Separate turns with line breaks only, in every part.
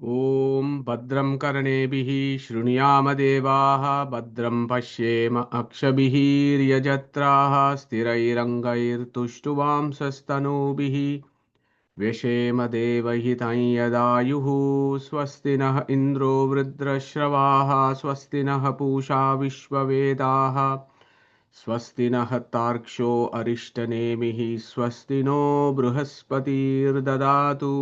ॐ भद्रं कर्णेभिः शृणुयाम देवाः भद्रं पश्येम अक्षभिर्यजत्राः स्थिरैरङ्गैर्तुष्टुवांसस्तनूभिः व्यशेम देवहितं यदायुः स्वस्ति नः इन्द्रो वृद्रश्रवाः स्वस्ति नः पूषा विश्ववेदाः स्वस्ति नः तार्क्ष्यो अरिष्टनेमिः स्वस्ति नो बृहस्पतिर्ददातु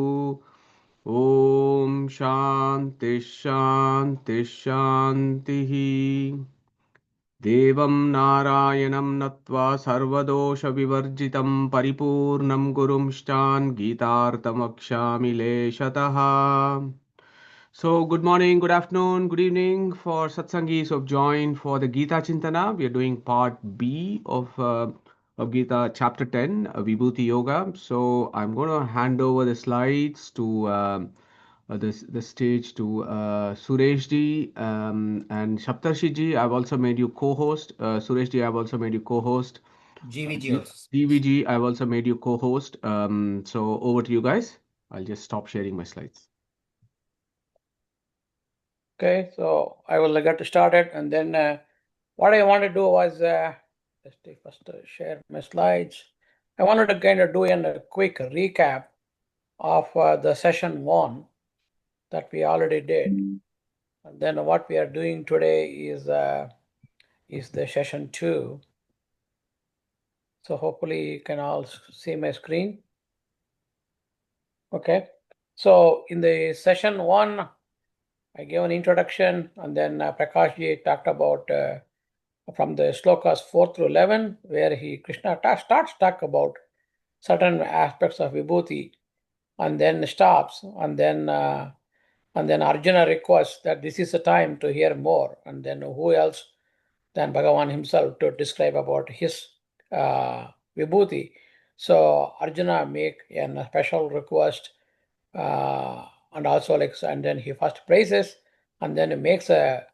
ॐ शान्ति शान्ति शान्तिः देवं नारायणं नत्वा सर्वदोषविवर्जितं परिपूर्णं गुरुंश्चान् गीतार्थमक्षामि लेशतः So, good morning, good afternoon, good evening for Satsangis who have joined for the Gita Chintana. We are doing part B of Gita chapter 10, Vibhuti Yoga. So, I'm going to hand over the slides to the stage to Suresh ji and Shaptarshi ji. I've also made you co-host. Suresh ji, I've also made you co-host.
GVG also.
DVG, I've also made you co-host. So, over to you guys. I'll just stop sharing my slides.
Okay, so I will get started, and then what I want to do was let's take first share my slides. I wanted to kind of do a quick recap of the session 1 that we already did, and then what we are doing today is the session 2. So hopefully you can all see my screen. Okay, so in the session 1, I gave an introduction, and then Prakash ji talked about from the slokas 4 through 11, where Krishna starts talk about certain aspects of vibhuti, and then stops, and then Arjuna requests that this is the time to hear more, and then who else than Bhagavan himself to describe about his vibhuti. So Arjuna make a special request, and also and then he first praises, and then makes a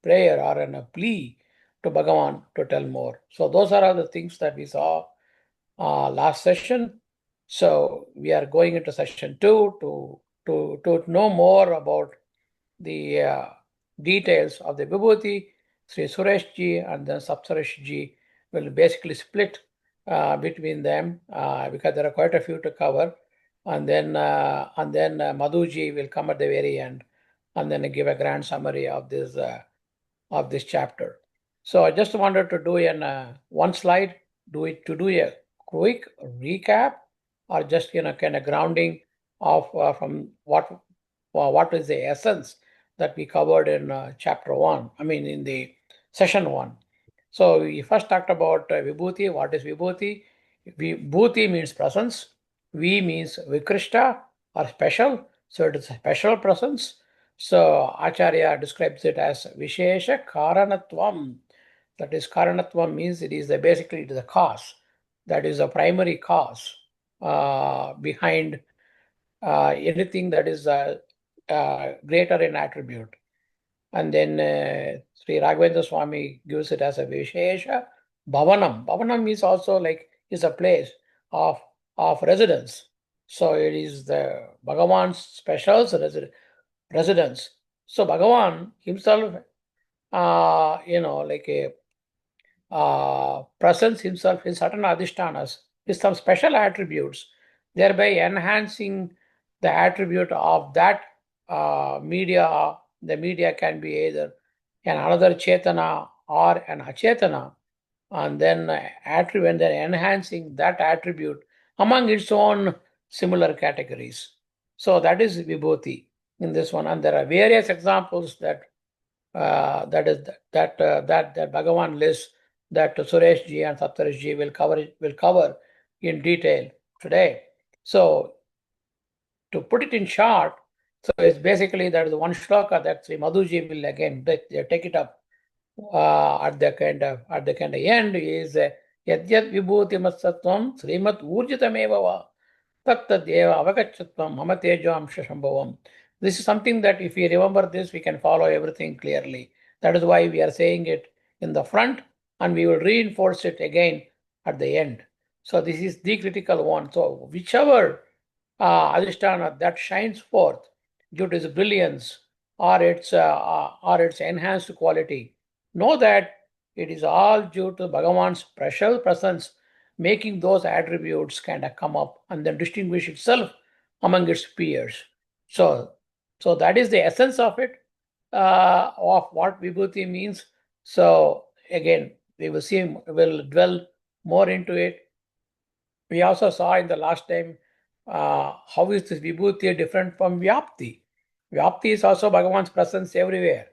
prayer or a plea to Bhagavan to tell more. So those are all the things that we saw last session. So we are going into session 2 to know more about the details of the vibhuti. Sri Suresh ji and then Saptaresh ji will basically split between them because there are quite a few to cover, and then Madhu ji will come at the very end and then give a grand summary of this chapter. So I just wanted to do one slide, do a quick recap, or just kind of grounding of from what is the essence that we covered in chapter 1. I mean in the session 1. So we first talked about vibhuti. What is vibhuti? Vibhuti means presence. V means vikrishta or special. So it is a special presence. So Acharya describes it as Vishesha Karanatvam. That is, Karanatvam means it is basically the cause. That is a primary cause behind anything that is greater in attribute. And then Sri Raghavendra Swami gives it as a Vishesha Bhavanam. Bhavanam is also is a place of residence. So it is the Bhagavan's special residence. So Bhagavan himself, presents himself in certain adhishtanas with some special attributes, thereby enhancing the attribute of that media. The media can be either another chetana or an achetana, and then attribute, then enhancing that attribute among its own similar categories. So that is vibhuti in this one, and there are various examples that Bhagavan lists that Suresh ji and Saptaresh ji will cover in detail today. So to put it in short, so it's basically that is one shloka that Sri Madhuji will again take it up at the kind of end is Yadyat Vibhuti Matsatvam Srimat Urjitameva va Tattadeva Avagachatvam Mama Tejo Amsha Shambhavam. This is something that if we remember this, we can follow everything clearly. That is why we are saying it in the front, and we will reinforce it again at the end. So this is the critical one. So whichever adhisthana that shines forth due to its brilliance or its enhanced quality. Know that it is all due to Bhagavan's special presence, making those attributes kind of come up and then distinguish itself among its peers. So, so that is the essence of it, of what Vibhuti means. So again, we'll dwell more into it. We also saw in the last time how is this Vibhuti different from Vyapti. Vyapti is also Bhagavan's presence everywhere.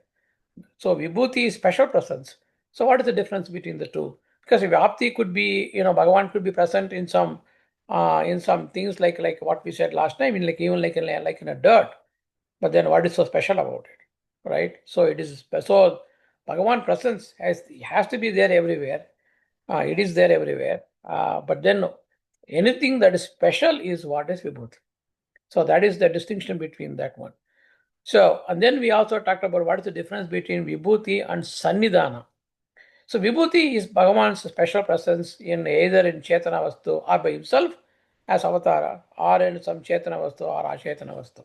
So Vibhuti is special presence. So what is the difference between the two? Because Vyapti could be, Bhagavan could be present in some things like what we said last time, in like even like in a dirt. But then what is so special about it, right? So it is so Bhagavan presence has to be there everywhere. It is there everywhere. But then anything that is special is what is Vibhuti. So that is the distinction between that one. So, and then we also talked about what is the difference between Vibhuti and Sannidhana. So Vibhuti is Bhagavan's special presence in either in Chetana Vastu or by himself as Avatara, or in some Chetana Vastu or Achetana Vastu,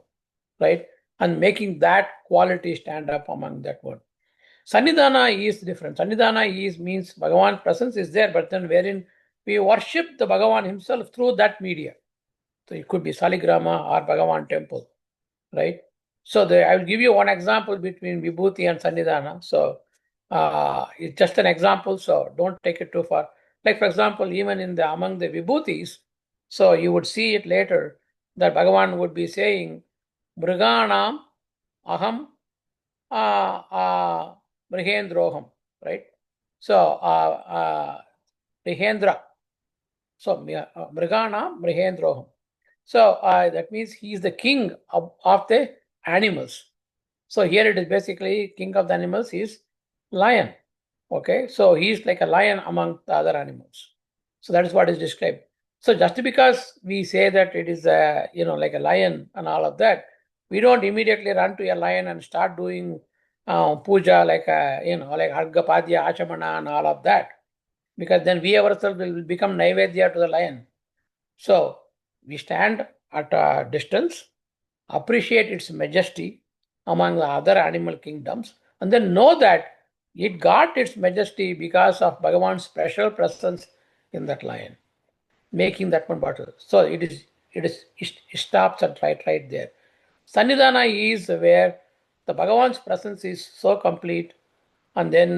right? And making that quality stand up among that one. Sannidhana is different. Sannidhana means Bhagavan's presence is there, but then wherein we worship the Bhagavan himself through that media. So it could be Saligrama or Bhagavan temple, right? So I will give you one example between Vibhuti and Sannidhana. So it's just an example, so don't take it too far. Like for example, even among the Vibhutis, so you would see it later that Bhagavan would be saying, Mriganam aham Mrihendroham, right? So Mrihendra. So Mriganam Mrihendroham. So that means he is the king of the animals. So here it is basically king of the animals is lion. Okay, so he is like a lion among the other animals. So that is what is described. So just because we say that it is like a lion and all of that, we don't immediately run to a lion and start doing puja like like Argapadya, Achamana and all of that, because then we ourselves will become Naivedya to the lion. So we stand at a distance, appreciate its majesty among the other animal kingdoms, and then know that it got its majesty because of Bhagavan's special presence in that lion, making that one bottle. So it stops at right there. Sannidhana is where the Bhagavan's presence is so complete, and then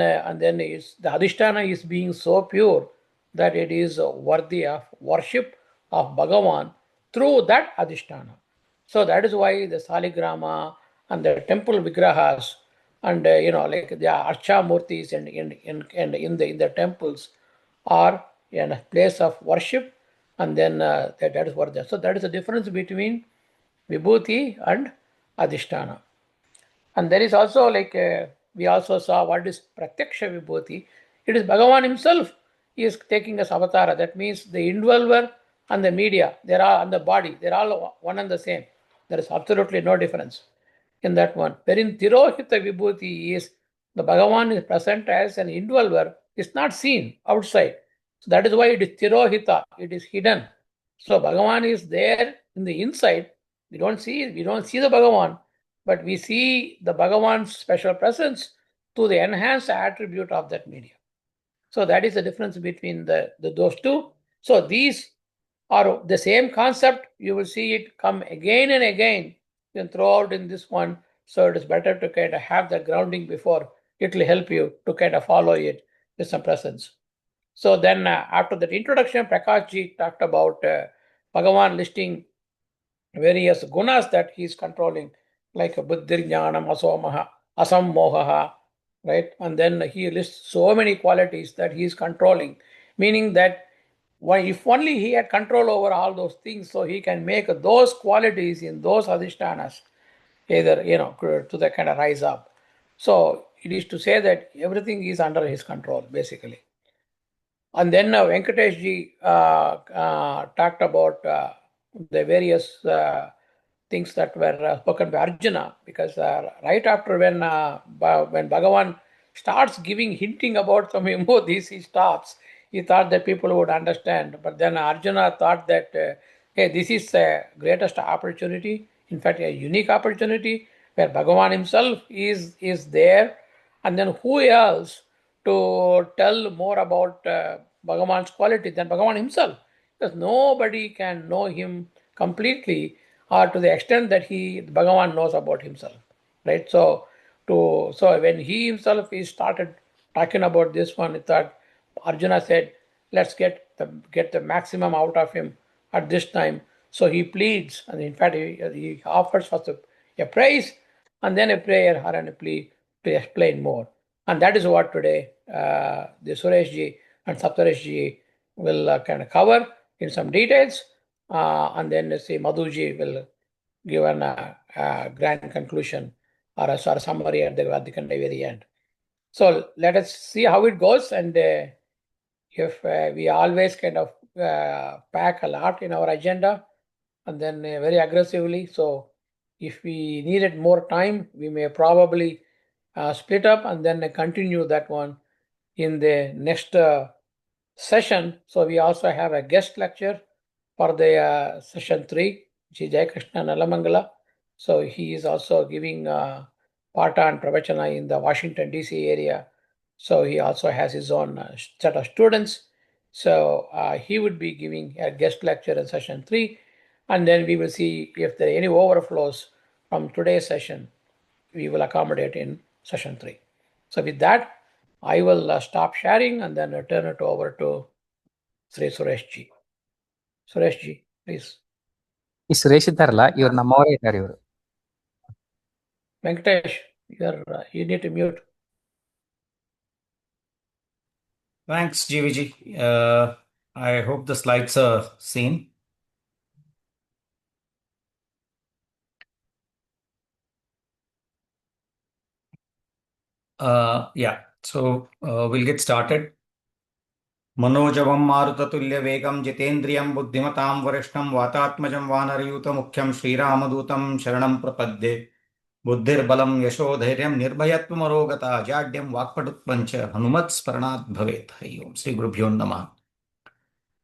is the Adhisthana is being so pure that it is worthy of worship of Bhagavan through that Adhisthana. So that is why the Saligrama and the temple Vigrahas and like the Archa Murtis and in the temples are in a place of worship, and then that is what they are. So that is the difference between Vibhuti and Adhisthana. And there is also we also saw what is Pratyaksha Vibhuti. It is Bhagavan himself. He is taking as avatara. That means the indweller and the media, they're all on the body, they're all one and the same. There is absolutely no difference in that one. Wherein Tirohita Vibhuti is the Bhagavan is present as an indweller, is not seen outside. So that is why it is Tirohita, it is hidden. So Bhagavan is there in the inside. We don't see the Bhagavan, but we see the Bhagavan's special presence to the enhanced attribute of that media. So that is the difference between those two. So these are the same concept. You will see it come again and again throughout in this one. So it is better to kind of have that grounding before it will help you to kind of follow it with some presence. So then after that introduction, Prakash ji talked about Bhagavan listing various gunas that he is controlling, like buddhir jnanam asomaha asammohaha, right? And then he lists so many qualities that he is controlling, meaning that if only he had control over all those things, so he can make those qualities in those adhishtanas either to the kind of rise up. So it is to say that everything is under his control basically. And then Venkatesh ji talked about the various things that were spoken by Arjuna, because right after when Bhagavan starts hinting about some emojis, he stops. He thought that people would understand, but then Arjuna thought that hey, this is the greatest opportunity. in fact, a unique opportunity where Bhagavan himself is there. And then who else to tell more about Bhagavan's quality than Bhagavan himself? Because nobody can know him completely or to the extent that Bhagavan knows about himself, right? So when he himself he started talking about this one, he thought Arjuna said, "Let's get the maximum out of him at this time." So he pleads, and in fact, he offers first a praise and then a prayer or a plea to explain more. And that is what today the Sureshji and Saptareshji will kind of cover in some details. And then see Madhuji will give a grand conclusion or a summary at the very end. So let us see how it goes. And if we always kind of pack a lot in our agenda and then very aggressively. So if we needed more time, we may probably split up and then continue that one in the next session. So we also have a guest lecture for the session 3, which is Jai Krishna Nalamangala. So he is also giving Pata and Pravachana in the Washington DC area. So he also has his own set of students. So he would be giving a guest lecture in session 3. And then we will see if there are any overflows from today's session, we will accommodate in session 3. So with that, I will stop sharing and then turn it over to Sri Sureshji. Sureshji, please.
ಈ ಸುರೇಶ್ ಇದ್ದಾರಲ್ಲ, ಇವ್ರು ನಮ್ಮವರೇ ಇದ್ದಾರೆ. ಇವರು
Venkatesh, you need to mute.
Thanks, GVG. I hope the slides are seen. So we'll get started. मनोजवं मारुततुल्यवेगं जितेन्द्रियं बुद्धिमतां वरिष्ठं वातात्मजं वानरयूतमुख्यं श्रीरामदूतं शरणं प्रपद्ये. बुद्धिर्बलं यशोधैर्यं निर्भयत्वमरोगता जाड्यं वाक्पटुत्वञ्च हनुमत्स्मरणात् भवेत्. हरि ओं श्री गुरुभ्यो नमः.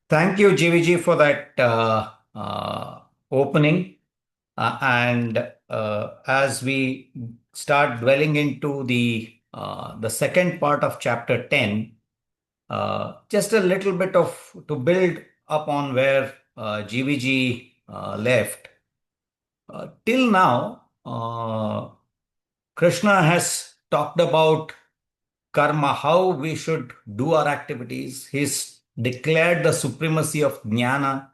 Thank you, GVG, for that opening. And as we start dwelling into the second part of chapter 10, just a little bit to build upon where GVG left. Till now, Krishna has talked about karma, how we should do our activities. He's declared the supremacy of jnana.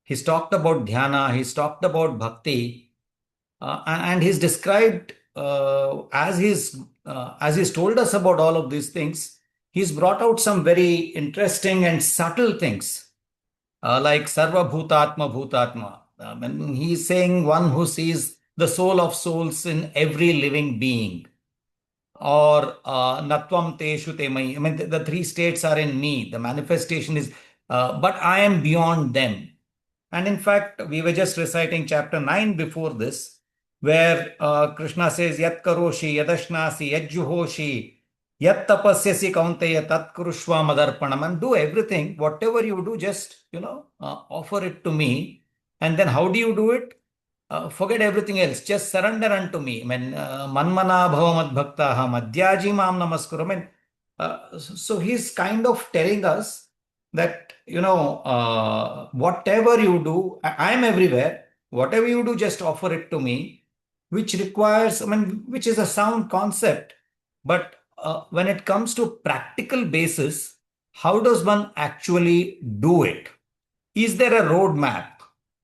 He's talked about dhyana. He's talked about bhakti. And he's described, as he's told us about all of these things, he's brought out some very interesting and subtle things, like sarva bhutatma bhutatma. And he's saying one who sees the soul of souls in every living being. Or natvam teshu te mai. I mean, the three states are in me. The manifestation is, but I am beyond them. And in fact, we were just reciting chapter 9 before this, where Krishna says, Yat karoshi, yadashnasi, yajjuhoshi, yat tapasyasi kaunteya, tat kurushva madarpanam. And do everything, whatever you do, just, offer it to me. And then how do you do it? Forget everything else. Just surrender unto me. I mean, manmana bhavamad bhaktaha madhyaji mam namaskuru. I mean, so he's kind of telling us that, whatever you do, I am everywhere. Whatever you do, just offer it to me, which requires, which is a sound concept. But when it comes to practical basis, how does one actually do it? Is there a roadmap?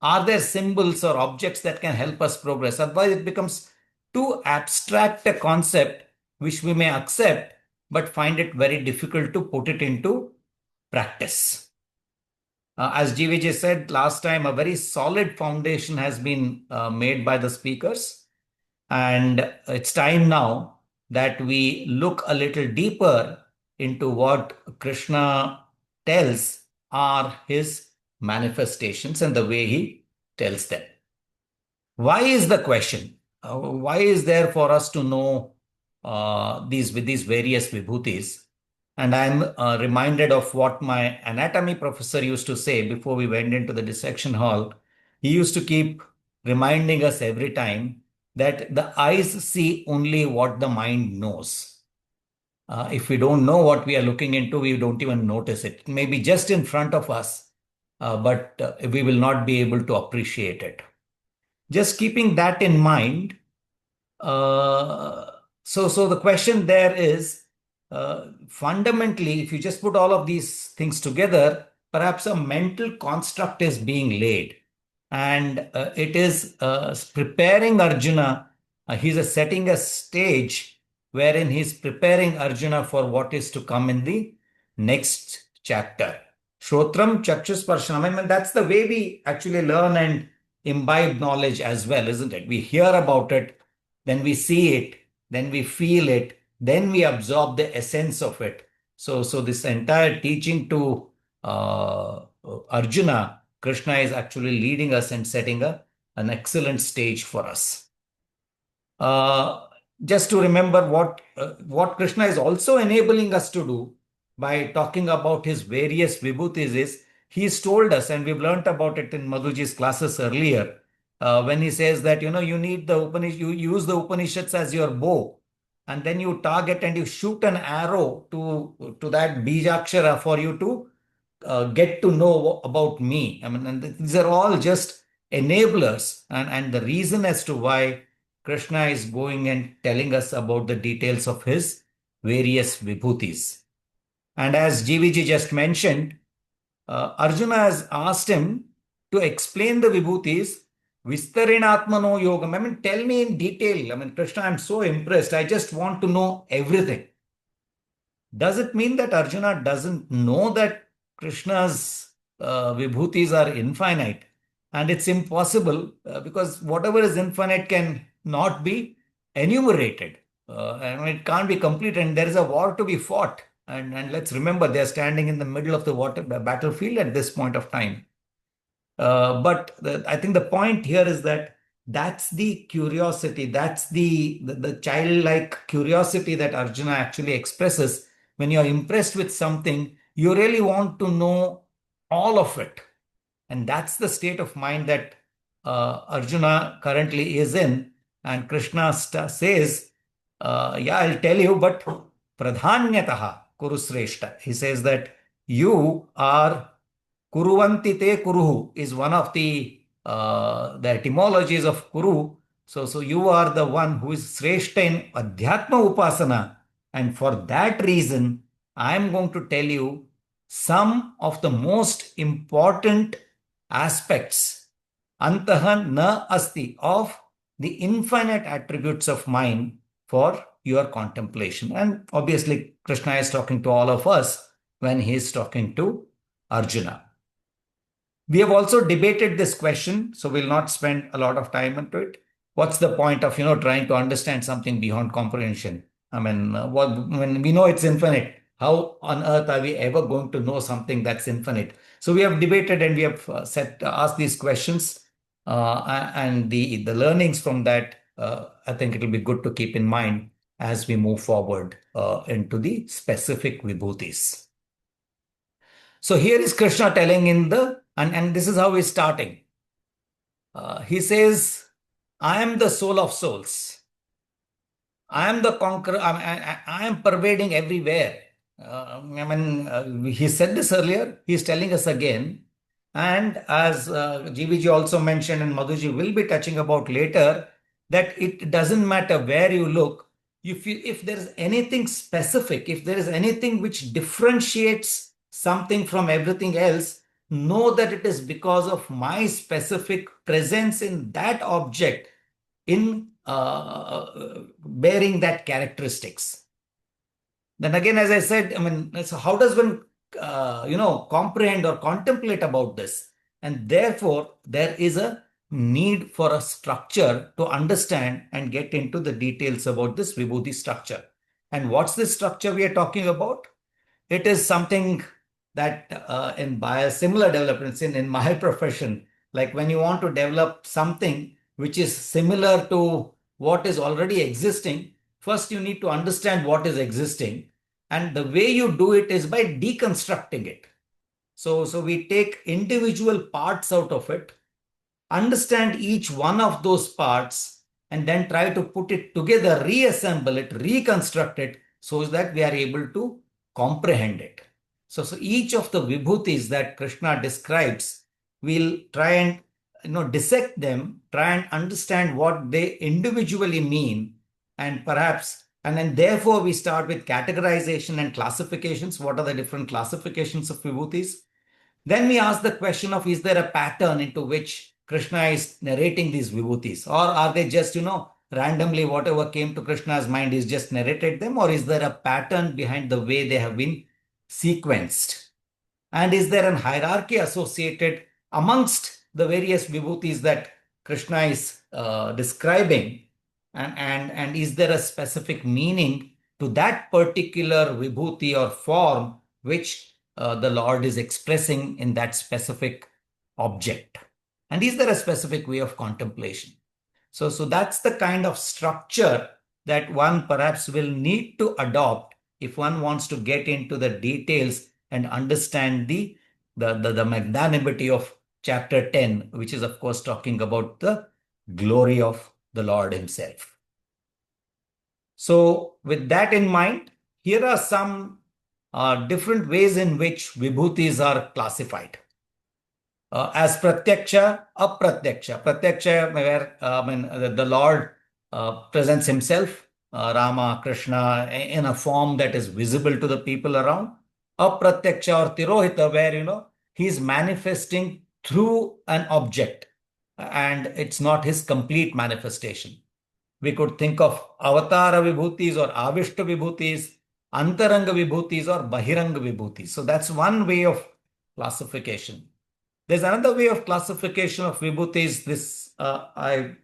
Are there symbols or objects that can help us progress? Otherwise, it becomes too abstract a concept which we may accept, but find it very difficult to put it into practice. As GVJ said last time, a very solid foundation has been made by the speakers. And it's time now that we look a little deeper into what Krishna tells are his manifestations and the way he tells them. Why is the question? Why is there for us to know these various vibhutis? And I'm reminded of what my anatomy professor used to say before we went into the dissection hall. He used to keep reminding us every time that the eyes see only what the mind knows. If we don't know what we are looking into, we don't even notice it. It may be just in front of us, but we will not be able to appreciate it. Just keeping that in mind, so the question there is, fundamentally, if you just put all of these things together, perhaps a mental construct is being laid, and it is preparing Arjuna. He's setting a stage wherein he's preparing Arjuna for what is to come in the next chapter. Shrotram Chakshusparshanam. I mean, that's the way we actually learn and imbibe knowledge as well, isn't it? We hear about it, then we see it, then we feel it, then we absorb the essence of it. So this entire teaching to Arjuna, Krishna is actually leading us and setting an excellent stage for us. Just to remember what Krishna is also enabling us to do by talking about his various vibhutis is, he's told us, and we've learnt about it in Madhuji's classes earlier, when he says that, you need the Upanishad, you use the Upanishads as your bow, and then you target and you shoot an arrow to that Bijakshara for you to get to know about me. I mean, and these are all just enablers, and the reason as to why Krishna is going and telling us about the details of his various vibhutis. And as GVG just mentioned, Arjuna has asked him to explain the vibhutis, Vistarinatmano Yogam. I mean, tell me in detail. I mean, Krishna, I'm so impressed. I just want to know everything. Does it mean that Arjuna doesn't know that Krishna's vibhutis are infinite? And it's impossible because whatever is infinite can not be enumerated. And it can't be complete, and there is a war to be fought. And let's remember, they're standing in the middle of the battlefield at this point of time. But I think the point here is that that's the curiosity, that's the childlike curiosity that Arjuna actually expresses. When you're impressed with something, you really want to know all of it. And that's the state of mind that Arjuna currently is in. And Krishna says, yeah, I'll tell you, but pradhanyataha kurusreshta. He says that you are kuruvanti te kuruhu is one of the etymologies of kuru. So you are the one who is sreshta in adhyatma upasana. And for that reason, I am going to tell you some of the most important aspects, antaha na asti, of the infinite attributes of mind for your contemplation. And obviously, Krishna is talking to all of us when he is talking to Arjuna. We have also debated this question, so we'll not spend a lot of time into it. What's the point of trying to understand something beyond comprehension? I mean, when we know it's infinite, how on earth are we ever going to know something that's infinite? So we have debated and we have asked these questions, and the learnings from that. I think it'll be good to keep in mind as we move forward into the specific vibhutis. So here is Krishna telling and this is how he's starting. He says, I am the soul of souls. I am the conqueror. I am pervading everywhere. He said this earlier. He's telling us again. And as GVG also mentioned, and Madhuji will be touching about later, that it doesn't matter where you look. If there is anything specific, if there is anything which differentiates something from everything else, know that it is because of my specific presence in that object in bearing that characteristics. Then again, as I said, so how does one comprehend or contemplate about this? And therefore, there is a need for a structure to understand and get into the details about this vibhuti structure. And what's this structure we are talking about? It is something that in biosimilar developments in my profession, like when you want to develop something which is similar to what is already existing, first you need to understand what is existing. And the way you do it is by deconstructing it. So we take individual parts out of it, understand each one of those parts, and then try to put it together, reassemble it, reconstruct it, so that we are able to comprehend it. So each of the vibhutis that Krishna describes, we'll try and dissect them, try and understand what they individually mean, and then therefore we start with categorization and classifications. What are the different classifications of vibhutis? Then we ask the question of, is there a pattern into which Krishna is narrating these vibhutis? Or are they just, randomly whatever came to Krishna's mind is just narrated them? Or is there a pattern behind the way they have been sequenced? And is there a hierarchy associated amongst the various vibhutis that Krishna is describing? And is there a specific meaning to that particular vibhuti or form which the Lord is expressing in that specific object? And is there a specific way of contemplation? So that's the kind of structure that one perhaps will need to adopt if one wants to get into the details and understand the magnanimity of chapter 10, which is, of course, talking about the glory of the Lord himself. So with that in mind, here are some different ways in which vibhutis are classified. As pratyaksha, apratyaksha. Pratyaksha, where the Lord presents himself, Rama, Krishna, in a form that is visible to the people around. Apratyaksha or tirohita, where he is manifesting through an object, and it's not his complete manifestation. We could think of avatara vibhutis or avishta vibhutis, antaranga vibhutis or bahiranga vibhutis. So that's one way of classification. There's another way of classification of vibhutis. This, I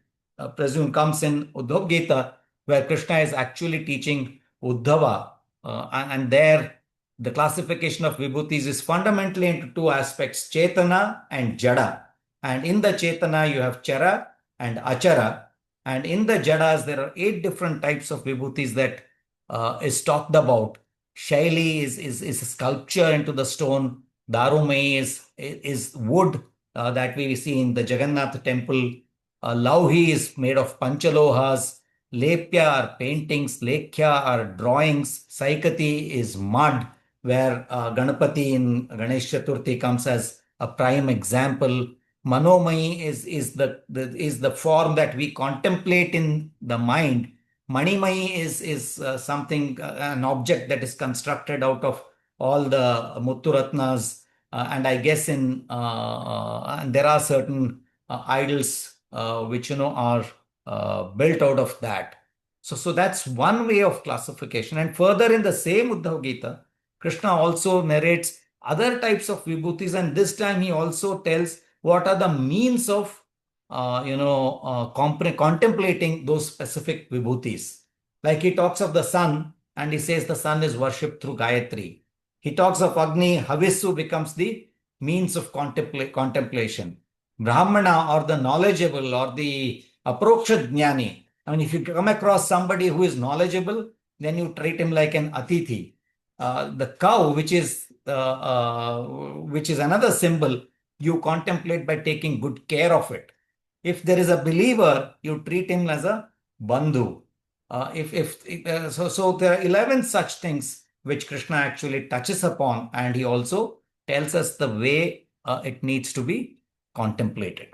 presume, comes in Uddhav Gita, where Krishna is actually teaching Uddhava. And there, the classification of vibhutis is fundamentally into two aspects, Chetana and Jada. And in the Chetana, you have Chara and Achara. And in the Jadas, there are 8 different types of vibhutis that is talked about. Shaili is a sculpture into the stone. Darumai is wood that we see in the Jagannath temple. Lauhi is made of panchalohas. Lepya are paintings. Lekhya are drawings. Saikati is mud, where Ganapati in Ganesh Chaturthi comes as a prime example. Manomai is the form that we contemplate in the mind. Manimai is something, an object that is constructed out of all the Mutturatnas, and I guess and there are certain idols which are built out of that. So that's one way of classification. And further in the same Uddhav Gita, Krishna also narrates other types of vibhutis, and this time he also tells what are the means of contemplating those specific vibhutis. Like he talks of the sun, and he says the sun is worshipped through Gayatri. He talks of Agni, Havisu becomes the means of contemplation. Brahmana, or the knowledgeable, or the aproksha jnani. I mean, if you come across somebody who is knowledgeable, then you treat him like an atithi. The cow, which is another symbol, you contemplate by taking good care of it. If there is a believer, you treat him as a bandhu. So there are 11 such things which Krishna actually touches upon, and he also tells us the way it needs to be contemplated.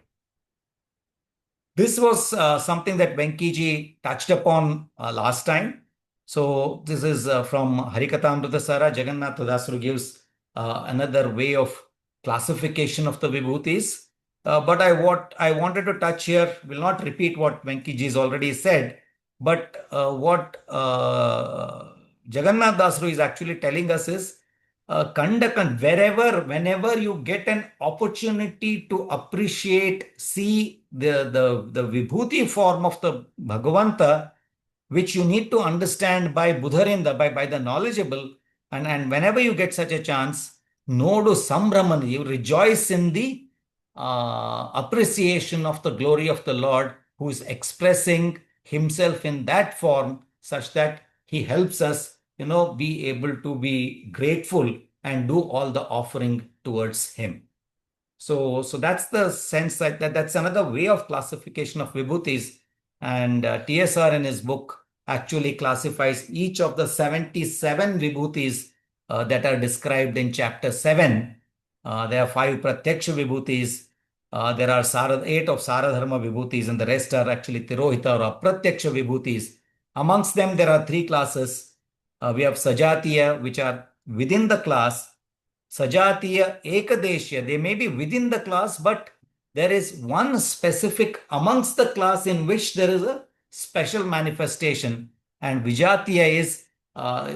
This was something that Venkiji touched upon last time. So this is from Harikatamritasara. Jagannath Dasru gives another way of classification of the vibhutis. But I wanted to touch here, will not repeat what Venkiji has already said, but what Jagannath Dasru is actually telling us is, whenever you get an opportunity to appreciate, see the vibhuti form of the Bhagavanta, which you need to understand by Budharinda, by the knowledgeable, and whenever you get such a chance, nodu sambraman, you rejoice in the appreciation of the glory of the Lord, who is expressing himself in that form, such that he helps us be able to be grateful and do all the offering towards him. So that's the sense that's another way of classification of vibhutis. And TSR in his book actually classifies each of the 77 vibhutis that are described in chapter 7. There are 5 pratyaksha vibhutis. There are 8 of Saradharma vibhutis, and the rest are actually Tirohita or Apratyaksha vibhutis. Amongst them, there are 3 classes. We have Sajatiya, which are within the class. Sajatiya, Ekadeshya, they may be within the class, but there is one specific amongst the class in which there is a special manifestation. And Vijatiya is,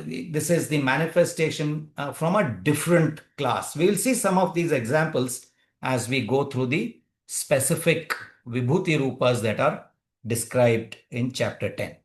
this is the manifestation from a different class. We will see some of these examples as we go through the specific Vibhuti Rupas that are described in chapter 10.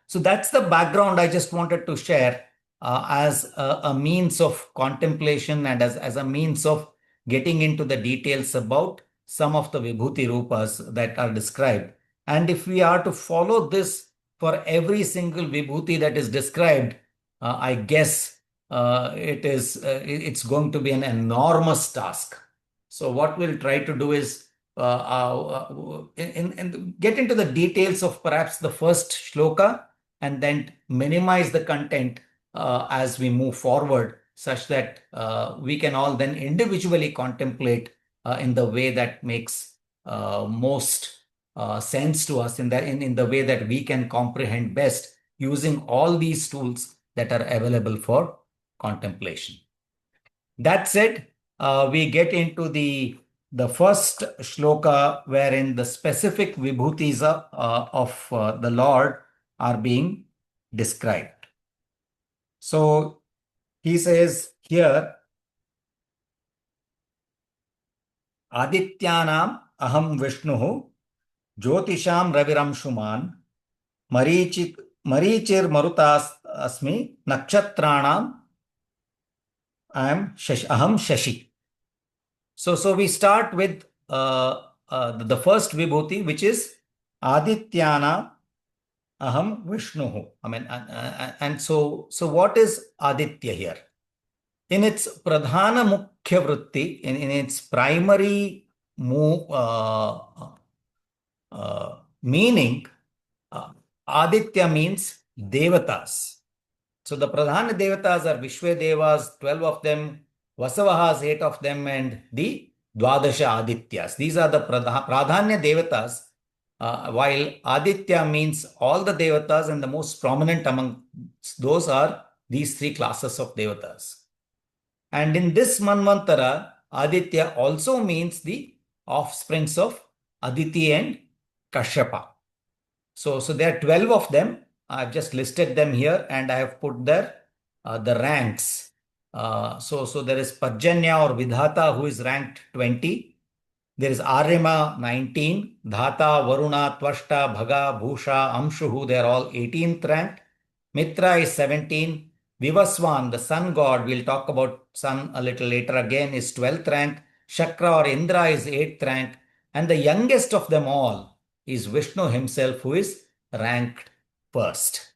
So that's the background I just wanted to share as a means of contemplation and as a means of getting into the details about some of the Vibhuti Rupas that are described. And if we are to follow this for every single Vibhuti that is described, I guess it's going to be an enormous task. So what we'll try to do is get into the details of perhaps the first shloka and then minimize the content as we move forward, such that we can all then individually contemplate in the way that makes most sense to us, in the way that we can comprehend best using all these tools that are available for contemplation. That said, we get into the first shloka, wherein the specific vibhutis of the Lord are being described. So he says here, Adityanam aham Vishnuhu, Jyotisham Raviramshuman, Marichir Marutas asmi, Nakshatra aham Shashi. So we start with the first vibhuti, which is Adityana aham Vishnuhu. I mean, and so what is Aditya here? In its pradhana mukhya vritti, in its primary meaning, Aditya means devatas. So the pradhana devatas are Vishwadevas, 12 of them, Vasavahas, 8 of them, and the Dwadasha Adityas. These are the pradhanya devatas, while Aditya means all the devatas, and the most prominent among those are these 3 classes of devatas. And in this Manvantara, Aditya also means the offsprings of Aditi and Kashyapa. So there are 12 of them. I've just listed them here, and I have put there the ranks. So there is Parjanya or Vidhata, who is ranked 20. There is Arima, 19. Dhata, Varuna, Tvashta, Bhaga, Bhusha, Amshuhu, they are all 18th ranked. Mitra is 17. Vivaswan, the sun god, we'll talk about sun a little later again, is 12th rank. Shakra or Indra is 8th rank. And the youngest of them all is Vishnu himself, who is ranked first.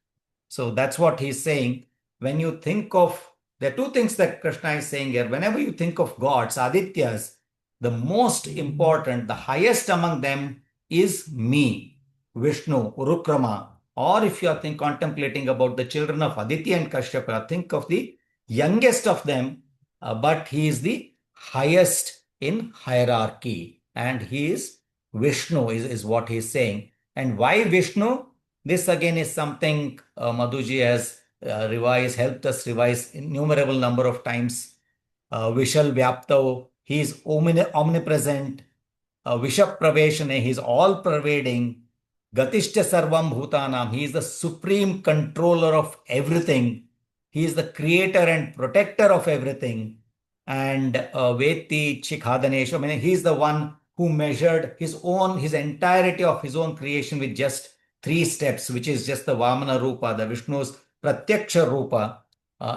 So that's what he's saying. When you think of, there are 2 things that Krishna is saying here. Whenever you think of gods, Adityas, the most important, the highest among them is me, Vishnu, Urukrama. Or if you are contemplating about the children of Aditi and Kashyapa, think of the youngest of them, but he is the highest in hierarchy. And he is Vishnu, is what he is saying. And why Vishnu? This again is something Madhuji has helped us revise innumerable number of times. Vishal Vyaptao, he is omnipresent. Vishapraveshane, he is all pervading. Gatishta Sarvam Bhutanam, he is the supreme controller of everything. He is the creator and protector of everything. And Veti Chikhadanesh, I mean, he is the one who measured his entirety of his own creation with just 3 steps, which is just the Vamana Rupa, the Vishnu's Pratyaksha Rupa,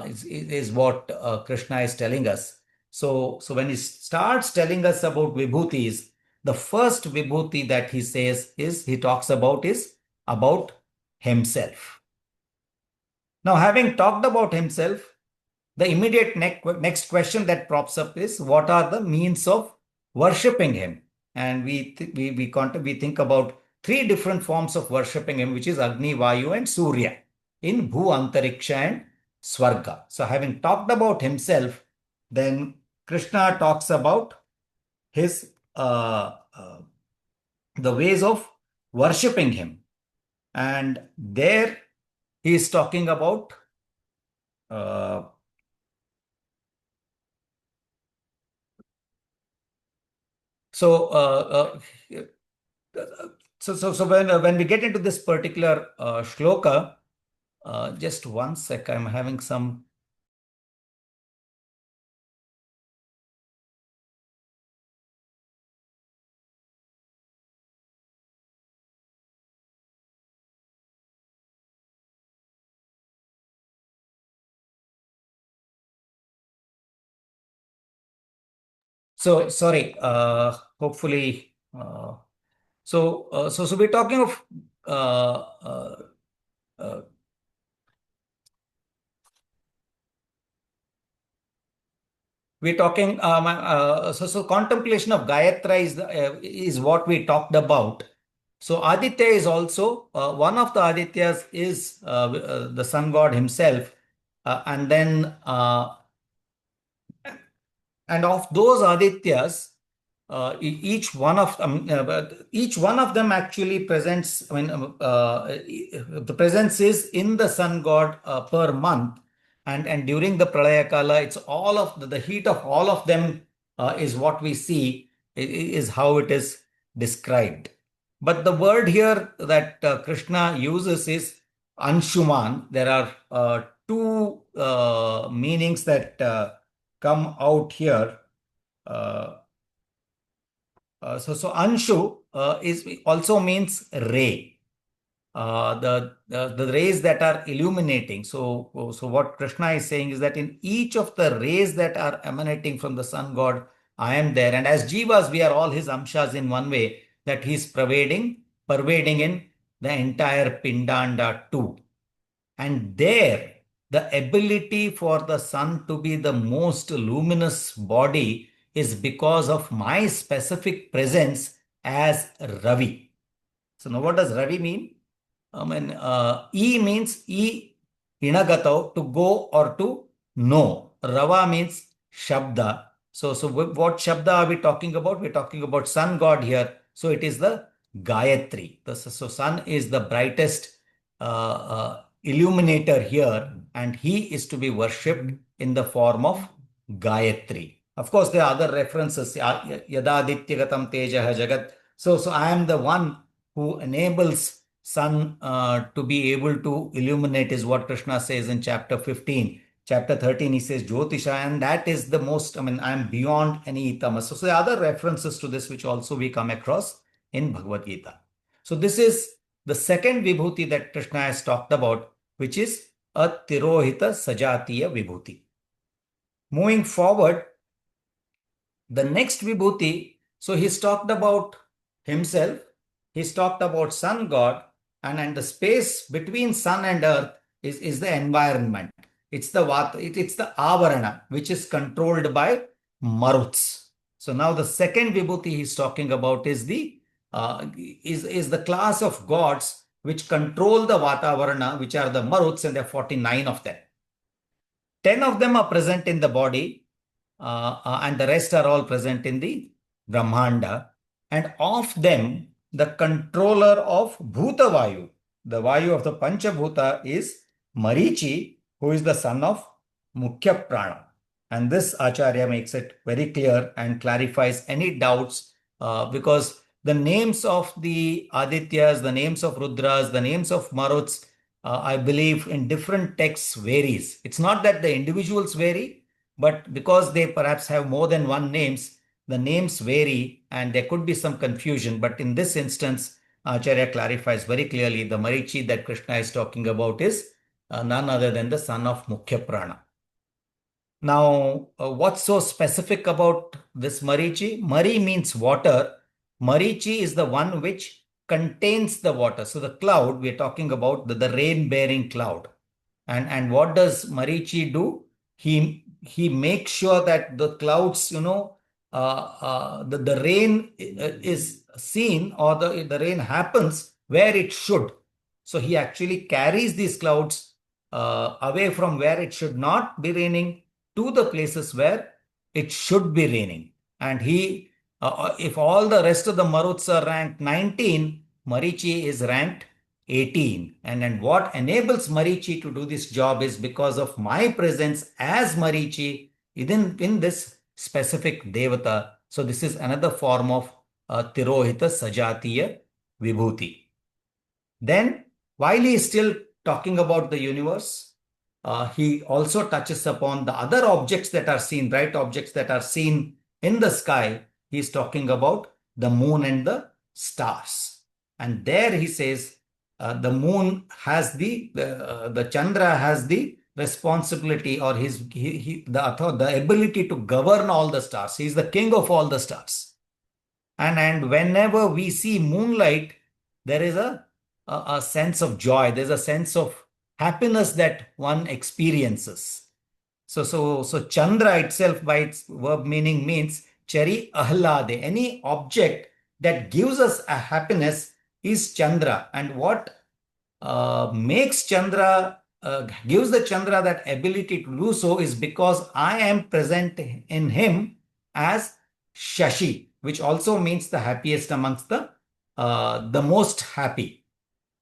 is what Krishna is telling us. So when he starts telling us about Vibhutis, the first Vibhuti that he talks about is about himself. Now, having talked about himself, the immediate next question that props up is, what are the means of worshipping him? And we think about three different forms of worshipping him, which is Agni, Vayu, and Surya in Bhu, Antariksha, and Swarga. So having talked about himself, then Krishna talks about his the ways of worshipping him. And there he is talking about so when we get into this particular shloka, just one sec, I'm having some. So sorry, hopefully, so we're talking of so contemplation of Gayatra is what we talked about. So Aditya is also one of the Adityas is the sun god himself, and then and of those Adityas, each one of them actually presents. I mean, the presence is in the sun god per month, and during the Pralaya Kala, it's all of the heat of all of them is what we see, is how it is described. But the word here that Krishna uses is Anshuman. There are two meanings that come out here. So Anshu is also means ray. The rays that are illuminating. So what Krishna is saying is that in each of the rays that are emanating from the sun god, I am there. And as Jivas, we are all his amshas in one way, that he's pervading in the entire Pindanda too. And there, the ability for the sun to be the most luminous body is because of my specific presence as Ravi. So now what does Ravi mean? I mean, E means inagato, to go or to know. Rava means shabda. So what shabda are we talking about? We're talking about sun god here. So it is the Gayatri. So sun is the brightest illuminator here, and he is to be worshipped in the form of Gayatri. Of course, there are other references. Yadadityagatam tejaha jagat. So I am the one who enables sun to be able to illuminate, is what Krishna says in chapter 15. Chapter 13, he says Jyotisha, and that is the most, I mean, I am beyond any tamas. So there are other references to this which also we come across in Bhagavad Gita. So this is the second vibhuti that Krishna has talked about, which is a Tirohita Sajatiya vibhuti. Moving forward, the next vibhuti, so he's talked about himself, he's talked about sun god, and the space between sun and earth is the environment. It's the avarana, which is controlled by maruts. So now the second vibhuti he's talking about is the class of gods which control the Vatavarana, which are the maruts, and there are 49 of them. 10 of them are present in the body, and the rest are all present in the Brahmanda. And of them, the controller of Bhuta Vayu, the Vayu of the Panchabhuta, is Marichi, who is the son of Mukhya Prana. And this Acharya makes it very clear and clarifies any doubts, because the names of the Adityas, the names of Rudras, the names of Maruts, I believe in different texts varies. It's not that the individuals vary, but because they perhaps have more than one names, the names vary and there could be some confusion. But in this instance, Acharya clarifies very clearly the Marichi that Krishna is talking about is none other than the son of Mukhya Prana. Now, what's so specific about this Marichi? Mari means water. Marichi is the one which contains the water. So the cloud, we're talking about the rain-bearing cloud. And what does Marichi do? he makes sure that the clouds, the rain is seen, or the rain happens where it should. So he actually carries these clouds away from where it should not be raining to the places where it should be raining. And if all the rest of the Maruts are ranked 19, Marichi is ranked 18. And what enables Marichi to do this job is because of my presence as Marichi in this specific Devata. So this is another form of Tirohita Sajatiya Vibhuti. Then, while he is still talking about the universe, he also touches upon the other objects that are seen, bright objects that are seen in the sky. He is talking about the moon and the stars. And there he says the moon has the Chandra has the responsibility, or the ability to govern all the stars. He is the king of all the stars. And whenever we see moonlight, there is a sense of joy. There's a sense of happiness that one experiences. So Chandra itself, by its verb meaning, means chari ahlade. Any object that gives us a happiness is Chandra. And what makes Chandra, gives the Chandra that ability to do so is because I am present in him as Shashi, which also means the happiest amongst the most happy.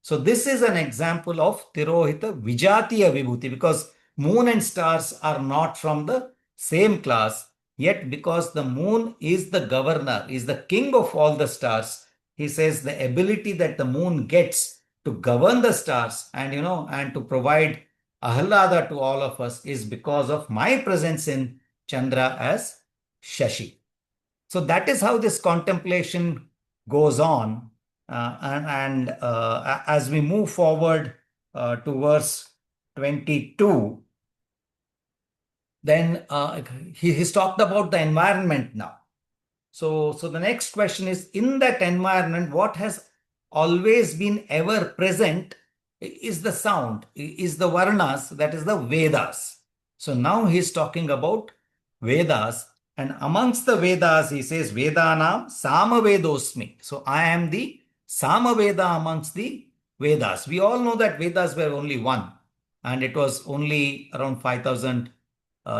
So this is an example of Tirohita Vijatiya Vibhuti, because moon and stars are not from the same class, yet because the moon is the governor, is the king of all the stars, he says the ability that the moon gets to govern the stars and to provide ahlada to all of us is because of my presence in Chandra as Shashi. So that is how this contemplation goes on. As we move forward to verse 22, then he's talked about the environment now. So the next question is, in that environment, what has always been ever present is the sound, is the varnas, that is the Vedas. So now he's talking about Vedas, and amongst the Vedas, he says, Vedanam Samavedosmi. So I am the Samaveda amongst the Vedas. We all know that Vedas were only one, and it was only around 5,000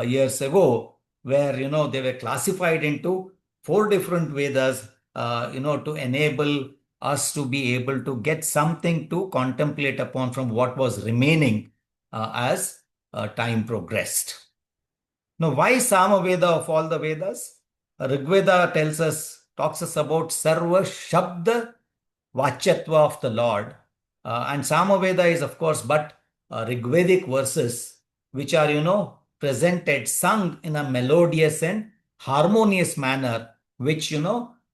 years ago where, they were classified into 4 different Vedas, to enable us to be able to get something to contemplate upon from what was remaining as time progressed. Now, why Samaveda of all the Vedas? Rigveda talks us about Sarva Shabda Vachyatva of the Lord. And Samaveda is, of course, but Rigvedic verses, which are, presented, sung in a melodious and harmonious manner, which,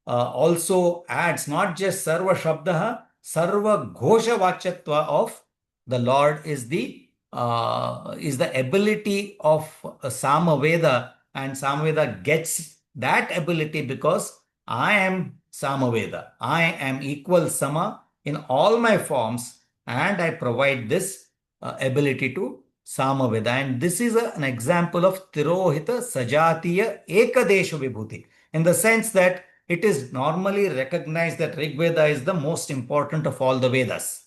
also adds not just Sarva Shabdaha, Sarva Ghosha Vachyatva of the Lord is the ability of Samaveda, and Samaveda gets that ability because I am Samaveda. I am equal Sama in all my forms, and I provide this ability to Samaveda. And this is an example of Tirohita Sajatiya Ekadesha Vibhuti, in the sense that it is normally recognized that Rig Veda is the most important of all the Vedas.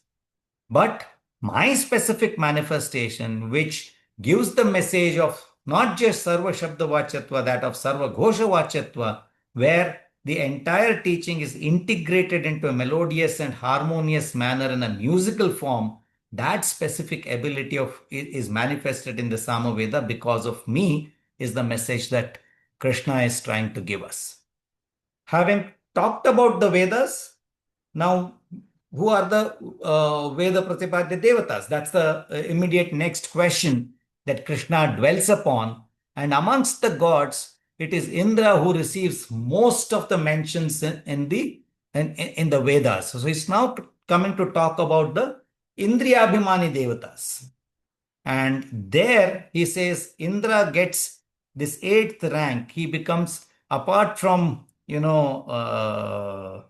But my specific manifestation, which gives the message of not just Sarva Shabda Vachyatva, that of Sarva Ghosha Vachyatva, where the entire teaching is integrated into a melodious and harmonious manner in a musical form, that specific ability is manifested in the Samaveda because of me, is the message that Krishna is trying to give us. Having talked about the Vedas, now who are the Veda Pratipadya Devatas? That's the immediate next question that Krishna dwells upon. And amongst the gods, it is Indra who receives most of the mentions in the Vedas. So he's now coming to talk about the Indriyabhimani Devatas. And there he says Indra gets this 8th rank. He becomes, apart from, Rudra,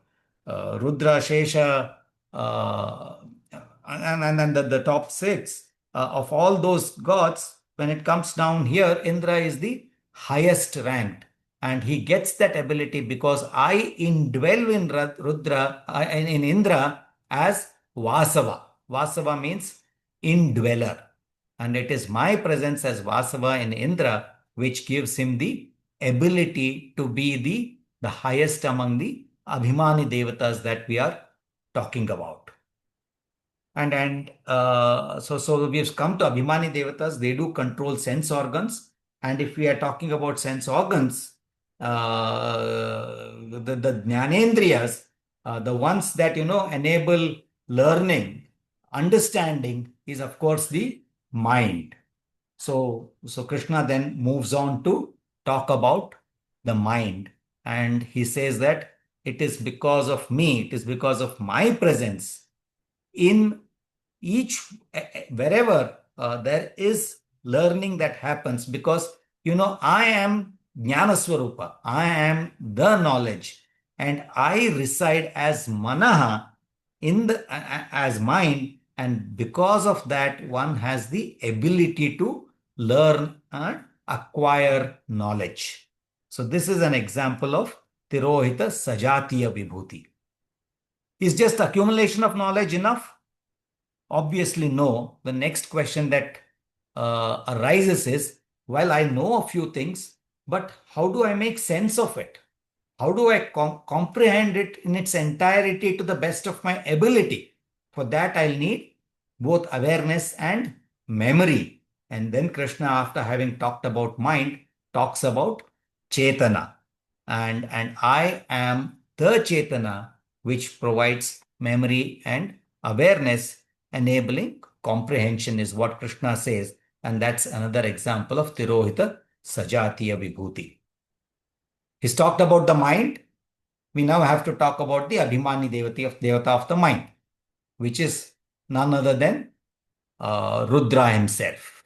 Shesha, and then the top 6 of all those gods, when it comes down here, Indra is the highest ranked. And he gets that ability because I indwell in in Indra as Vasava. Vasava means indweller. And it is my presence as Vasava in Indra which gives him the ability to be the highest among the Abhimani Devatas that we are talking about. So we've come to Abhimani Devatas. They do control sense organs. And if we are talking about sense organs, the Jnanendriyas, the ones that, enable learning, understanding is, of course, the mind. So Krishna then moves on to talk about the mind. And he says that it is because of me, it is because of my presence in wherever there is learning that happens, because I am Jnana Swarupa, I am the knowledge, and I reside as Manaha as mind, and because of that one has the ability to learn and acquire knowledge. So this is an example of Tirohita Sajatiya Vibhuti. Is just accumulation of knowledge enough? Obviously, no. The next question that arises is, well, I know a few things, but how do I make sense of it? How do I comprehend it in its entirety to the best of my ability? For that, I'll need both awareness and memory. And then Krishna, after having talked about mind, talks about Chetana. And I am the Chetana which provides memory and awareness, enabling comprehension is what Krishna says. And that's another example of Tirohita Sajatiya Vibhuti. He's talked about the mind. We now have to talk about the Abhimani Devata of the mind, which is none other than Rudra himself.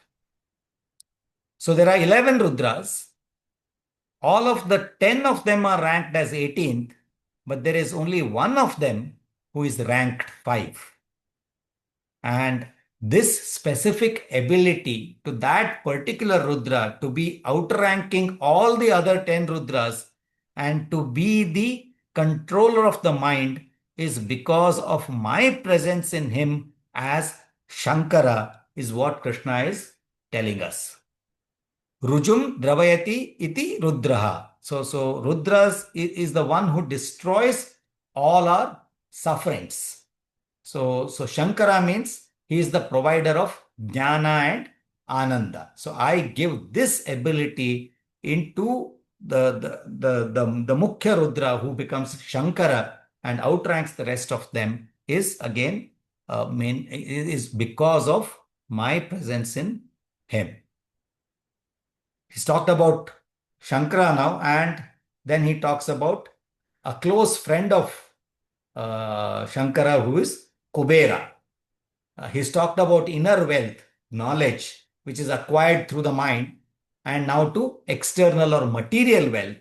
So there are 11 Rudras. All of the 10 of them are ranked as 18th, but there is only one of them who is ranked 5. And this specific ability to that particular Rudra to be outranking all the other 10 Rudras and to be the controller of the mind is because of my presence in him as Shankara, is what Krishna is telling us. Rujum dravayati iti Rudraha. So Rudras is the one who destroys all our sufferings. So Shankara means he is the provider of jnana and ananda. So I give this ability into the Mukhya Rudra, who becomes Shankara and outranks the rest of them, is again is because of my presence in him. He's talked about Shankara now, and then he talks about a close friend of Shankara, who is Kubera. He's talked about inner wealth, knowledge, which is acquired through the mind, and now to external or material wealth.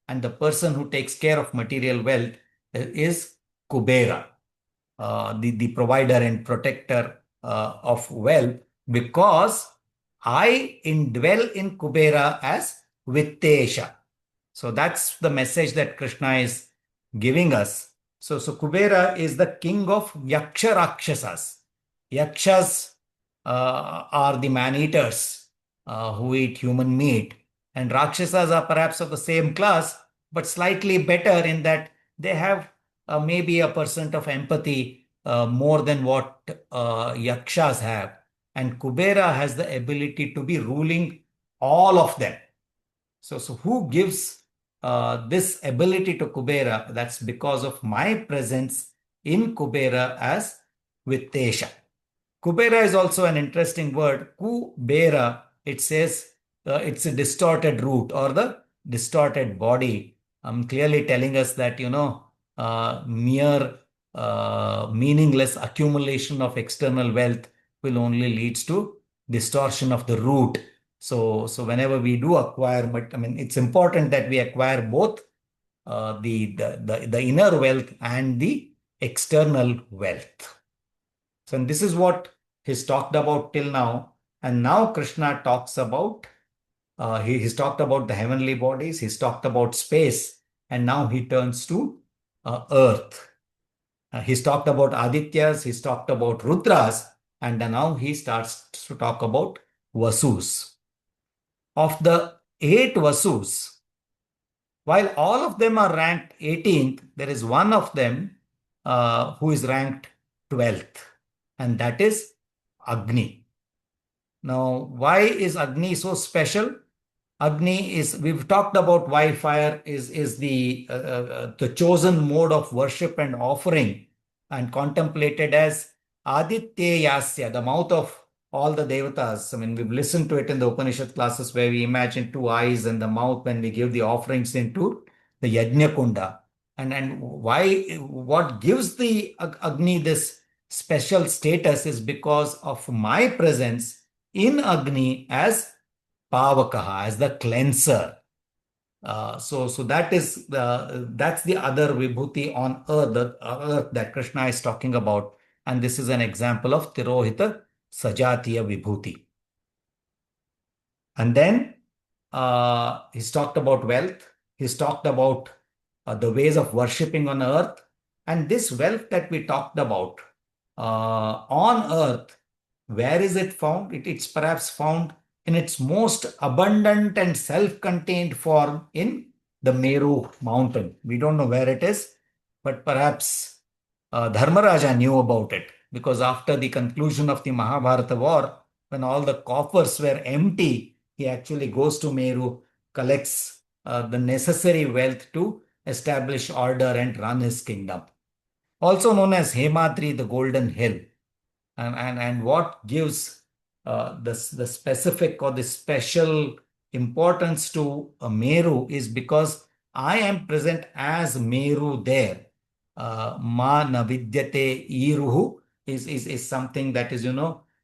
And the person who takes care of material wealth is Kubera, the provider and protector of wealth, because I indwell in Kubera as Vittesha. So that's the message that Krishna is giving us. So Kubera is the king of Yaksha Rakshasas. Yakshas are the man-eaters who eat human meat. And Rakshasas are perhaps of the same class, but slightly better in that they have maybe a percent of empathy more than what Yakshas have. And Kubera has the ability to be ruling all of them. So who gives this ability to Kubera? That's because of my presence in Kubera as Vittesha. Kubera is also an interesting word. Kubera, it says it's a distorted root or the distorted body. Clearly telling us that, mere meaningless accumulation of external wealth will only leads to distortion of the root. So whenever we do acquire, it's important that we acquire both the inner wealth and the external wealth. So this is what he's talked about till now. And now Krishna talks about, he's talked about the heavenly bodies, he's talked about space, and now he turns to earth. He's talked about Adityas, he's talked about Rudras, and then now he starts to talk about Vasus. Of the 8 Vasus, while all of them are ranked 18th, there is one of them who is ranked 12th, and that is Agni. Now, why is Agni so special? Agni is, we've talked about why fire is the chosen mode of worship and offering and contemplated as Adityayasya, the mouth of all the devatas. I mean, we've listened to it in the Upanishad classes where we imagine 2 eyes and the mouth when we give the offerings into the Yajna Kunda. And why, what gives the Agni this special status is because of my presence in Agni as Pavakaha, as the cleanser. So that's the other vibhuti on earth, the earth that Krishna is talking about. And this is an example of Tirohita Sajatiya Vibhuti. And then he's talked about wealth. He's talked about the ways of worshipping on earth. And this wealth that we talked about on earth, where is it found? It's perhaps found in its most abundant and self-contained form in the Meru mountain. We don't know where it is, but perhaps Dharmaraja knew about it, because after the conclusion of the Mahabharata war, when all the coffers were empty, he actually goes to Meru, collects the necessary wealth to establish order and run his kingdom. Also known as Hemadri, the Golden Hill. And what gives the specific or the special importance to Meru is because I am present as Meru there. Ma navidyate iruhu is something that is,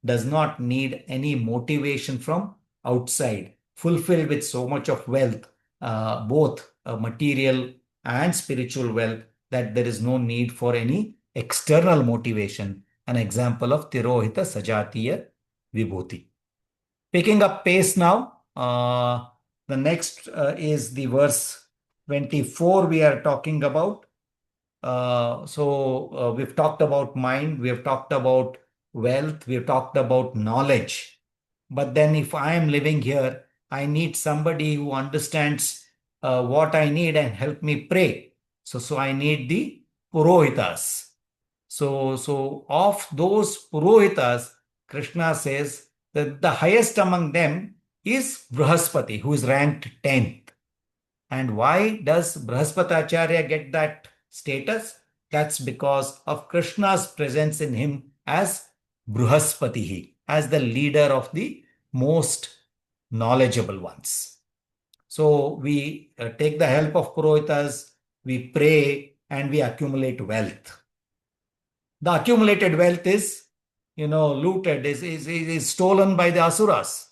does not need any motivation from outside, fulfilled with so much of wealth, both material and spiritual wealth, that there is no need for any external motivation. An example of Tirohita Sajatiya Vibhuti. Picking up pace now, the next is the verse 24 we are talking about. We've talked about mind, we have talked about wealth, we have talked about knowledge. But then if I am living here, I need somebody who understands what I need and help me pray. So I need the Purohitas. So of those Purohitas, Krishna says that the highest among them is Brihaspati, who is ranked 10th. And why does Brihaspatacharya get that status? That's because of Krishna's presence in him as Brihaspatihi, as the leader of the most knowledgeable ones. So we take the help of Purohitas, we pray, and we accumulate wealth. The accumulated wealth is, looted, is stolen by the asuras.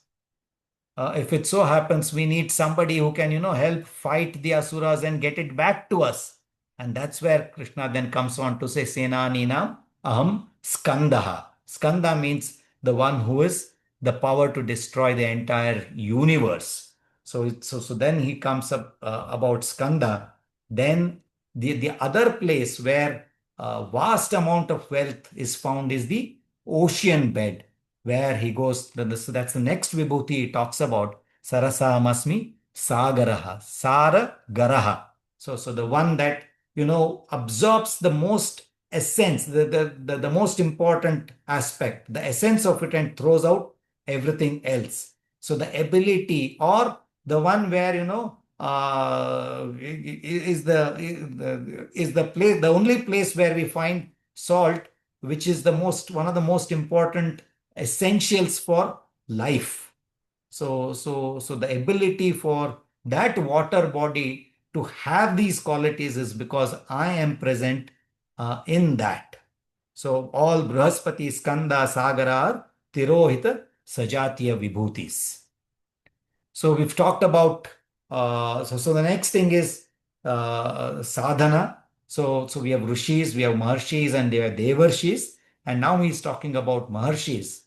If it so happens, we need somebody who can, help fight the asuras and get it back to us. And that's where Krishna then comes on to say, Senaninam aham skandaha. Skanda means the one who is the power to destroy the entire universe. So then he comes up about Skanda. Then the other place where a vast amount of wealth is found is the ocean bed, where he goes. That's the next vibhuti he talks about. Sarasamasmi sagaraha, sara garaha. So the one that absorbs the most essence, the most important aspect, the essence of it, and throws out everything else. So the ability, or the one where is the place, the only place where we find salt, which is one of the most important essentials for life. So the ability for that water body to have these qualities is because I am present in that. So all Brihaspati, Skanda, Sagara are Tirohita Sajatiya Vibhutis. So we've talked about, so the next thing is sadhana. So we have rishis, we have maharshis, and we have devarshis. And now he's talking about maharshis.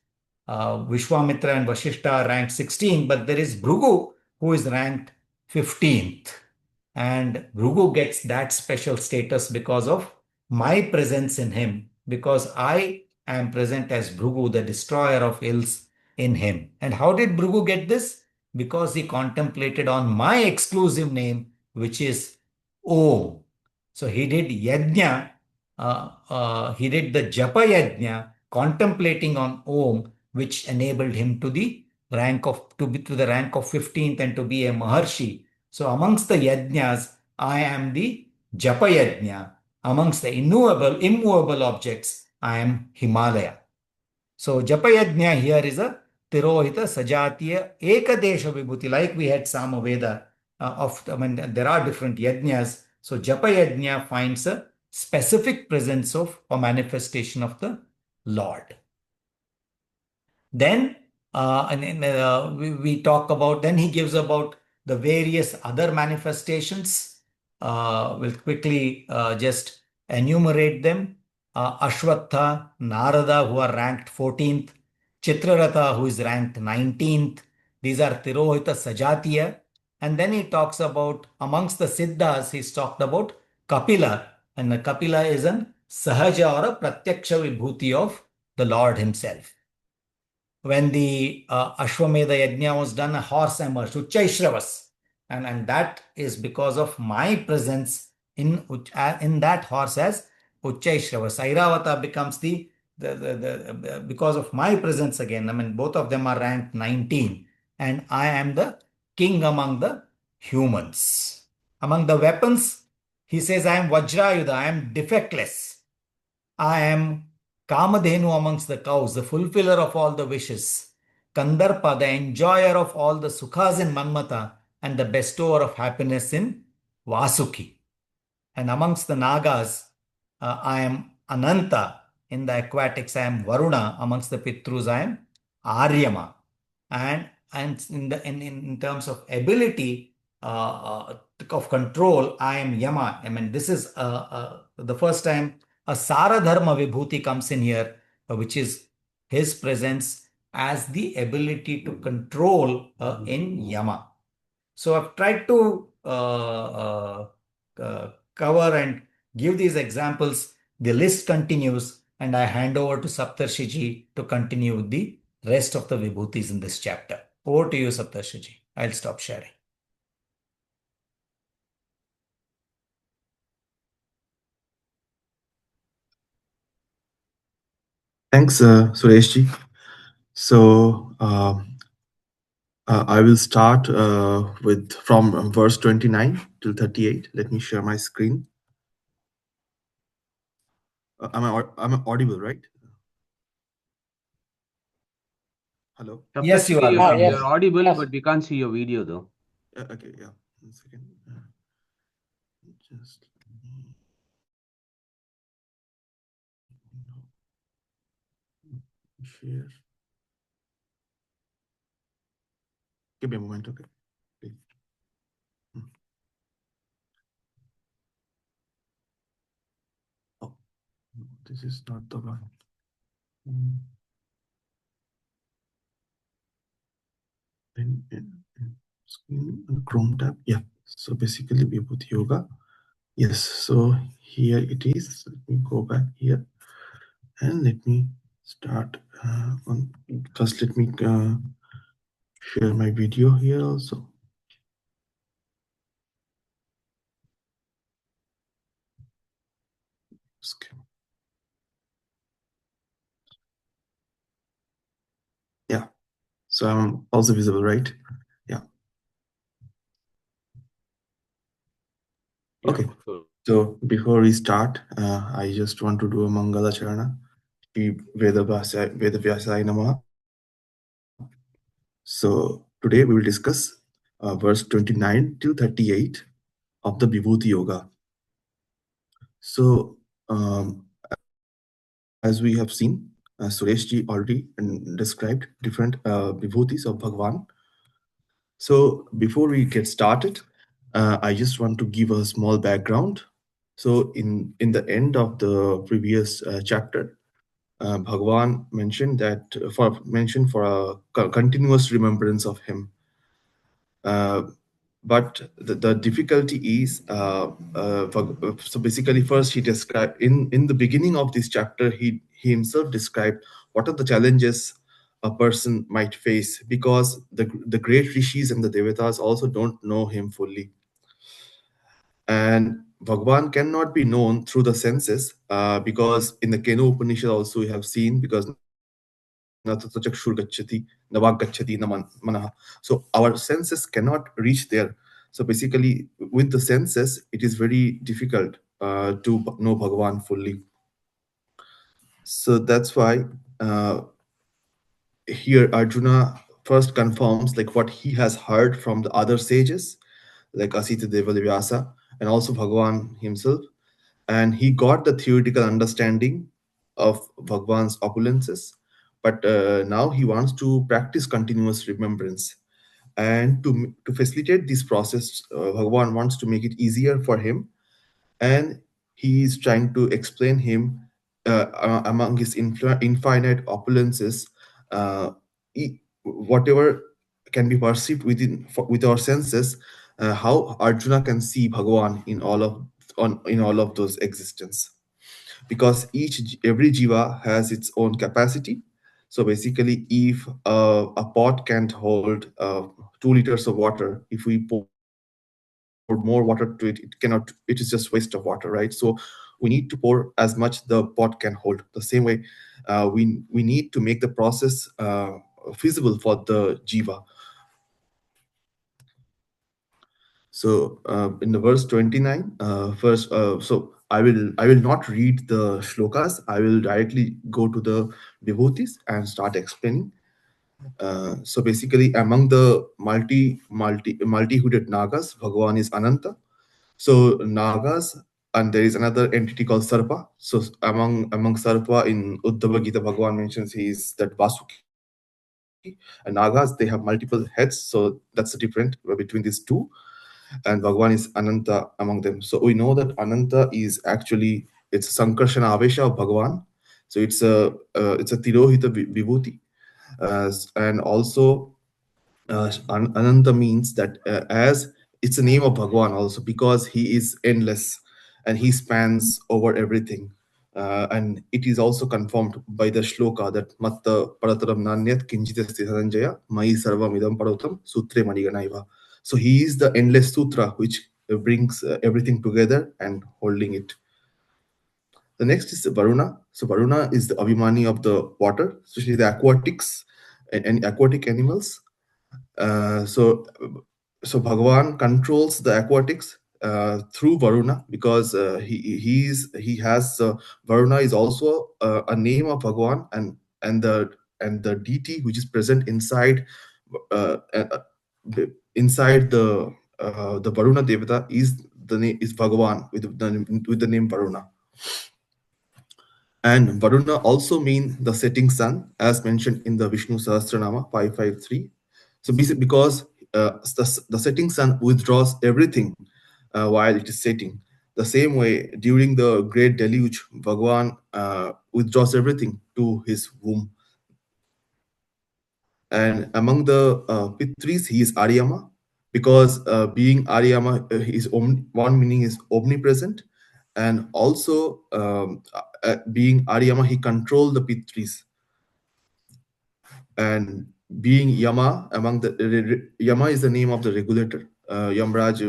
Vishwamitra and Vashishta are ranked 16th, but there is Bhrigu who is ranked 15th. And Bhrigu gets that special status because of my presence in him, because I am present as Bhrigu, the destroyer of ills, in him. And how did Bhrigu get this? Because he contemplated on my exclusive name, which is Om. So he did yajna, he did the japa yajna, contemplating on Om, which enabled him to the rank of to the rank of 15th and to be a Maharshi. So amongst the yajnas, I am the japa yajna. Amongst the immovable objects, I am Himalaya. So japa yajna here is a Tirohita Sajatiya Ekadesha Vibhuti, like we had Samaveda there are different yajnas. So japa yajna finds a specific presence of or manifestation of the Lord. Then we talk about, then he gives about the various other manifestations. We'll quickly just enumerate them. Ashwatha, Narada, who are ranked 14th, Chitraratha, who is ranked 19th. These are Tirohita Sajatiya. And then he talks about, amongst the Siddhas, he's talked about Kapila. And the Kapila is an Sahaja or a Pratyaksha Vibhuti of the Lord himself. When the Ashwamedha Yajna was done, a horse emerged, Uchchaishravas. And that is because of my presence in that horse as Uchchaishravas. Airavata becomes because of my presence again. I mean, both of them are ranked 19. And I am the king among the humans. Among the weapons, he says, I am Vajrayudha, I am defectless. I am Kamadhenu amongst the cows, the fulfiller of all the wishes. Kandarpa, the enjoyer of all the sukhas in Manmata, and the bestower of happiness in Vasuki. And amongst the Nagas, I am Ananta. In the aquatics, I am Varuna. Amongst the Pitrus, I am Aryama. And in terms of ability of control, I am Yama. I mean, this is the first time a Saradharma Vibhuti comes in here, which is his presence as the ability to control in Yama. So I've tried to cover and give these examples. The list continues, and I hand over to Saptarshiji to continue with the rest of the Vibhutis in this chapter. Over to you, Saptarshiji. I'll stop sharing.
Thanks, Sureshji. So I will start from verse 29 till 38. Let me share my screen. I'm audible, right? Hello.
Yes, you are.
You're audible, but we can't see your video though.
Okay, yeah. 1 second. Just share. Give me a moment, okay? Please. Oh, no, this is not the one. Then screen Chrome tab. Yeah. So basically, Vibhuti Yoga. Yes. So here it is. Let me go back here, and let me start. First, let me share my video here also. Okay. Yeah. So I'm also visible, right? Yeah. Okay. So before we start, I just want to do a Mangala Charana. Vedavyasaya Namaha. So today we will discuss verse 29 till 38 of the Vibhuti Yoga. So as we have seen, Sureshji already described different Vibhutis of Bhagwan. So before we get started, I just want to give a small background. So in the end of the previous chapter, Bhagavan mentioned that for a continuous remembrance of him. But the difficulty is so basically first he described in the beginning of this chapter he himself described what are the challenges a person might face, because the great rishis and the devatas also don't know him fully, and Bhagwan cannot be known through the senses, because in the Kenu Upanishad also we have seen, because Natachakshur gacchati, Navak gacchati, manaha. So our senses cannot reach there. So basically, with the senses, it is very difficult to know Bhagavan fully. So that's why here Arjuna first confirms like what he has heard from the other sages, like Asita Deva Vyasa, and also Bhagavan himself. And he got the theoretical understanding of Bhagwan's opulences, but now he wants to practice continuous remembrance. And to facilitate this process, Bhagwan wants to make it easier for him, and he is trying to explain him among his infinite opulences, whatever can be perceived with our senses, how Arjuna can see Bhagwan in all of those existence, because every jiva has its own capacity. So basically, if a pot can't hold 2 liters of water, if we pour more water to it, it is just waste of water, right? So we need to pour as much the pot can hold. The same way, we need to make the process feasible for the jiva. So in the verse 29, so I will not read the shlokas. I will directly go to the vibhutis and start explaining. So basically, among the multi-hooded Nagas, Bhagavan is Ananta. So Nagas, and there is another entity called Sarpa. So among Sarpa in Uddhava Gita, Bhagavan mentions he is that Vasuki. And Nagas, they have multiple heads, so that's the difference between these two. And Bhagavan is Ananta among them. So we know that Ananta is actually, it's Sankarshana Avesha of Bhagavan. So it's a Tirohita Vibhuti. And also Ananta means that as it's a name of Bhagavan also, because he is endless and he spans over everything. And it is also confirmed by the shloka that Matta Parataram Nanyat Kinjitasti Sanjaya Mai Sarvam Idam Parotam Sutre Maniganaiva. So he is the endless sutra which brings everything together and holding it. The next is Varuna. So Varuna is the Abhimani of the water, especially the aquatics and aquatic animals. So Bhagavan controls the aquatics through Varuna, because he has Varuna is also a name of Bhagavan, and the deity which is present uh, uh, inside the Varuna Devata is Bhagavan with the name Varuna. And Varuna also means the setting sun, as mentioned in the Vishnu Sahasranama 553. So because the setting sun withdraws everything while it is setting. The same way, during the great deluge, Bhagavan withdraws everything to his womb. And among the Pitris, he is Aryama, because being Aryama, one meaning is omnipresent, and also being Aryama, he controlled the Pitris. And being Yama, Yama is the name of the regulator. Yamraj,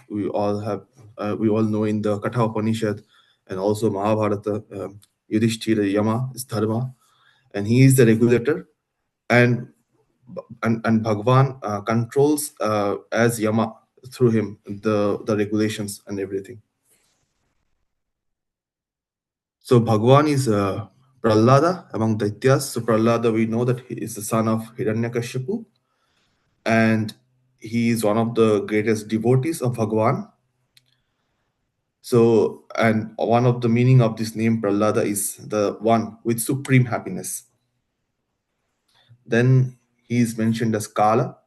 we all know in the Katha Upanishad and also Mahabharata, Yudhishthira Yama is Dharma, and he is the regulator. And Bhagwan controls as Yama through him the regulations and everything. So Bhagwan is Prahlada among Daityas. So Prahlada, we know that he is the son of Hiranyakashipu, and he is one of the greatest devotees of Bhagwan. So, and one of the meaning of this name Prahlada is the one with supreme happiness. Then he is mentioned as Kala,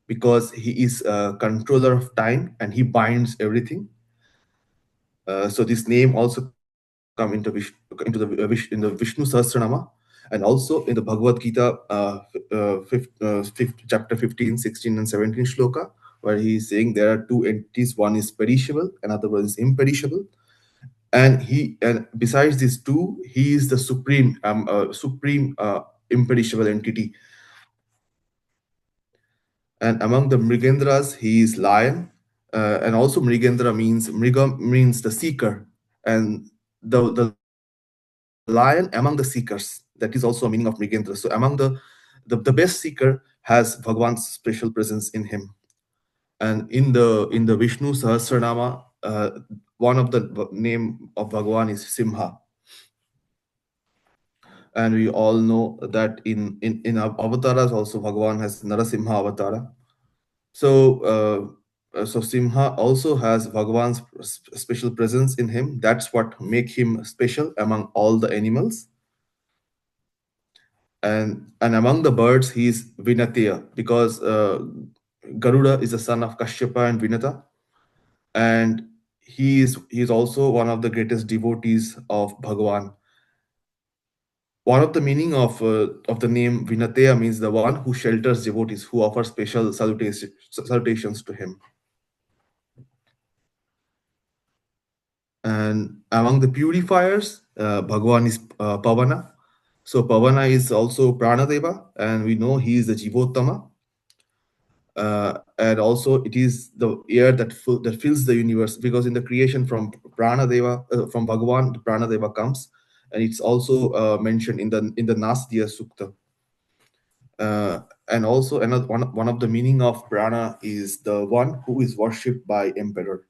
because he is a controller of time and he binds everything. So this name also comes into into the in the Vishnu Sahasranama, and also in the Bhagavad Gita, chapter 15, 16, and 17 shloka, where he is saying there are two entities: one is perishable, another one is imperishable. And besides these two, he is the supreme imperishable entity. And among the Mrigendras, he is lion. And also Mrigendra Mriga means the seeker, and the lion among the seekers. That is also a meaning of Mrigendra. So among the best seeker has Bhagwan's special presence in him. And in the Vishnu Sahasranama, one of the name of Bhagwan is Simha. And we all know that in avatars also Bhagwan has Narasimha avatara. So Simha also has Bhagwan's special presence in him. That's what make him special among all the animals. And among the birds, he is Vinatya, because Garuda is the son of Kashyapa and Vinata, and he is also one of the greatest devotees of Bhagwan. One of the meaning of the name Vinatya means the one who shelters devotees, who offers special salutations to him. And among the purifiers, Bhagwan is Pavana. So Pavana is also Pranadeva, and we know he is the Jivottama. And also it is the air that fills the universe, because in the creation from Pranadeva, from Bhagwan, the Pranadeva comes, and it's also mentioned in the Nasdiya Sukta. And also another one of the meaning of Prana is the one who is worshipped by emperor.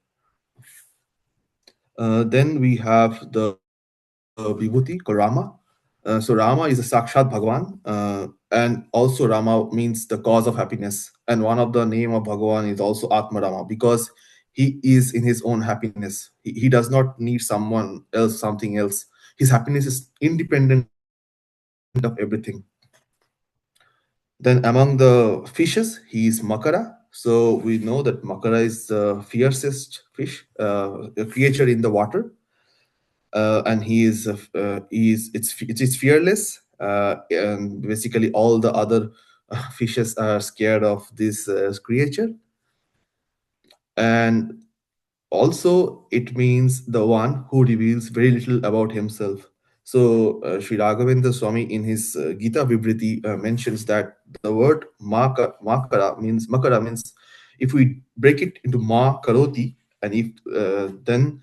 Then we have the Vibhuti, Rama. So Rama is a Sakshat Bhagwan, and also Rama means the cause of happiness. And one of the name of Bhagwan is also Atma Rama, because he is in his own happiness. He does not need someone else, something else. His happiness is independent of everything. Then among the fishes, he is Makara. So we know that Makara is the fiercest fish, a creature in the water. And he is it's fearless, and basically all the other fishes are scared of this creature. And also it means the one who reveals very little about himself. So Sri Raghavendra Swami in his Gita Vibriti mentions that the word makara means, if we break it into ma karoti, and if then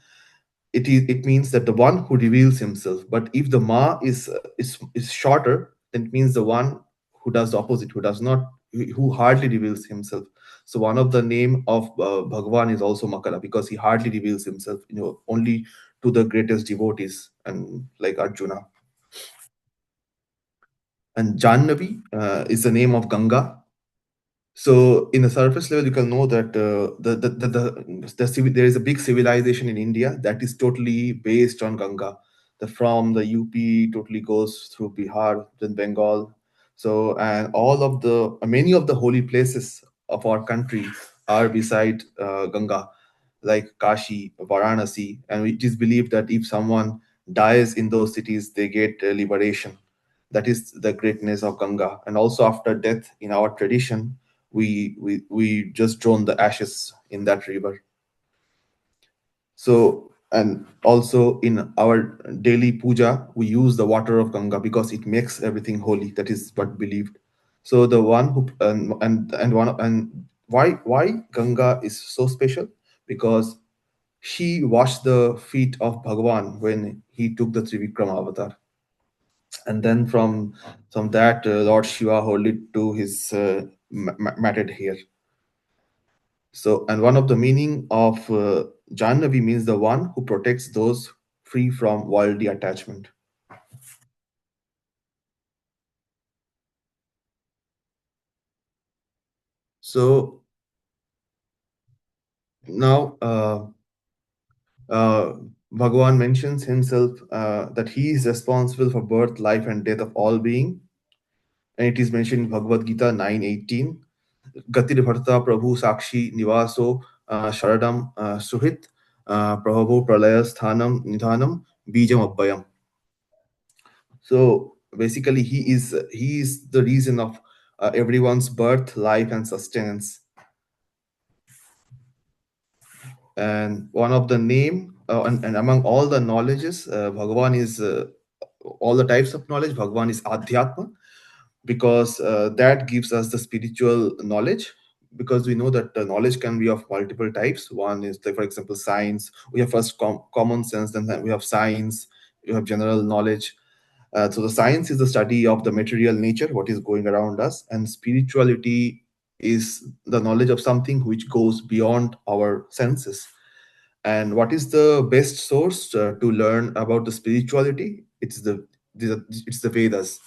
it means that the one who reveals himself. But if the ma is shorter, then it means the one who does the opposite, who hardly reveals himself. So one of the name of Bhagwan is also Makara, because he hardly reveals himself, only to the greatest devotees, and like Arjuna. And Jannavi is the name of Ganga. So in the surface level, you can know that there is a big civilization in India that is totally based on Ganga. From the UP totally goes through Bihar, then Bengal. So and many of the holy places of our country are beside Ganga, like Kashi, Varanasi, and it is believed that if someone dies in those cities, they get liberation. That is the greatness of Ganga. And also after death, in our tradition, we just drown the ashes in that river. So, and also in our daily puja, we use the water of Ganga because it makes everything holy. That is what believed. So the one who and why Ganga is so special? Because she washed the feet of Bhagwan when he took the Trivikrama avatar. And then from that, Lord Shiva hold it to his matted hair. So, and one of the meaning of Jannavi means the one who protects those free from worldly attachment. So now Bhagavan mentions himself that he is responsible for birth, life, and death of all being, and it is mentioned in Bhagavad Gita 9:18. Gatir Bharta Prabhu Sakshi Nivaso Sharadam Suhit Prabhu Pralaya Sthanam Nidhanam Bijam Abbayam. So basically, he is the reason of everyone's birth, life, and sustenance. And one of the name and among all the knowledges, Bhagavan is all the types of knowledge. Bhagavan is Adhyatma, because that gives us the spiritual knowledge. Because we know that knowledge can be of multiple types. One is, like, for example, science. We have first common sense, then we have science, we have general knowledge. So the science is the study of the material nature, what is going around us, and spirituality is the knowledge of something which goes beyond our senses. And what is the best source to learn about the spirituality? It's the Vedas,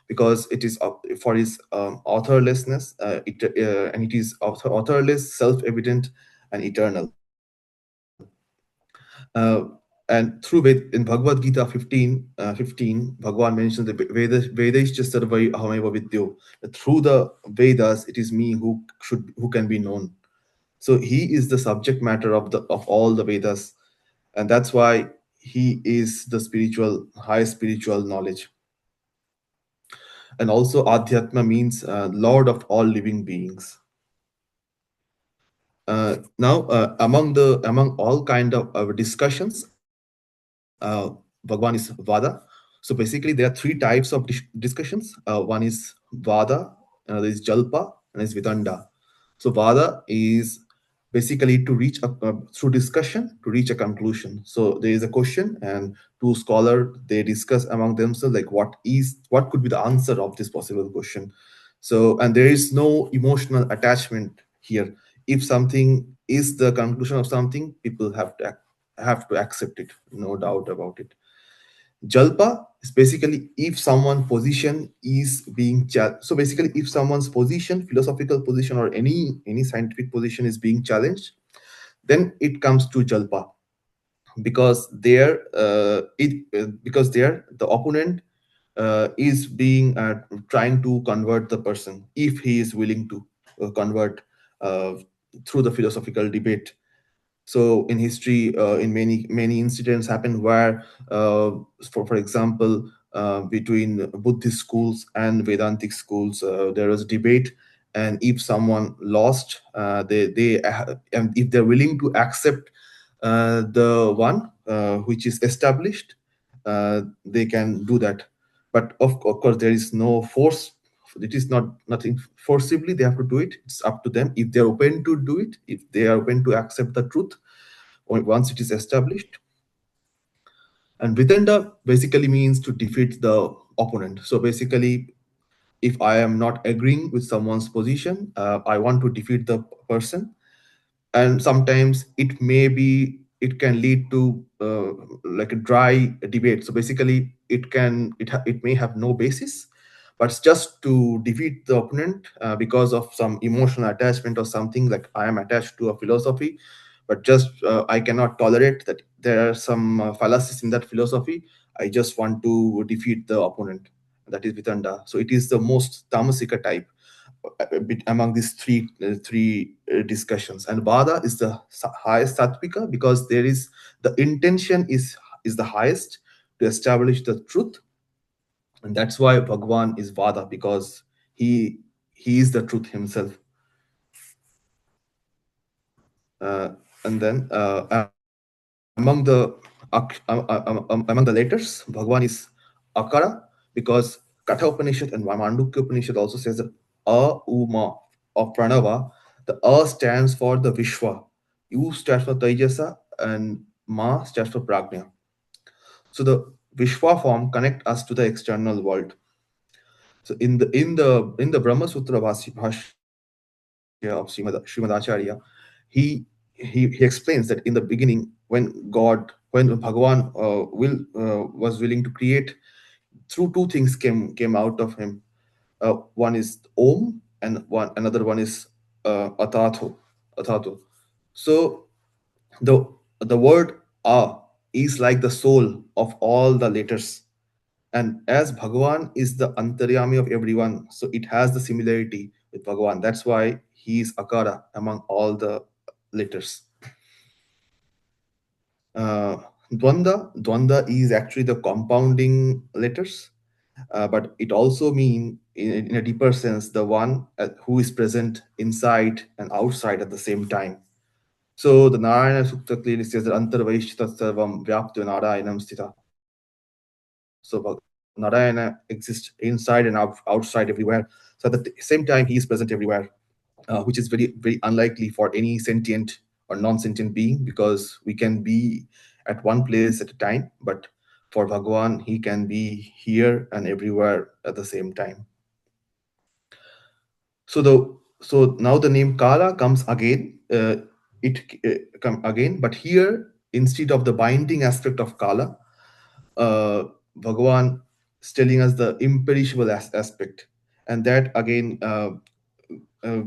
because it is for its authorlessness, and it is authorless, self-evident, and eternal. And through in Bhagavad Gita 15, Bhagavan mentions the Vedaischa sarvai ahameva vidyo. Through the Vedas, it is me who can be known. So he is the subject matter of all the Vedas, and that's why he is the highest spiritual knowledge. And also, Adhyatma means Lord of all living beings. Now, among all kind of discussions, Bhagwan is Vada. So basically, there are three types of discussions. One is Vada, another is Jalpa, and is Vidanda. So Vada is basically to reach through discussion to reach a conclusion. So there is a question, and two scholars, they discuss among themselves, like what could be the answer of this possible question. So, and there is no emotional attachment here. If something is the conclusion of something, people have to accept it, no doubt about it. Jalpa is basically if someone's position is being so basically if someone's position, philosophical position, or any scientific position is being challenged, then it comes to Jalpa, because there the opponent is being trying to convert the person, if he is willing to convert uh, through the philosophical debate. So in history, in many incidents happen where, for example, between Buddhist schools and Vedantic schools, there was a debate, and if someone lost, and if they're willing to accept the one which is established, they can do that. But of course, there is no force. It is nothing forcibly they have to do it. It's up to them if they're open to do it, if they are open to accept the truth once it is established. And Vitenda basically means to defeat the opponent. So basically, if I am not agreeing with someone's position, I want to defeat the person. And sometimes it can lead to like a dry debate. So basically, it may have no basis, but it's just to defeat the opponent because of some emotional attachment or something, like I am attached to a philosophy, but just I cannot tolerate that there are some fallacies in that philosophy. I just want to defeat the opponent. That is Vitanda. So it is the most tamasika type among these three discussions. And Vada is the highest Sattvika, because there is the intention is the highest to establish the truth. And that's why Bhagwan is Vada, because he is the truth himself. And then among the letters, Bhagwan is Akara, because Katha Upanishad and Mandukya Upanishad also says that Uma of Pranava, the A stands for the Vishwa, U stands for Taijasa, and Ma stands for Prajna. So the Vishwa form connect us to the external world. So in the Brahma Sutra Bhashya of Srimad Acharya, he explains that in the beginning, when Bhagavan was willing to create, through two things came out of him. One is Om, and another one is Atato. So the word A is like the soul of all the letters. And as Bhagavan is the Antaryami of everyone, so it has the similarity with Bhagavan. That's why he is Akara among all the letters. Dwanda is actually the compounding letters. but it also means, in a deeper sense, the one who is present inside and outside at the same time. So the Narayana Sukta clearly says that Antarvaishita Sarvam Vyaptu Narayanam Sthita. So Narayana exists inside and outside everywhere. So at the same time, he is present everywhere, which is very, very unlikely for any sentient or non-sentient being, because we can be at one place at a time, but for Bhagavan, he can be here and everywhere at the same time. So now the name Kala comes again. It come again, but here, instead of the binding aspect of Kala, Bhagavan is telling us the imperishable aspect, and that again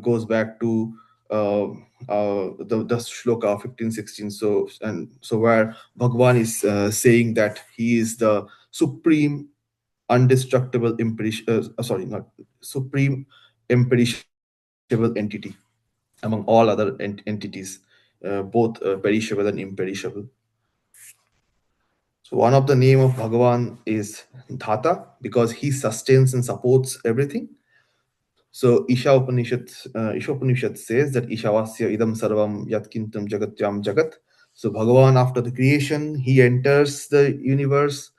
goes back to the shloka 15-16. So where Bhagavan is saying that he is the supreme, indestructible, supreme, imperishable entity among all other entities, both perishable and imperishable. So one of the name of Bhagavan is Dhata, because he sustains and supports everything. So Isha Upanishad says that Ishavasya idam sarvam yatkintam jagatyam jagat. So Bhagavan, after the creation, he enters the universe,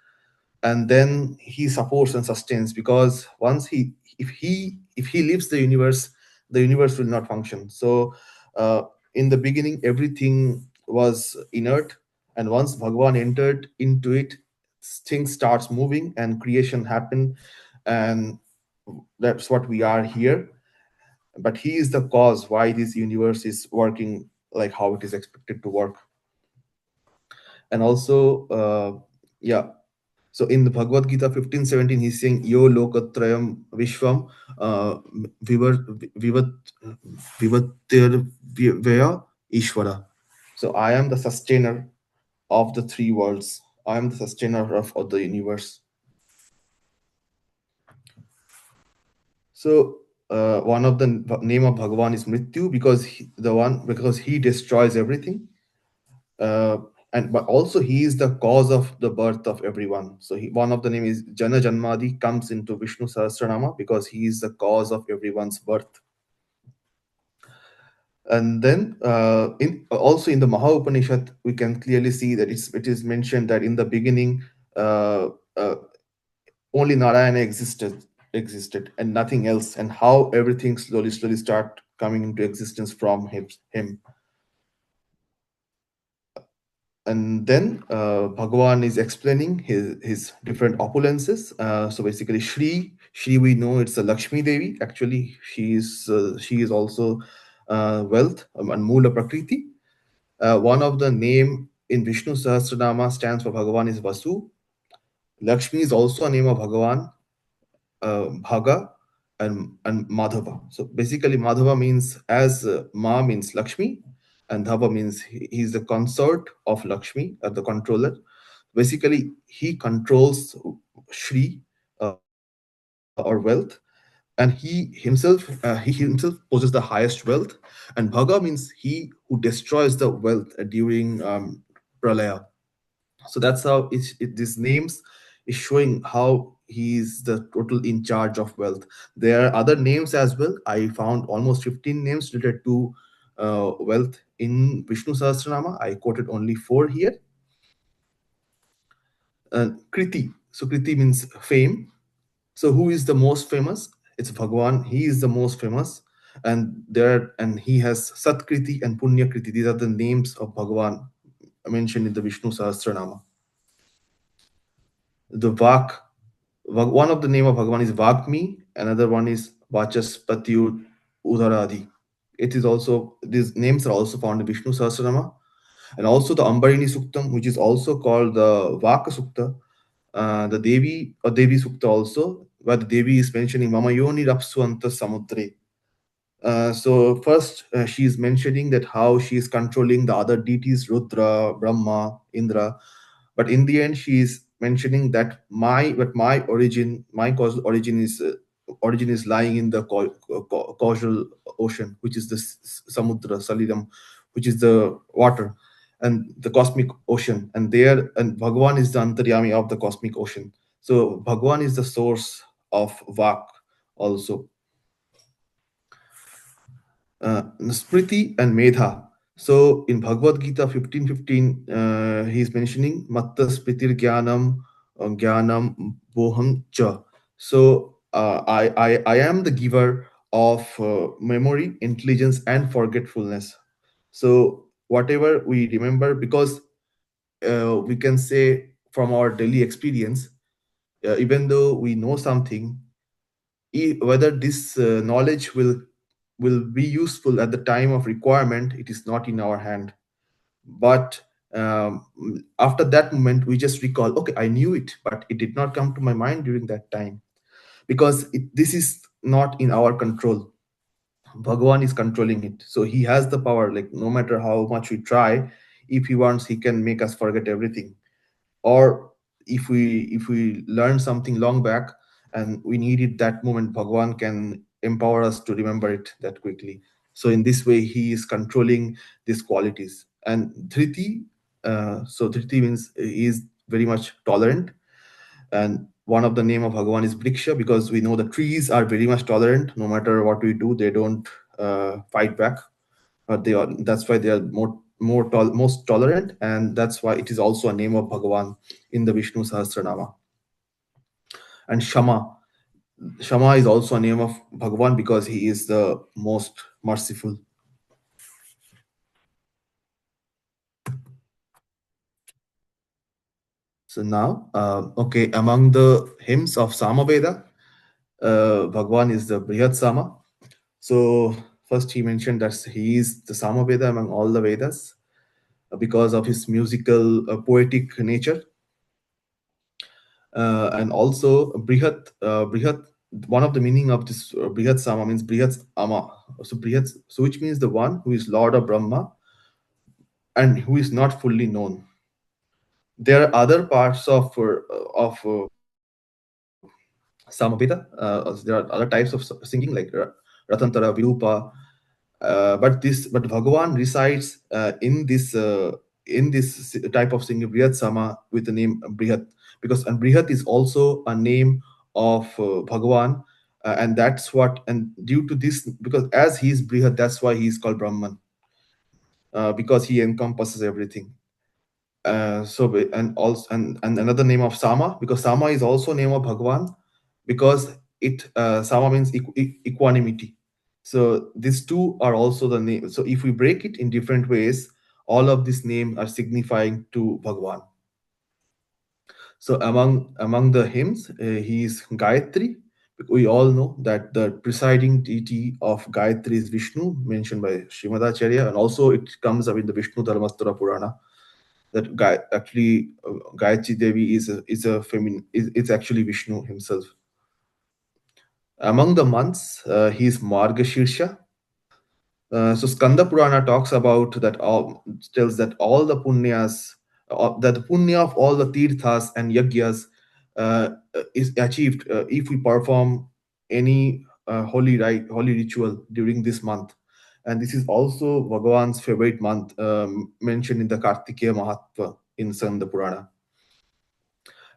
and then he supports and sustains, because once if he leaves the universe will not function. So in the beginning, everything was inert, and once Bhagavan entered into it, things starts moving and creation happened, and that's what we are here. But he is the cause why this universe is working like how it is expected to work. And also yeah, so in the Bhagavad Gita 15:17, he's saying yo lokatrayam vishwam vivattir vaya ishvara. So I am the sustainer of the three worlds. I am the sustainer of the universe. So one of the name of Bhagavan is Mrityu, because he destroys everything, but also he is the cause of the birth of everyone. So one of the name is Jana Janmadi, comes into Vishnu Sahasranama because he is the cause of everyone's birth. And then also in the Maha Upanishad, we can clearly see that it is mentioned that in the beginning only Narayana existed and nothing else, and how everything slowly start coming into existence from him. And then Bhagavan is explaining his different opulences. So basically, Shri we know it's a Lakshmi Devi. Actually, she is also wealth and Mula Prakriti. One of the name in Vishnu Sahasranama stands for Bhagavan is Vasu. Lakshmi is also a name of Bhagavan, Bhaga and Madhava. So basically, Madhava means, as Ma means Lakshmi, and Dhava means he's the consort of Lakshmi, the controller. Basically, he controls Shri or wealth, and he himself possesses the highest wealth. And Bhaga means he who destroys the wealth during Pralaya. So that's how these names is showing how he is the total in charge of wealth. There are other names as well. I found almost 15 names related to wealth in Vishnu Sahasranama. I quoted only 4 here. Kriti. So Kriti means fame. So who is the most famous? It's Bhagwan. He is the most famous. And he has Satkriti and Punyakriti. These are the names of Bhagwan mentioned in the Vishnu Sahasranama. The one of the name of Bhagavan is Vagmi, another one is Vachaspati Udaradi. It is also, these names are also found in Vishnu Sahasranama, and also the Ambarini Suktam, which is also called the Vaka Sukta, the Devi or Devi Sukta also, where the Devi is mentioning Mama Yoni Rapswanta Samudre. So first she is mentioning that how she is controlling the other deities, Rudra, Brahma, Indra, but in the end she is mentioning that my causal origin is lying in the causal ocean, which is the Samudra Salidam, which is the water and the cosmic ocean, and Bhagavan is the Antaryami of the cosmic ocean. So Bhagwan is the source of Vak also. Smriti and Medha. So in Bhagavad Gita 15:15, he is mentioning Matta Smritir Jnanam Jnanam Boham Cha. So I am the giver of memory, intelligence, and forgetfulness. So whatever we remember, because we can say from our daily experience, even though we know something, whether this knowledge will be useful at the time of requirement, it is not in our hand. But after that moment, we just recall, okay, I knew it, but it did not come to my mind during that time, because this is not in our control. Bhagavan is controlling it, so he has the power. Like, no matter how much we try, if he wants, he can make us forget everything. Or if we learn something long back and we need it that moment, Bhagavan can empower us to remember it that quickly. So in this way, he is controlling these qualities. And Dhriti, so Dhriti means he is very much tolerant. And one of the name of Bhagavan is Briksha, because we know the trees are very much tolerant. No matter what we do, they don't fight back. But that's why they are most tolerant, and that's why it is also a name of Bhagavan in the Vishnu Sahasranama. And Shama is also a name of Bhagavan because he is the most merciful. So now, okay, among the hymns of Samaveda, Bhagavan is the Brihad Sama. So first he mentioned that he is the Samaveda among all the Vedas because of his musical, poetic nature. And also Brihat, one of the meaning of this Brihat Sama means Brihat Ama. So Brihat, so which means the one who is Lord of Brahma and who is not fully known. There are other parts of Samaveda. There are other types of singing like Ratantara, Virupa, but Bhagavan resides in this type of singing Brihat Sama with the name Brihat, because and Brihat is also a name of Bhagavan, and that's what, and due to this, because as he is Brihat, that's why he is called Brahman, because he encompasses everything. And also and another name of Sama, because Sama is also name of Bhagavan, because it Sama means equanimity. So these two are also the name. So if we break it in different ways, all of these names are signifying to Bhagavan. So among the hymns, he is Gayatri. We all know that the presiding deity of Gayatri is Vishnu, mentioned by Srimadacharya, and also it comes up in the Vishnu Dharmastara Purana that Gayatri Devi is a feminine. It's actually Vishnu himself. Among the months, he is Margashirsha. So Skanda Purana talks about that, tells that all the punyas, that the punya of all the tirthas and yagyas is achieved if we perform any holy ritual during this month. And this is also Bhagavan's favorite month, mentioned in the Kartikeya Mahatma in Skanda Purana.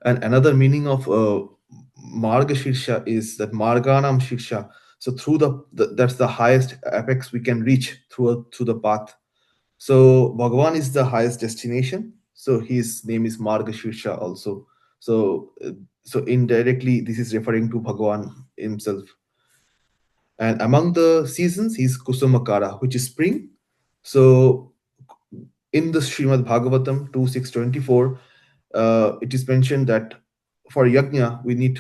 And another meaning of Marga Shirsha is that Marganam Shirsha. So through that's the highest apex we can reach through the path. So Bhagavan is the highest destination. So his name is Marga Shirsha also. So so indirectly this is referring to Bhagavan himself. And among the seasons, he's Kusumakara, which is spring. So in the Srimad Bhagavatam 2:6-24, it is mentioned that for yajna we need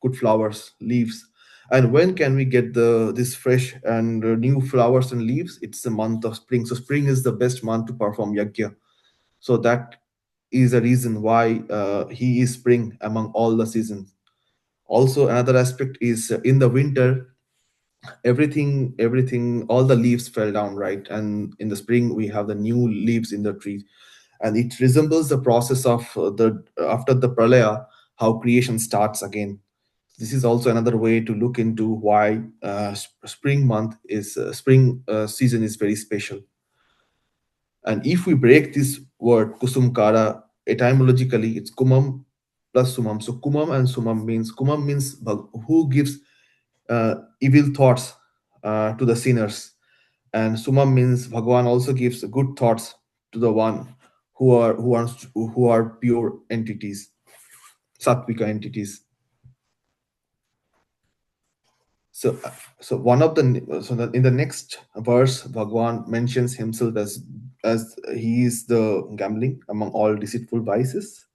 good flowers, leaves. And when can we get this fresh and new flowers and leaves? It's the month of spring. So spring is the best month to perform yajna. So that is a reason why he is spring among all the seasons. Also, another aspect is in the winter, everything, all the leaves fell down, right? And in the spring, we have the new leaves in the tree, and it resembles the process of the after the pralaya, how creation starts again. This is also another way to look into why spring month is spring season is very special. And if we break this word kusumkara etymologically, it's kumam plus Sumam. So Kumam and Sumam means who gives evil thoughts to the sinners, and Sumam means Bhagavan also gives good thoughts to the one who are pure entities, sattvika entities. So, in the next verse, Bhagavan mentions himself as he is the gambling among all deceitful vices.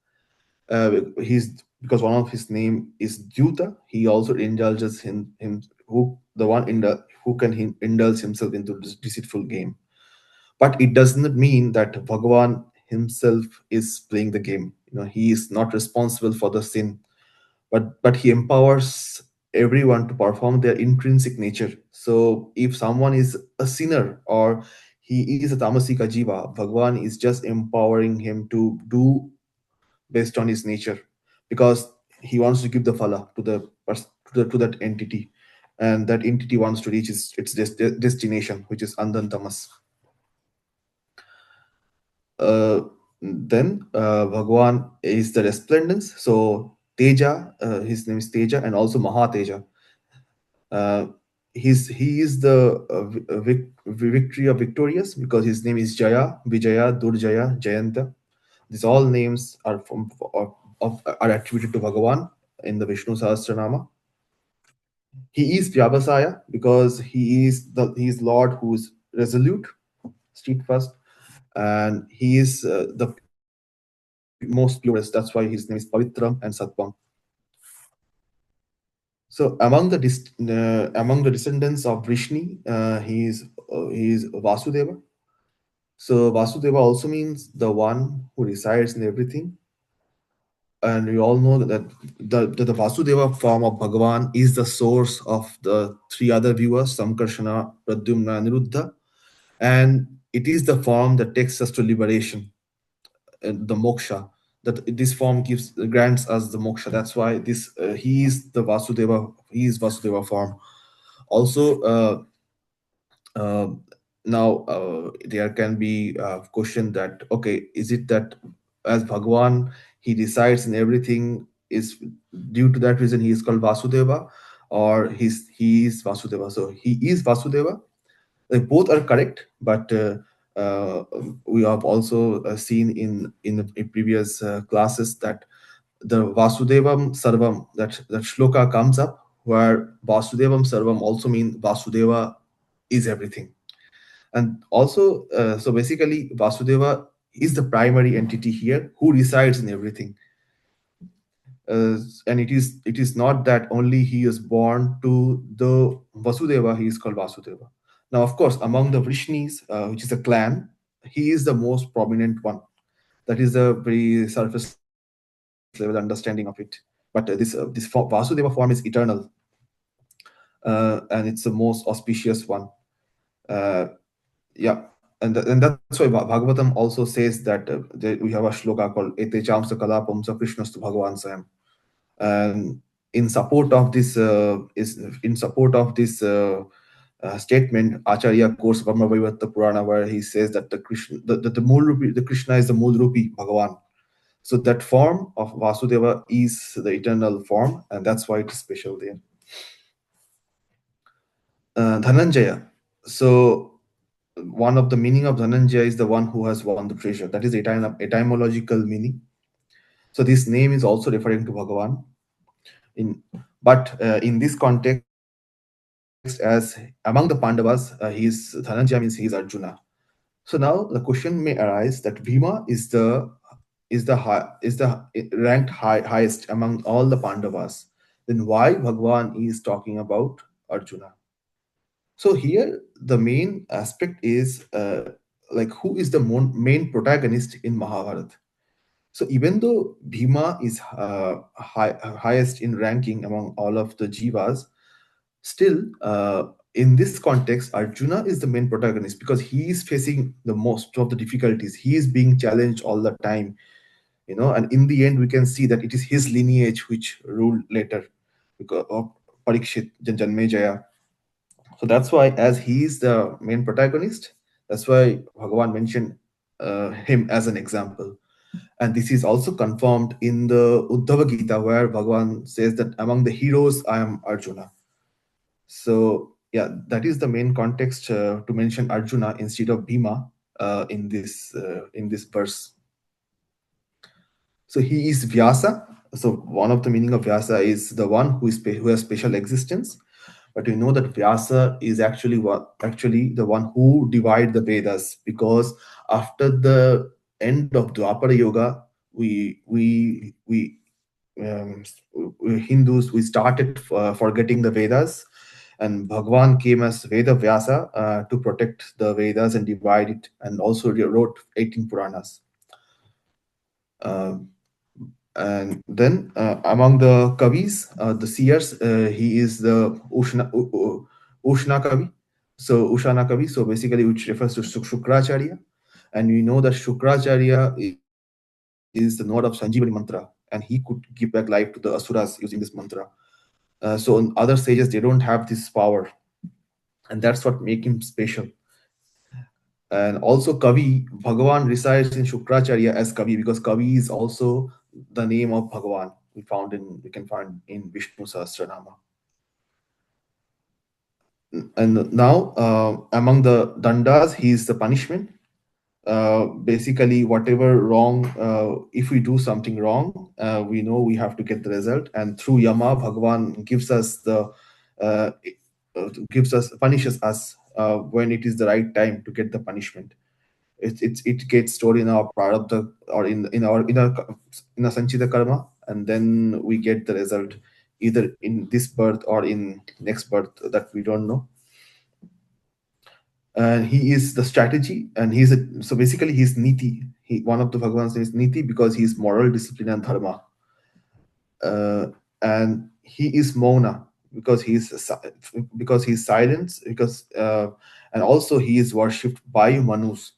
He's because one of his name is Gita. He also indulges him who the one in the who can indulge himself into this deceitful game. But it does not mean that Bhagavan himself is playing the game. He is not responsible for the sin, but he empowers everyone to perform their intrinsic nature. So if someone is a sinner or he is a tamasika jiva, Bhagavan is just empowering him to do based on his nature, because he wants to give the phala to to that entity, and that entity wants to reach its destination, which is Andan Tamas. Then Bhagavan is the resplendence. So Teja, his name is Teja, and also Mahateja. He is the victory of victorious, because his name is Jaya, Vijaya, Durjaya, Jayanta. These all names are are attributed to Bhagavan in the Vishnu Sahasranama. He is Vyavasaya because he is Lord who is resolute, steadfast, and he is the most purest. That's why his name is Pavitram and Sattvam. So among the descendants of Vrishni, he is Vasudeva. So Vasudeva also means the one who resides in everything. And we all know that the Vasudeva form of Bhagavan is the source of the three other viewers, Samkarshana, Pradyumna, Niruddha. And it is the form that takes us to liberation, the moksha. That this form grants us the moksha. That's why he is the Vasudeva. He is Vasudeva form. Also, uh, now there can be a question that, okay, is it that as Bhagavan he resides in everything, is due to that reason he is called Vasudeva, or he is Vasudeva? So he is Vasudeva. Both are correct, but uh, we have also seen in previous classes that the Vasudevam Sarvam, that shloka comes up, where Vasudevam Sarvam also means Vasudeva is everything. And also, so basically, Vasudeva is the primary entity here who resides in everything. And it is not that only he is born to the Vasudeva, he is called Vasudeva. Now, of course, among the Vrishnis, which is a clan, he is the most prominent one. That is a very surface level understanding of it. But Vasudeva form is eternal, and it's the most auspicious one. Yeah, and that's why Bhagavatam also says that we have a shloka called Ete Chamsa Kalapamsa Krishnastu Bhagavan Sayam. And in support of this statement, Acharya quotes Brahma Vaivarta Purana, where he says that the Krishna is the Moolrupi Bhagavan. So that form of Vasudeva is the eternal form, and that's why it is special there. Dhananjaya. So one of the meaning of Dhananjaya is the one who has won the treasure. That is the etymological meaning. So this name is also referring to Bhagavan. But in this context, as among the Pandavas, Dhananjaya means he is Arjuna. So now the question may arise that Bhima is ranked highest among all the Pandavas. Then why Bhagavan is talking about Arjuna? So here the main aspect is like who is the main protagonist in Mahabharata. So even though Bhima is highest in ranking among all of the jivas, still in this context, Arjuna is the main protagonist because he is facing the most of the difficulties. He is being challenged all the time, and in the end, we can see that it is his lineage which ruled later because of Parikshit, Janmejaya. So that's why, as he is the main protagonist, that's why Bhagavan mentioned him as an example. And this is also confirmed in the Uddhava Gita, where Bhagavan says that among the heroes, I am Arjuna. So yeah, that is the main context to mention Arjuna instead of Bhima in this verse. So he is Vyasa. So one of the meaning of Vyasa is the one who has special existence. But we know that Vyasa is actually the one who divide the Vedas, because after the end of Dwapara Yoga, we Hindus, we started forgetting the Vedas, and Bhagwan came as Veda Vyasa to protect the Vedas and divide it, and also wrote 18 Puranas. And then among the Kavis, the seers, he is the Ushna Kavi. So Ushana Kavi, so basically which refers to Shukracharya. And we know that Shukracharya is the node of Sanjeevani mantra, and he could give back life to the asuras using this mantra. So other sages, they don't have this power, and that's what makes him special. And also Kavi, Bhagavan resides in Shukracharya as Kavi, because Kavi is also the name of Bhagavan we can find in Vishnu Sahasranama. And now among the dandas, he is the punishment. Basically, whatever wrong, if we do something wrong, we know we have to get the result, and through Yama, Bhagavan gives us punishes us when it is the right time to get the punishment. It gets stored in our prarabdha, or in a sanchita karma, and then we get the result either in this birth or in next birth that we don't know. And he is the strategy, and so basically he's niti. One of the Bhagavans is niti because he's moral, discipline, and dharma. And he is mona because he's silence, and also he is worshipped by manus.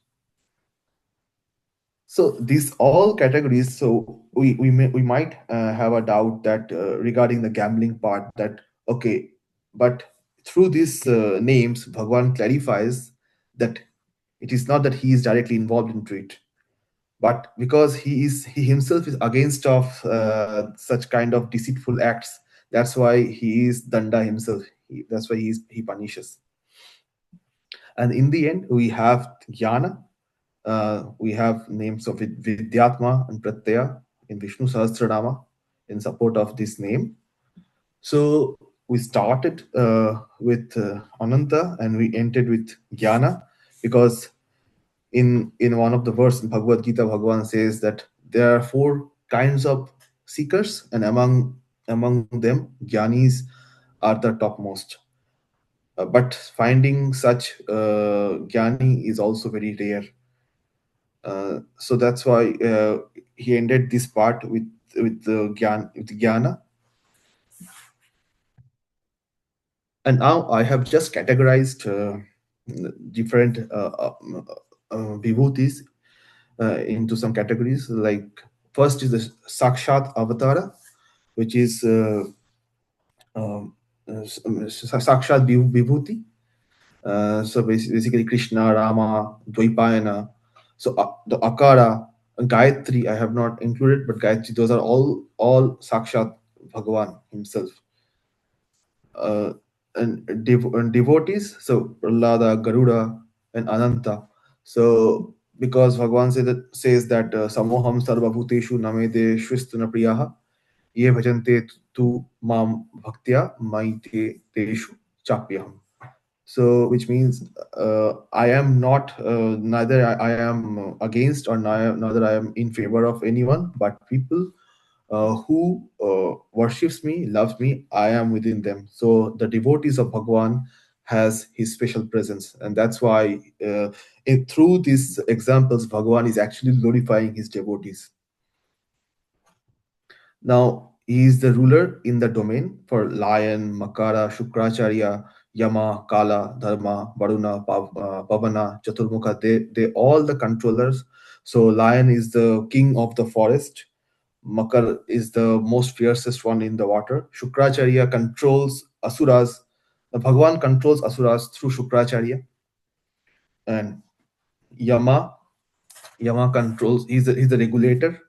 So these all categories. So we might have a doubt that regarding the gambling part, that okay, but through these names, Bhagwan clarifies that it is not that he is directly involved into it, but because he himself is against of such kind of deceitful acts. That's why he is danda himself. That's why he punishes. And in the end, we have jnana. We have names of Vidyatma and Pratyaya in Vishnu Sahasranama in support of this name. So we started with Ananta, and we ended with Jnana, because in one of the verses in Bhagavad Gita, Bhagavan says that there are 4 kinds of seekers, and among them, Jnanis are the topmost. But finding such Jnani is also very rare. So that's why he ended this part with the Jnana. And now I have just categorized different vibhutis into some categories. Like first is the Sakshat Avatara, which is Sakshat Vibhuti. So basically Krishna, Rama, Dvaipayana. So the Akara, Gayatri I have not included, but Gayatri, those are all Sakshat Bhagavan himself. And devotees, so Prahlada, Garuda, and Ananta. So because Bhagavan says that Samoham Sarva Bhuteshu Namede Shvistuna Priyaha Ye Bhajante Tu Mam Bhaktya Maite Teshu Chapyaham. So which means I am not neither I am against or neither I am in favor of anyone, but people who worships me, loves me, I am within them. So the devotees of Bhagwan has his special presence, and that's why through these examples, Bhagwan is actually glorifying his devotees. Now he is the ruler in the domain for Lion, Makara, Shukracharya, Yama, Kala, Dharma, Varuna, Pavana, Chaturmukha. They all the controllers. So Lion is the king of the forest. Makar is the most fiercest one in the water. Shukracharya controls asuras. The Bhagavan controls asuras through Shukracharya. And Yama Yama controls, he's the regulator.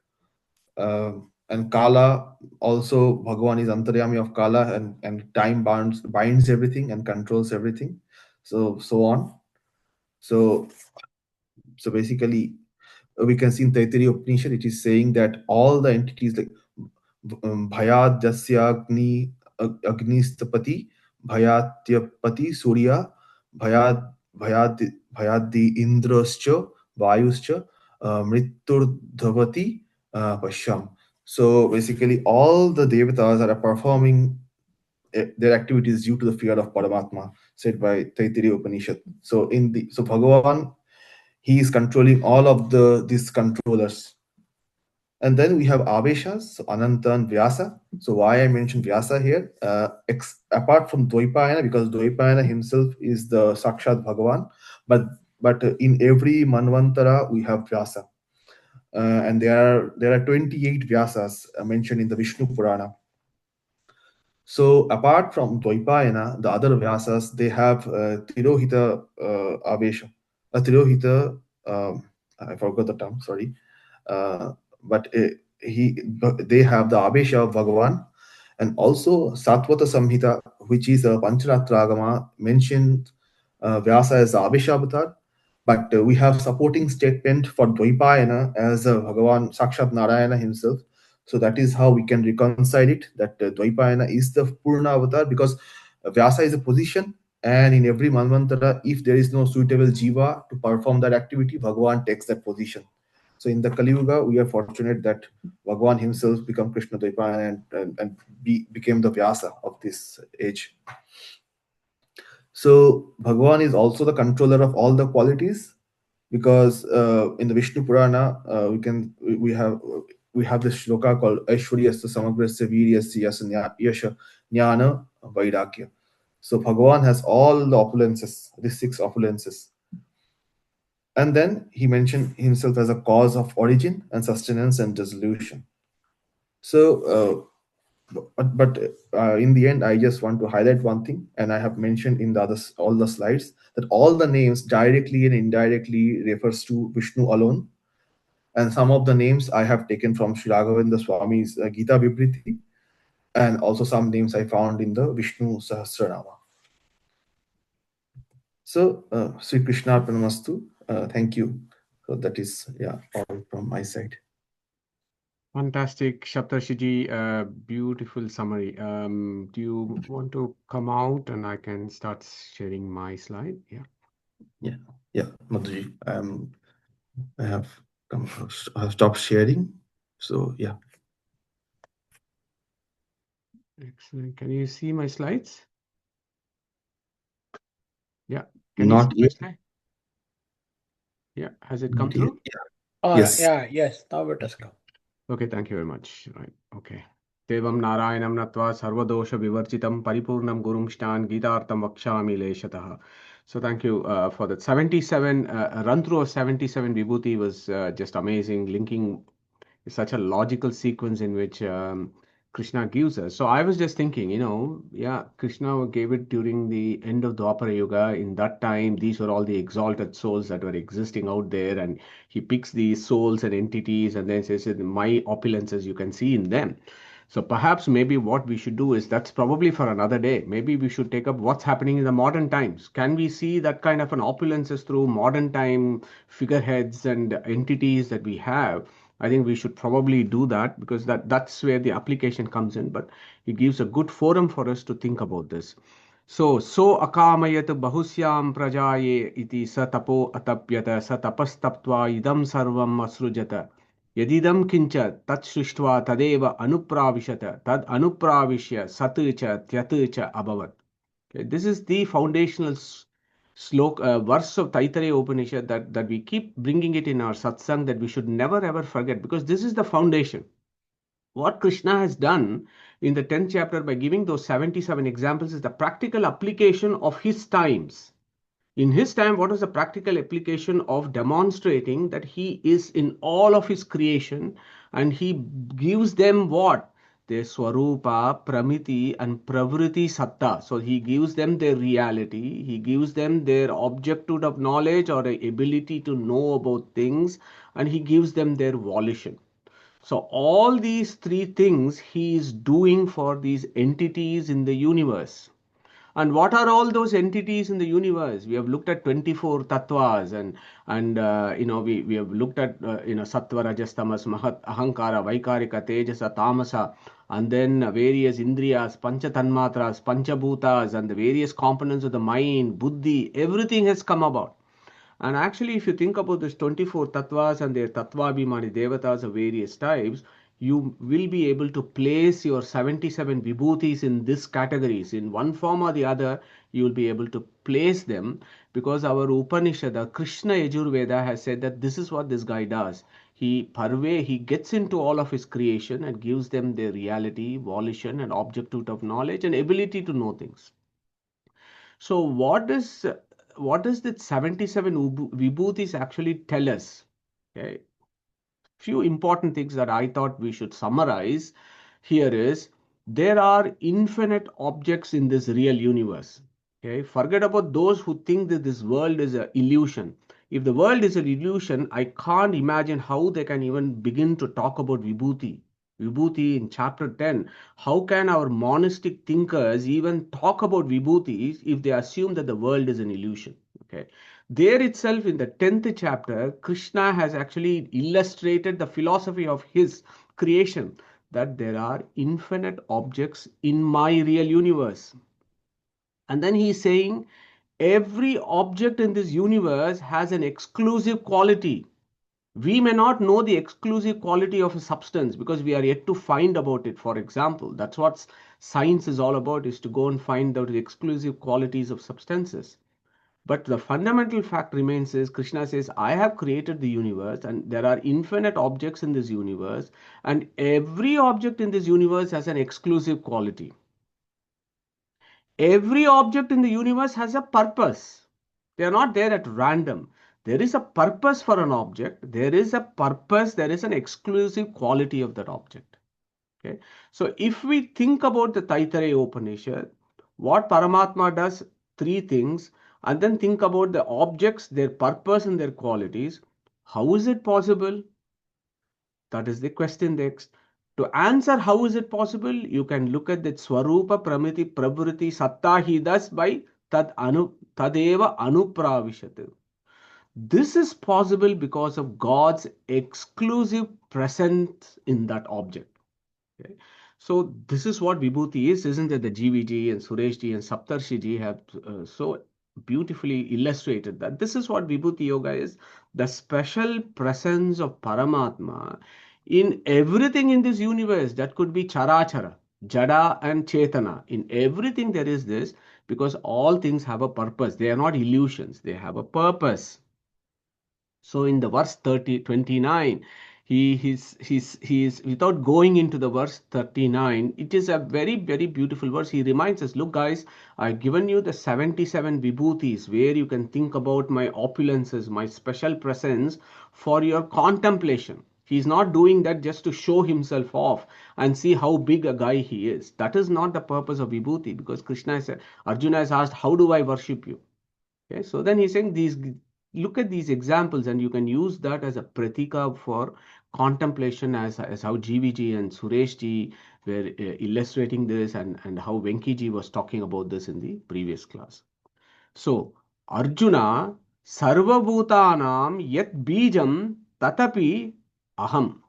And Kala also, Bhagavan is Antaryami of Kala, and time binds everything and controls everything. So on. So basically, we can see in Taittiriya Upanishad, it is saying that all the entities like Bhayat Jasya Agnistapati, Bhayatyapati Surya, Bhayadi Indrascha, Vayuscha, Mrityurdhavati Pashyam. So basically, all the devatas are performing their activities due to the fear of Paramatma, said by Taittiriya Upanishad. So Bhagavan, he is controlling all of these controllers. And then we have Aveshas, so Ananta and Vyasa. So why I mentioned Vyasa here, apart from Dvaipayana, because Dvaipayana himself is the Sakshat Bhagavan, but in every Manvantara we have Vyasa. And there are 28 Vyasas mentioned in the Vishnu Purana. So apart from Dvaipayana, the other Vyasas, they have Tirohita Avesha. Tirohita, I forgot the term, sorry. But they have the Avesha of Bhagavan, and also Satvata Samhita, which is a Pancharatragama, mentioned Vyasa as the Avesha avatar. But we have supporting statement for Dvaipayana as Bhagavan Sakshat Narayana himself. So that is how we can reconcile it, that Dvaipayana is the Purna avatar, because Vyasa is a position, and in every Manvantara, if there is no suitable Jiva to perform that activity, Bhagavan takes that position. So in the Kali Yuga, we are fortunate that Bhagavan himself became Krishna Dvaipayana and became the Vyasa of this age. So Bhagavan is also the controller of all the qualities, because in the Vishnu Purana we have this shloka called Aishwaryasya Samagrasya Viryasya Yasha Jnana Vairagya. So Bhagavan has all the opulences, these 6 opulences. And then he mentioned himself as a cause of origin and sustenance and dissolution. So but in the end, I just want to highlight one thing, and I have mentioned in all the slides, that all the names directly and indirectly refers to Vishnu alone. And some of the names I have taken from Sri Raghavendra Swami's Gita Vibriti, and also some names I found in the Vishnu Sahasranama. So Sri Krishna Arpanamastu. Thank you. So that is all from my side.
Fantastic, Shaptarshiji. Beautiful summary. Do you want to come out and I can start sharing my slide?
Yeah, Madhuji. I have stopped sharing. So yeah.
Excellent. Can you see my slides? Yeah. Can you
Not
see my
yet.
slide? Yeah. Has it come
Not yet.
through?
Yeah. Yes.
Yes, now it has come.
Okay, thank you very much. Right. Okay. Devam Narayanam Natva Sarvadosha Vivarjitam Paripurnam Gurumshtan Gitartam Vakshami Leshatah. So thank you for that. 77 run through of 77 Vibhuti was just amazing, linking such a logical sequence in which Krishna gives us. So I was just thinking, Krishna gave it during the end of Dwapara Yuga. In that time, these were all the exalted souls that were existing out there, and he picks these souls and entities and then says, my opulences you can see in them. So perhaps maybe what we should do is, that's probably for another day. Maybe we should take up what's happening in the modern times. Can we see that kind of an opulences through modern time figureheads and entities that we have? I think we should probably do that, because that's where the application comes in. But it gives a good forum for us to think about this. So akamayat bahusyam prajaye iti sa tapo atapyata sa tapastaptva idam sarvam asrujata. Yadidam kincha tat srishtva tadeva anupravishata tad anupravishya satcha tyatcha abhavat. Okay, this is the foundational verse of Taittiriya Upanishad that we keep bringing it in our satsang, that we should never ever forget, because this is the foundation. What Krishna has done in the 10th chapter by giving those 77 examples is the practical application of his times. In his time, what is the practical application of demonstrating that he is in all of his creation, and he gives them what? their Swarupa, Pramiti, and Pravriti Satta. So he gives them their reality, he gives them their objective of knowledge or a ability to know about things, and he gives them their volition. So all these three things he is doing for these entities in the universe. And what are all those entities in the universe? We have looked at 24 tattvas, and we have looked at sattva, rajas, tamas, mahat, ahankara, vaikarika, tejasa, tamasa, and then various indriyas, pancha tanmatras, panchabhutas, and the various components of the mind, buddhi, everything has come about. And actually, if you think about this 24 tattvas and their tattvabhimani devatas of various types, you will be able to place your 77 vibhutis in these categories. In one form or the other, you will be able to place them, because our Upanishad, Krishna Yajurveda, has said that this is what this guy does. He gets into all of his creation and gives them their reality, volition, and objective of knowledge and ability to know things. So what does that 77 vibhutis actually tell us? Okay, few important things that I thought we should summarize here is there are infinite objects in this real universe. Okay, forget about those who think that this world is an illusion. If the world is an illusion, I can't imagine how they can even begin to talk about vibhuti. Vibhuti in chapter 10. How can our monistic thinkers even talk about vibhutis if they assume that the world is an illusion? Okay. There itself in the 10th chapter, Krishna has actually illustrated the philosophy of his creation, that there are infinite objects in my real universe. And then he is saying every object in this universe has an exclusive quality. We may not know the exclusive quality of a substance because we are yet to find about it. For example, that's what science is all about, is to go and find out the exclusive qualities of substances. But the fundamental fact remains is Krishna says, I have created the universe and there are infinite objects in this universe, and every object in this universe has an exclusive quality. Every object in the universe has a purpose. They are not there at random. There is a purpose for an object. There is a purpose. There is an exclusive quality of that object. Okay. So if we think about the Taittiriya Upanishad, what Paramatma does, three things, and then think about the objects, their purpose and their qualities. How is it possible? That is the question next. To answer how is it possible, you can look at that Swarupa Pramiti Pravriti Satta he does by Tadeva Anupravishat. This is possible because of God's exclusive presence in that object. Okay. So this is what Vibhuti is, isn't it? The GVG and Sureshji and Saptarshiji have so beautifully illustrated that this is what Vibhuti Yoga is, the special presence of Paramatma in everything in this universe. That could be Charachara, Jada and Chetana. In everything there is this, because all things have a purpose. They are not illusions, they have a purpose. So in the verse 29, he's without going into the verse 39, it is a very, very beautiful verse. He reminds us, look guys, I've given you the 77 vibhutis where you can think about my opulences, my special presence for your contemplation. He's not doing that just to show himself off and see how big a guy he is. That is not the purpose of vibhuti, because Arjuna has asked, how do I worship you? Okay, so then he's saying look at these examples and you can use that as a pratika for contemplation, as how GVG and Sureshji were illustrating this, and how Venkiji was talking about this in the previous class. So Arjuna, sarvabhutanam yat bijam tatapi aham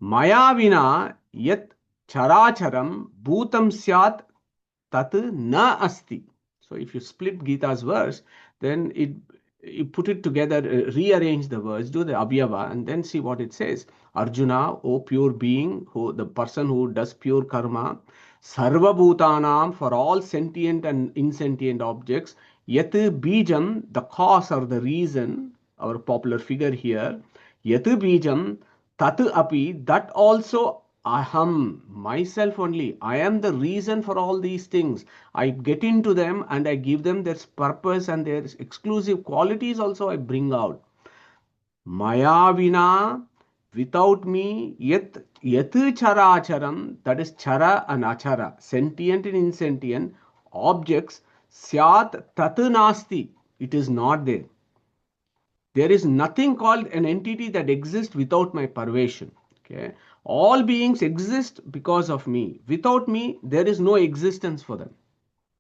maya vina yat characharam bhutam syat tat na asti. So if you split Gita's verse, then you put it together, rearrange the words, do the abhyava, and then see what it says. Arjuna, O pure being, the person who does pure karma, sarva bhutanam, for all sentient and insentient objects, yat bijam, the cause or the reason, our popular figure here, yat bijam, tat api, that also aham, myself only. I am the reason for all these things. I get into them and I give them their purpose and their exclusive qualities also I bring out. Maya vina Without me, yet characharam, that is chara and achara, sentient and insentient objects, syat tat nasti, it is not there. There is nothing called an entity that exists without my pervasion. Okay, all beings exist because of me. Without me, there is no existence for them.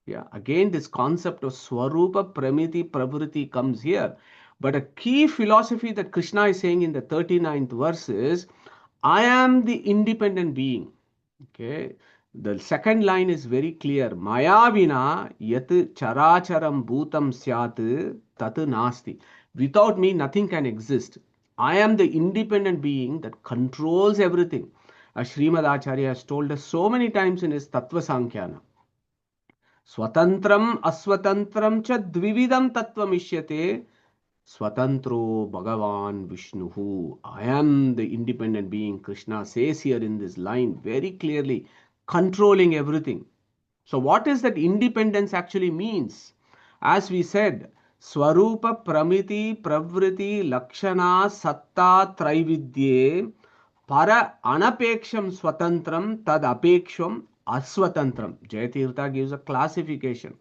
Yeah, again, this concept of Swarupa, Pramiti, Pravritti comes here. But a key philosophy that Krishna is saying in the 39th verse is, I am the independent being. Okay, the second line is very clear. Maya vina yat characharam bhutam syat tat nasti. Without me, nothing can exist. I am the independent being that controls everything. As Srimad Acharya has told us so many times in his Tattva Sankhya. Swatantram aswatantram cha dvividam tattvam Swatantro Bhagavan Vishnuhu. I am the independent being. Krishna says here in this line very clearly, controlling everything. So, what is that independence actually means? As we said, Swarupa Pramiti Pravriti Lakshana Satta Traividye Para Anapeksham Swatantram Tad Apeksham Aswatantram. Jayatirtha gives a classification.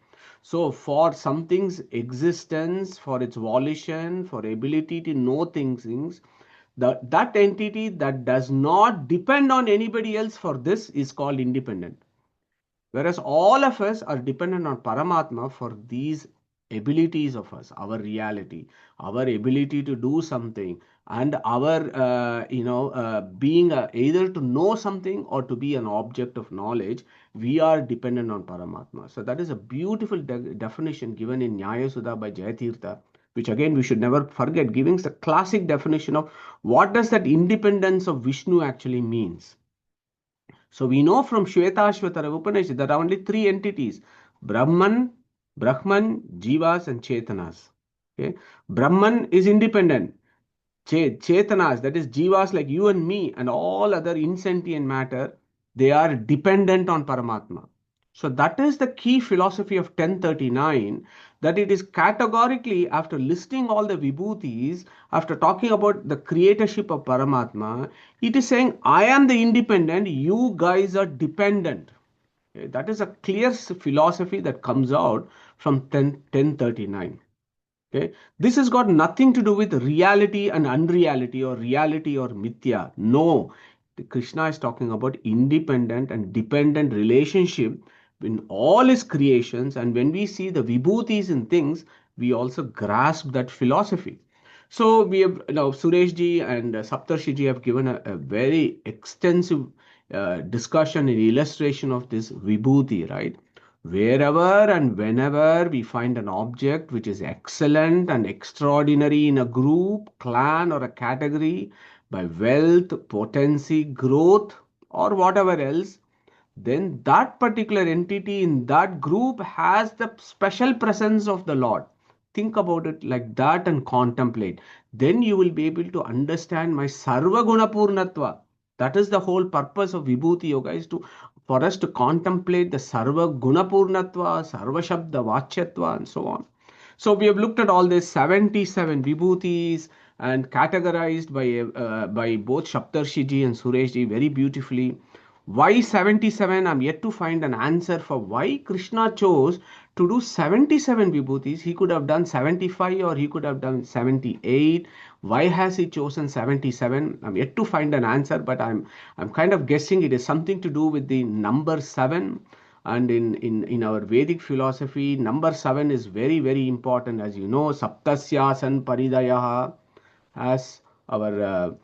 So, for something's existence, for its volition, for ability to know things, that entity that does not depend on anybody else for this is called independent. Whereas all of us are dependent on Paramatma for these abilities of us, our reality, our ability to do something, and our, being either to know something or to be an object of knowledge, we are dependent on Paramatma. So that is a beautiful definition given in Nyaya Sudha by Jayatirtha, which again we should never forget, giving the classic definition of what does that independence of Vishnu actually means. So we know from Shvetashvatara Upanishad there are only three entities: Brahman, Jivas, and Chetanas. Okay? Brahman is independent. Chetanas, that is Jivas like you and me and all other insentient matter, they are dependent on Paramatma. So that is the key philosophy of 1039, that it is categorically, after listing all the vibhutis, after talking about the creatorship of Paramatma, it is saying, I am the independent, you guys are dependent. Okay, that is a clear philosophy that comes out from 1039. Okay, this has got nothing to do with reality and unreality or reality or mithya. No, Krishna is talking about independent and dependent relationship in all his creations. And when we see the vibhutis in things, we also grasp that philosophy. So we have, Suresh ji and Saptarshi ji have given a very extensive discussion and illustration of this vibhuti, right? Wherever and whenever we find an object which is excellent and extraordinary in a group, clan, or a category by wealth, potency, growth, or whatever else, then that particular entity in that group has the special presence of the Lord. Think about it like that and contemplate. Then you will be able to understand my Sarva Guna Purnatva. That is the whole purpose of Vibhuti Yoga, is to for us to contemplate the Sarva Guna Purnatva, Sarva Shabda Vachyatva, and so on. So we have looked at all these 77 vibhutis and categorized by both Shaptarshiji and Sureshji very beautifully. Why 77? I'm yet to find an answer for why Krishna chose to do 77 vibhutis. He could have done 75 or he could have done 78. Why has he chosen 77? I'm yet to find an answer, but I'm kind of guessing it is something to do with the number 7. And in our Vedic philosophy, number 7 is very, very important. As you know, Saptasyasan Paridayaha, as our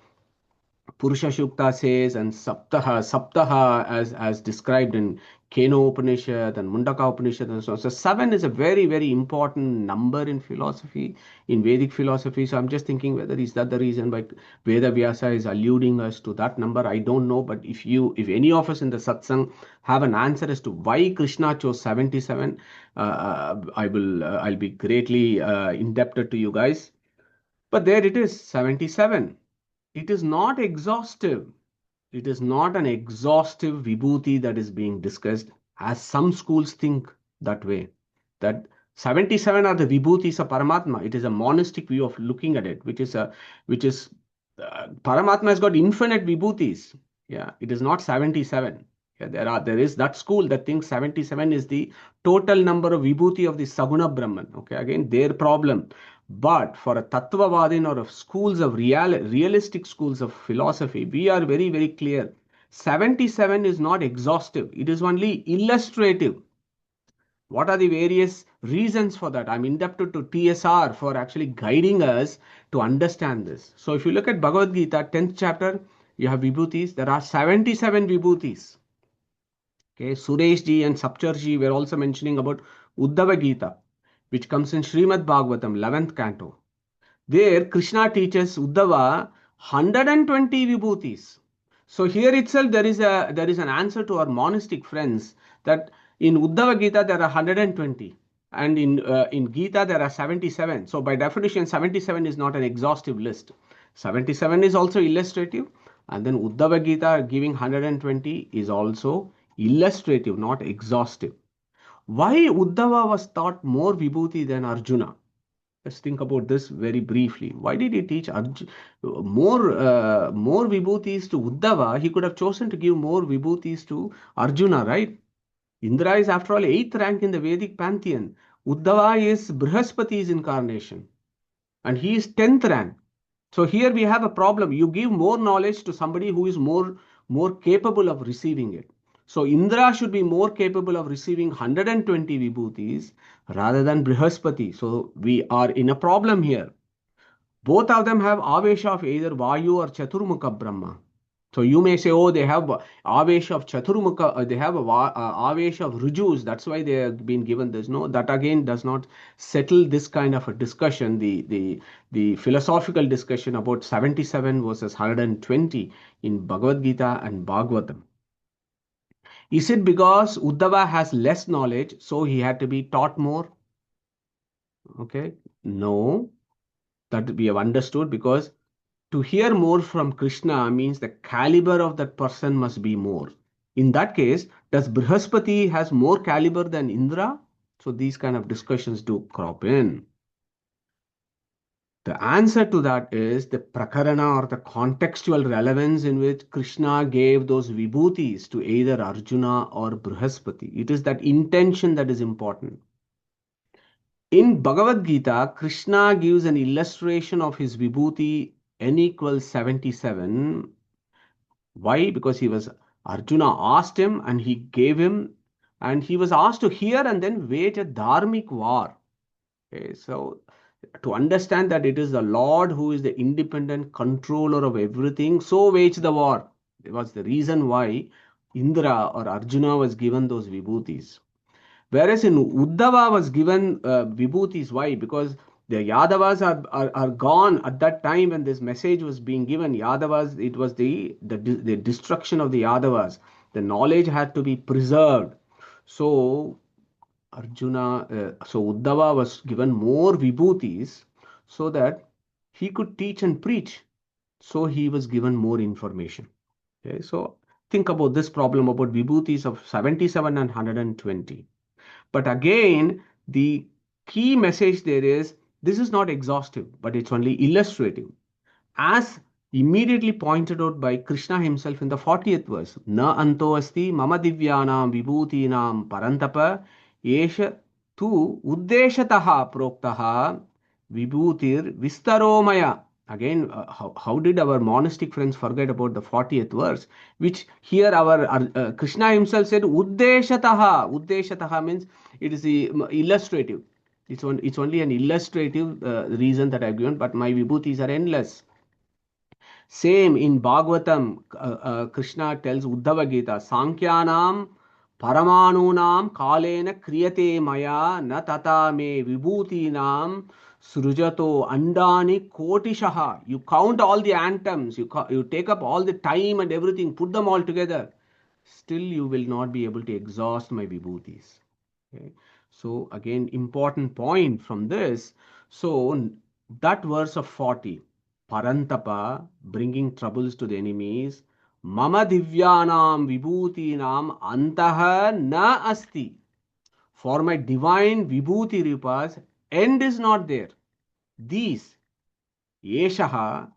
Purusha Shukta says, and Saptaha as described in Keno Upanishad and Mundaka Upanishad and so on. So 7 is a very, very important number in philosophy, in Vedic philosophy. So I'm just thinking whether is that the reason why Veda Vyasa is alluding us to that number. I don't know, but if any of us in the satsang have an answer as to why Krishna chose 77, I'll be greatly indebted to you guys. But there it is, 77. It is not exhaustive. It is not an exhaustive vibhuti that is being discussed, as some schools think that way. That 77 are the vibhutis of Paramatma. It is a monistic view of looking at it, which is Paramatma has got infinite vibhutis. Yeah, it is not 77. Yeah, there is that school that thinks 77 is the total number of vibhuti of the Saguna Brahman. Okay, again, their problem. But for a Tattvavadin or of schools of realistic schools of philosophy, we are very, very clear. 77 is not exhaustive. It is only illustrative. What are the various reasons for that? I'm indebted to TSR for actually guiding us to understand this. So if you look at Bhagavad Gita, 10th chapter, you have vibhutis. There are 77 vibhutis. Okay, Suresh ji and Sapchar ji were also mentioning about Uddhava Gita, which comes in Srimad Bhagavatam, 11th canto. There, Krishna teaches Uddhava 120 vibhutis. So here itself there is an answer to our monastic friends that in Uddhava Gita there are 120 and in Gita there are 77. So by definition 77 is not an exhaustive list. 77 is also illustrative and then Uddhava Gita giving 120 is also illustrative, not exhaustive. Why Uddhava was taught more vibhuti than Arjuna? Let's think about this very briefly. Why did he teach more vibhutis to Uddhava? He could have chosen to give more vibhutis to Arjuna, right? Indra is after all 8th rank in the Vedic pantheon. Uddhava is Brihaspati's incarnation and he is 10th rank. So here we have a problem. You give more knowledge to somebody who is more capable of receiving it. So Indra should be more capable of receiving 120 vibhutis rather than Brihaspati. So we are in a problem here. Both of them have avesha of either Vayu or Chaturmukha Brahma. So you may say, oh, they have avesha of Chaturmukha, they have avesha of Rujus. That's why they have been given this. No, that again does not settle this kind of a discussion. The philosophical discussion about 77 versus 120 in Bhagavad Gita and Bhagavatam. Is it because Uddhava has less knowledge, so he had to be taught more? Okay, no, that we have understood because to hear more from Krishna means the caliber of that person must be more. In that case, does Brihaspati has more caliber than Indra? So these kind of discussions do crop in. The answer to that is the prakarana or the contextual relevance in which Krishna gave those vibhutis to either Arjuna or Brihaspati. It is that intention that is important. In Bhagavad Gita, Krishna gives an illustration of his vibhuti n equals 77. Why? Because Arjuna asked him and he gave him, and he was asked to hear and then wage a dharmic war. Okay, so to understand that it is the Lord who is the independent controller of everything, so wage the war. It was the reason why Indra or Arjuna was given those vibhutis. Whereas in Uddhava was given vibhutis. Why? Because the Yadavas are gone at that time when this message was being given. Yadavas, it was the destruction of the Yadavas. The knowledge had to be preserved. So so Uddhava was given more vibhutis so that he could teach and preach. So he was given more information. Okay, so think about this problem about vibhutis of 77 and 120. But again, the key message there is this is not exhaustive, but it's only illustrative. As immediately pointed out by Krishna himself in the 40th verse, Na anto asti mama divyanam vibhutinam parantapa esha tu uddeshataha proktaha vibhutir vistaromaya. Again, how did our monastic friends forget about the 40th verse, which here our Krishna himself said uddeshataha. Uddeshataha means it is the illustrative. It's only an illustrative reason that I've given, but my vibhutis are endless. Same in Bhagavatam, Krishna tells Uddhava Gita, Sankyanam Paramanunam Kalena Kriyate Maya Na Tata Me Vibhutinam Srujato Andani Kotishaha. You count all the atoms, you take up all the time and everything, put them all together. Still, you will not be able to exhaust my vibhutis. Okay. So, again, important point from this. So, that verse of 40. Parantapa, bringing troubles to the enemies. Mama divyanam vibhutinam antaha na asti. For my divine vibhuti rupas, end is not there. These, yeshaha,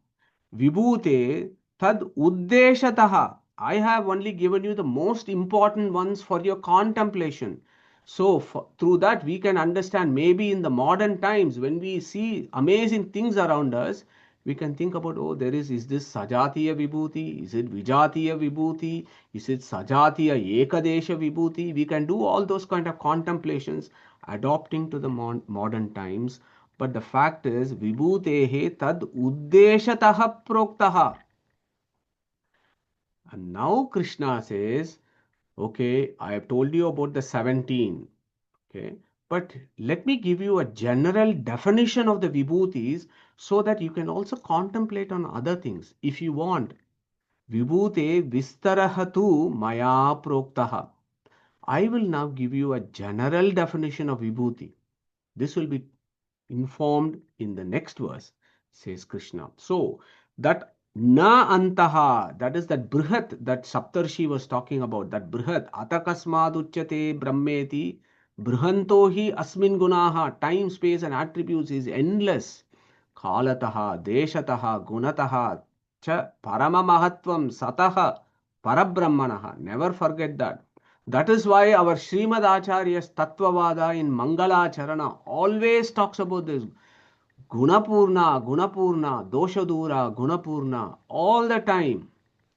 Vibhute tad uddeshataha. I have only given you the most important ones for your contemplation. So through that we can understand, maybe in the modern times when we see amazing things around us, we can think about, oh, is this Sajatiya Vibhuti? Is it Vijatiya Vibhuti? Is it Sajatiya Ekadesha Vibhuti? We can do all those kind of contemplations adopting to the modern times. But the fact is, Vibhutehe tad uddeshataha proktaha. And now Krishna says, okay, I have told you about the 17. Okay, but let me give you a general definition of the vibhutis so that you can also contemplate on other things if you want. Vibhute vistarahatu maya proktaha. I will now give you a general definition of vibhuti. This will be informed in the next verse, says Krishna. So that na antaha, that is that brihat that Saptarshi was talking about, that brihat atakasmad uchyate brahmeti brihanto hi asmin gunaha, time, space and attributes is endless. Kalataha, deshataha, gunataha cha parama mahatvam sataha parabrahmanaha. Never forget that. That is why our Srimad Acharya's Tattvavada in Mangala Charana always talks about this Gunapurna, Gunapurna, Doshadura, Gunapurna all the time.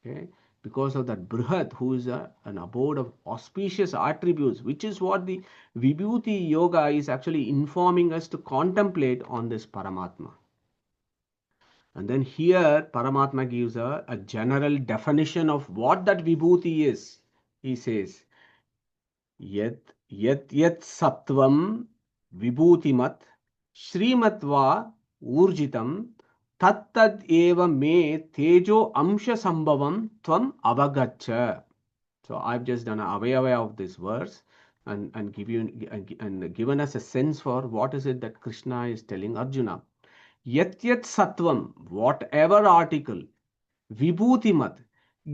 Okay? Because of that Brihat, who is an abode of auspicious attributes, which is what the Vibhuti Yoga is actually informing us to contemplate on this Paramatma. And then here Paramatma gives a general definition of what that Vibhuti is. He says, यत् यत् यत् सत्वं विभूतिमत् श्रीमत्वा ऊर्जितं तत्तद् एव मे तेजो अंश संभवं त्वम् अवगच्छ. So I've just done an avayava of this verse and given us a sense for what is it that Krishna is telling Arjuna. Yat yat sattvam, whatever article, vibhutimat,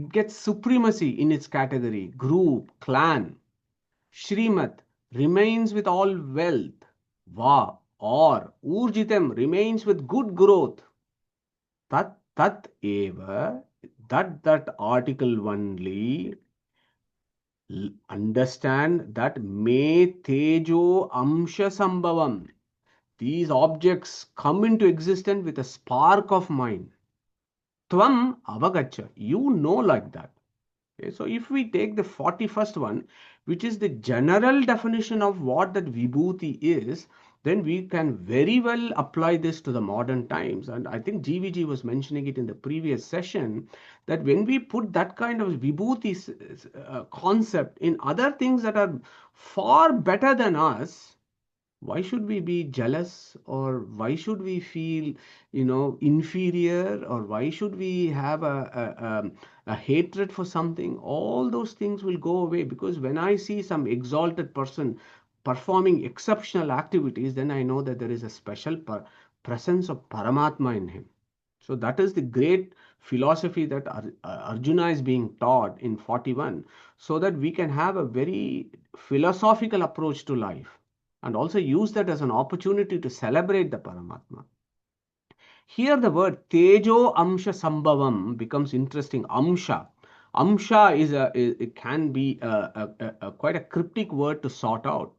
gets supremacy in its category, group, clan. Shrimat remains with all wealth, Va or Urjitam remains with good growth. Tat eva, that article only, understand that me tejo amsha sambhavam. These objects come into existence with a spark of mind. Tvam avagacha, you know like that. Okay, so if we take the 41st one, which is the general definition of what that vibhuti is, then we can very well apply this to the modern times. And I think GVG was mentioning it in the previous session, that when we put that kind of vibhuti concept in other things that are far better than us, why should we be jealous, or why should we feel inferior, or why should we have a hatred for something? All those things will go away, because when I see some exalted person performing exceptional activities, then I know that there is a special presence of Paramatma in him. So that is the great philosophy that Arjuna is being taught in 41, so that we can have a very philosophical approach to life and also use that as an opportunity to celebrate the Paramatma. Here the word Tejo Amsha Sambhavam becomes interesting. Amsha. Amsha it can be quite a cryptic word to sort out.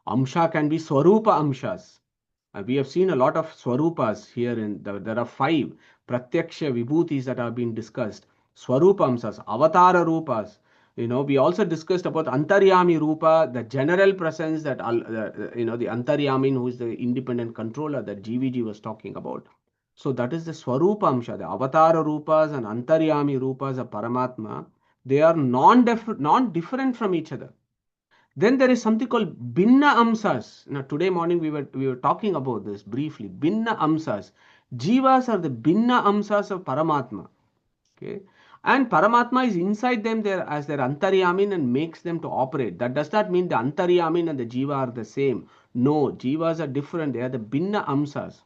Amsha can be Swarupa Amshas. We have seen a lot of Swarupas here. There are 5 Pratyaksha Vibhutis that have been discussed. Swarupamsas, Avatara Rupas. We also discussed about Antaryami Rupa, the general presence that, the Antaryamin, who is the independent controller that GVG was talking about. So that is the Swarupamsha, the Avatara Rupas and Antaryami Rupas of Paramatma. They are non-different from each other. Then there is something called Binna Amsas. Now today morning we were talking about this briefly. Binna Amsas. Jivas are the Binna Amsas of Paramatma. Okay. And Paramatma is inside them there as their Antaryamin and makes them to operate. That does not mean the Antaryamin and the Jiva are the same. No, Jivas are different. They are the Binna Amsas.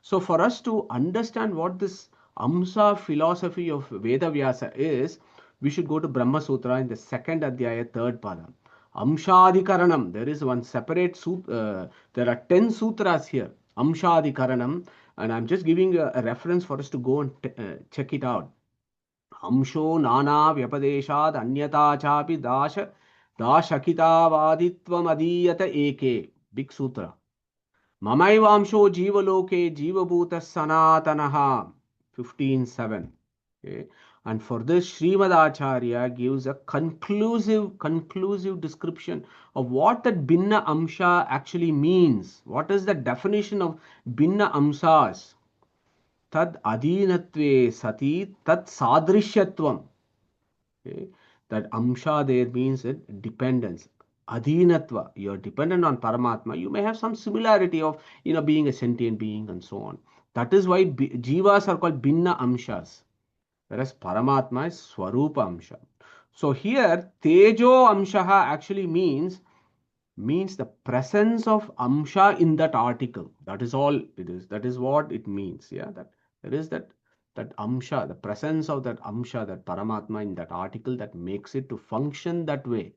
So for us to understand what this Amsa philosophy of Veda Vyasa is, we should go to Brahma Sutra in the 2nd Adhyaya, 3rd Pada. Amshadikaranam. There is one separate sutra. There are 10 sutras here. Amshadikaranam. And I'm just giving a reference for us to go and check it out. Amsho nana vyapadeshad anyata chapi dashakitavaditvam adiyata eke. Big sutra. Mamaivamsho jivaloke jivabhuta sanatanaha. 15:7. Okay. And for this, Srimad Acharya gives a conclusive description of what that Binna Amsha actually means. What is the definition of Binna Amsas? Tad adinatve sati tat sadrishyatvam. Okay. That Amsha there means dependence. Adhinatva, you're dependent on Paramatma. You may have some similarity of, being a sentient being and so on. That is why Jivas are called Binna Amshas, whereas Paramatma is Swarupa Amsha. So here, Tejo Amshaha actually means the presence of Amsha in that article. That is all it is. That is what it means. Yeah, that there is that Amsha, the presence of that Amsha, that Paramatma in that article that makes it to function that way.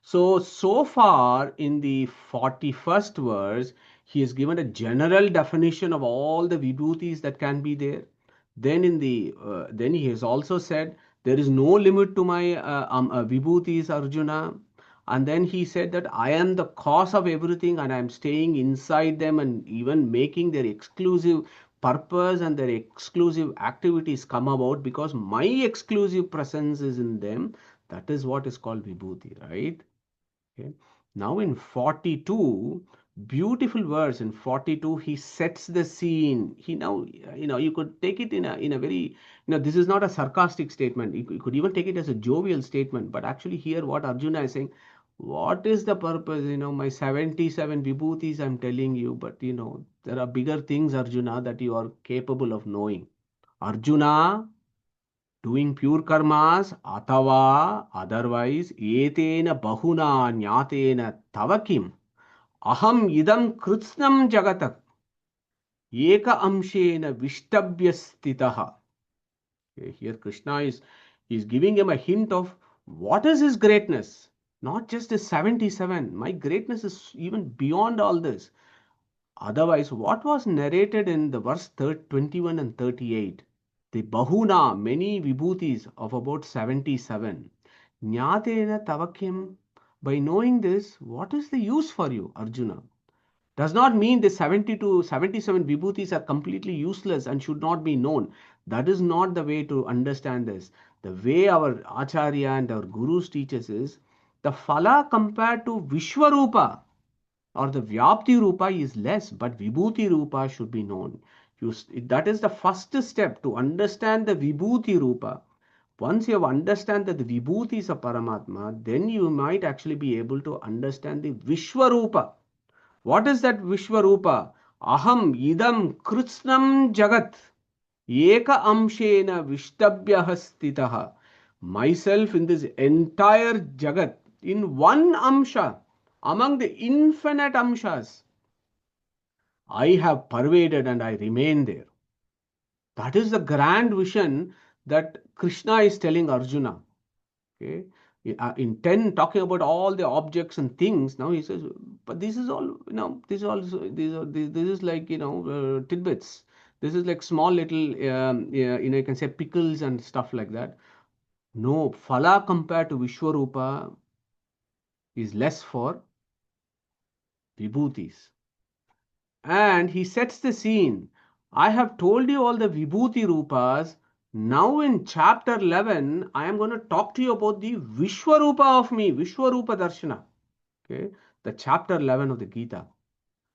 So far in the 41st verse, he has given a general definition of all the vibhutis that can be there. Then then he has also said there is no limit to my vibhutis, Arjuna. And then he said that I am the cause of everything and I am staying inside them and even making their exclusive purpose and their exclusive activities come about because my exclusive presence is in them. That is what is called vibhuti, right? Okay. Now in 42, beautiful verse in 42, he sets the scene. He now, you could take it in a very, this is not a sarcastic statement. You could even take it as a jovial statement. But actually here what Arjuna is saying, what is the purpose? My 77 vibhutis I'm telling you, but there are bigger things, Arjuna, that you are capable of knowing. Arjuna, doing pure karmas atava otherwise etena bahuna nyatena tavakim aham idam kritsnam jagatak eka amshena vishtabhyastitaha. Here Krishna is giving him a hint of what is his greatness, not just his 77. My greatness is even beyond all this. Otherwise, what was narrated in the verse 21 and 38? The Bahuna, many vibhutis of about 77. Nyatena tavakyam. By knowing this, what is the use for you, Arjuna? Does not mean the 70 to 77 vibhutis are completely useless and should not be known. That is not the way to understand this. The way our Acharya and our Gurus teach us is the phala compared to Vishwarupa or the Vyapti Rupa is less, but Vibhuti Rupa should be known. That is the first step to understand the Vibhuti Rupa. Once you have understand that the Vibhuti is a Paramatma, then you might actually be able to understand the Vishwarupa. What is that Vishwarupa? Aham idam kritsnam jagat eka amshena vishtabhyah stitaha. Myself in this entire jagat, in one amsha, among the infinite amshas, I have pervaded and I remain there. That is the grand vision that Krishna is telling Arjuna. Okay. In 10, talking about all the objects and things, now he says, but this is all, this is like, tidbits. This is like small little, you can say pickles and stuff like that. No, phala compared to Vishwarupa is less for vibhutis. And he sets the scene. I have told you all the vibhuti rupas. Now in chapter 11, I am going to talk to you about the Vishwarupa of me, Vishwarupa Darshana. Okay, the chapter 11 of the Gita.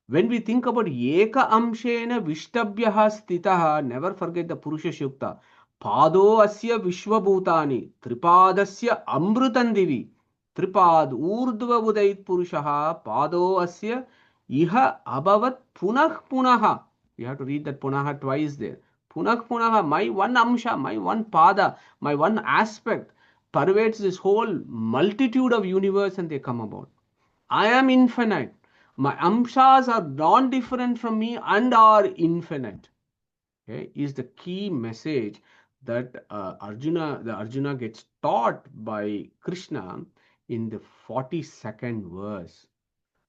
When we think about Eka Amshena Vishtabhyaha Stitaha, never forget the Purusha Shukta. Pado Asya Vishwabhutani, Tripadasya Amrutandivi, Tripad Urdhva Udait Purushaha, Pado Asya Iha Abhavat Punah Punaha. You have to read that Punaha twice there. Punah Punaha, my one Amsha, my one Pada, my one aspect pervades this whole multitude of universe and they come about. I am infinite. My amshas are non-different from me and are infinite. Okay, is the key message that Arjuna gets taught by Krishna in the 42nd verse.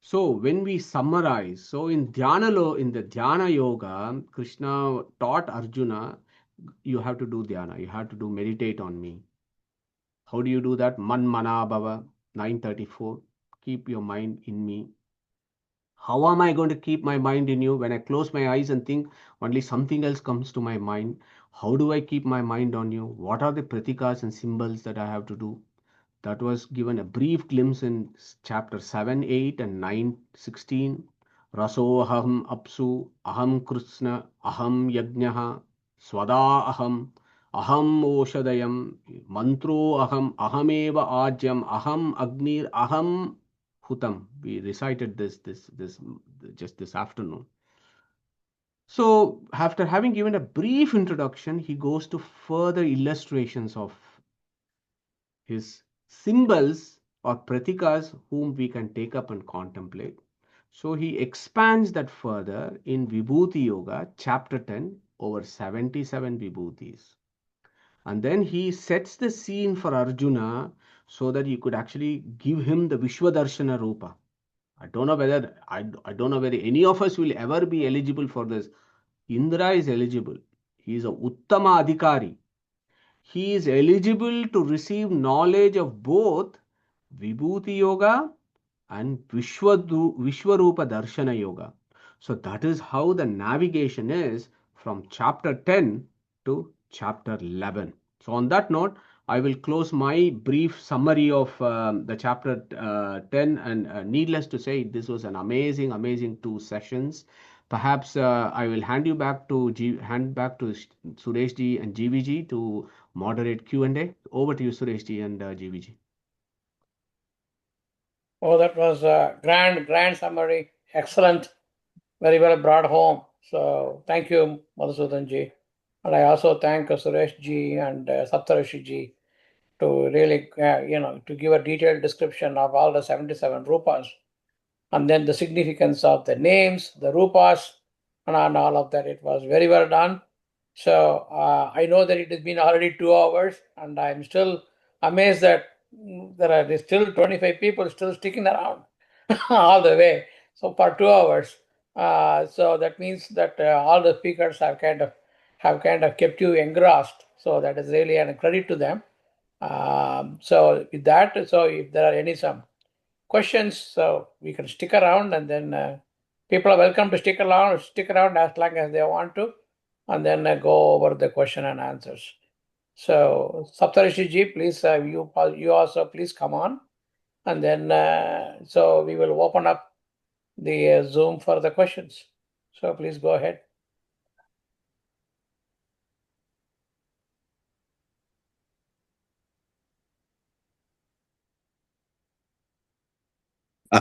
So when we summarize, so in in the Dhyana Yoga, Krishna taught Arjuna, you have to do Dhyana, you have to do meditate on me. How do you do that? Man Mana Bhava, 934. Keep your mind in me. How am I going to keep my mind in you? When I close my eyes and think, only something else comes to my mind. How do I keep my mind on you? What are the pratikas and symbols that I have to do? That was given a brief glimpse in chapter 7, 8, and 9, 16. Raso aham apsu, aham krishna, aham yajnaha, swada aham, aham oshadayam, mantro aham, ahameva ajyam, aham agnir, aham hutam. We recited this just this afternoon. So after having given a brief introduction, he goes to further illustrations of his symbols or pratikas whom we can take up and contemplate. So he expands that further in Vibhuti Yoga, chapter 10, over 77 Vibhutis. And then he sets the scene for Arjuna so that he could actually give him the Vishwadarshana Rupa. I don't know whether I don't know whether any of us will ever be eligible for this. Indra is eligible. He is a Uttama Adhikari. He is eligible to receive knowledge of both Vibhuti Yoga and Vishwarupa Darshana Yoga. So that is how the navigation is from chapter 10 to chapter 11. So on that note, I will close my brief summary of the chapter 10, and needless to say, this was an amazing 2 sessions. Perhaps I will hand back to Suresh ji and GVG to moderate Q&A. Over to you, Suresh ji and GVG.
Oh, that was a grand summary. Excellent. Very well brought home. So thank you, Madhusudan ji. And I also thank Suresh ji and Saptarishi ji to really, to give a detailed description of all the 77 rupas, and then the significance of the names, the rupas, and all of that. It was very well done. So I know that it has been already 2 hours, and I'm still amazed that there are still 25 people still sticking around all the way. So for 2 hours. So that means that all the speakers have kind of kept you engrossed. So that is really a credit to them. So with that, so if there are any some questions, so we can stick around, and then people are welcome to stick around as long as they want to, and then go over the question and answers. So Saptarishi ji, please, you also please come on, and then so we will open up the Zoom for the questions. So please go ahead.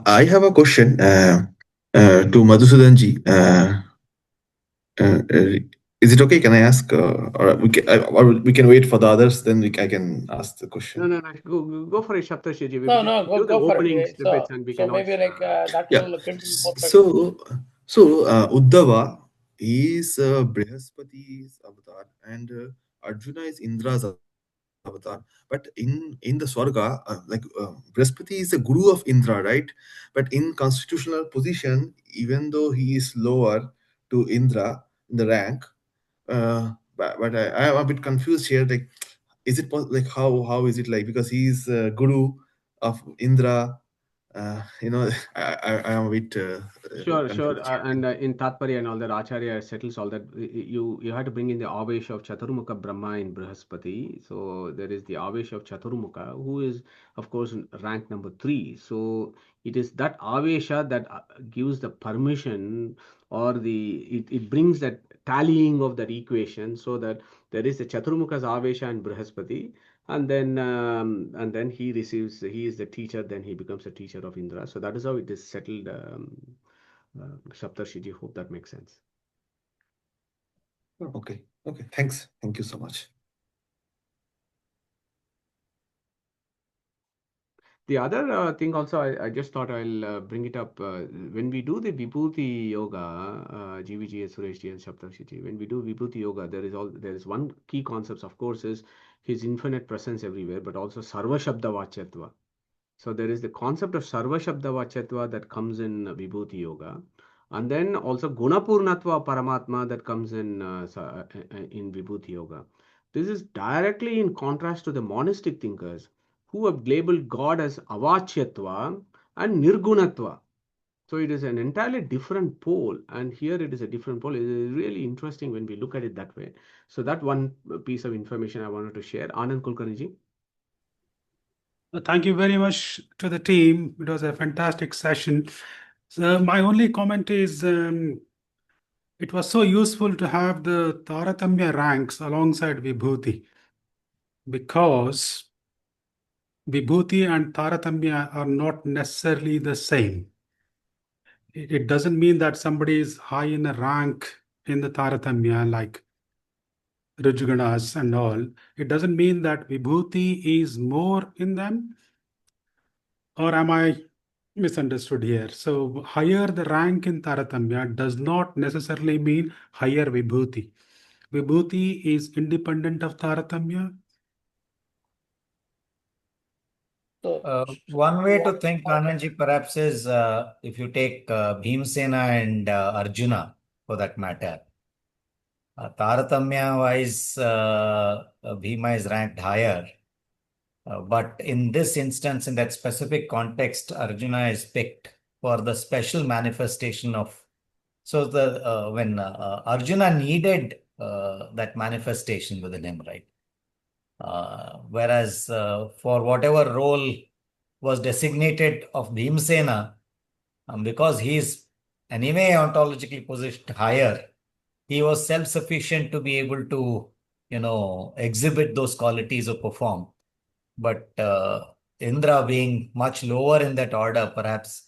I have a question to Madhusudan ji. Is it okay? Can I ask, or we can wait for the others? Then I can ask the question.
No. Go for it, Saptarshi ji.
No,
Do the
go for
opening
it.
snippets and we
So
can
maybe
also.
like that
Yeah.
will fit perfect.
So Uddhava is Brihaspati's avatar, and Arjuna is Indra's avatar. But in the Swarga, Brihaspati is the guru of Indra, right? But in constitutional position, even though he is lower to Indra in the rank, but I am a bit confused here. Like, is it like how is it like, because he is guru of Indra? I am a bit
Sure.
confused here.
And in Tatparya and all that, Acharya settles all that. You have to bring in the Avesh of Chaturmukha Brahma in Brihaspati. So there is the Avesh of Chaturmukha, who is, of course, rank number 3. So it is that Avesha that gives the permission, or it brings that tallying of that equation, so that there is the Chaturmukha's Avesha in Brihaspati, and then he is the teacher, then he becomes a teacher of Indra. So that is how it is settled. Saptarshiji, hope that makes sense.
Okay. Thanks. Thank you so much.
The other thing also, I just thought I'll bring it up. When we do the Vibhuti Yoga, GVG, Sureshji, and Saptarshiji, when we do Vibhuti Yoga, there is one key concept, of course, is his infinite presence everywhere, but also Sarva Shabda Vachyatva. So there is the concept of Sarva Shabda Vachatva that comes in Vibhuti Yoga. And then also Gunapurnatva Paramatma that comes in Vibhuti Yoga. This is directly in contrast to the monistic thinkers who have labeled God as Avachyatva and Nirgunatva. So it is an entirely different pole, and here it is a different pole. It is really interesting when we look at it that way. So that one piece of information I wanted to share. Anand Kulkarni.
Thank you very much to the team. It was a fantastic session. So my only comment is it was so useful to have the Taratamya ranks alongside Vibhuti, because Vibhuti and Taratamya are not necessarily the same. It doesn't mean that somebody is high in a rank in the Taratamya like Rajaganas and all. It doesn't mean that Vibhuti is more in them. Or am I misunderstood here? So higher the rank in Taratamya does not necessarily mean higher Vibhuti. Vibhuti is independent of Taratamya.
So,
One way to think, Anandji, perhaps is if you take Bhimsena and Arjuna, for that matter. Taratamya-wise, Bhima is ranked higher. But in this instance, in that specific context, Arjuna is picked for the special manifestation of. So when Arjuna needed that manifestation within him, right? Whereas for whatever role was designated of Bhimsena, because he is anyway ontologically positioned higher, he was self-sufficient to be able to, exhibit those qualities or perform. But Indra, being much lower in that order, perhaps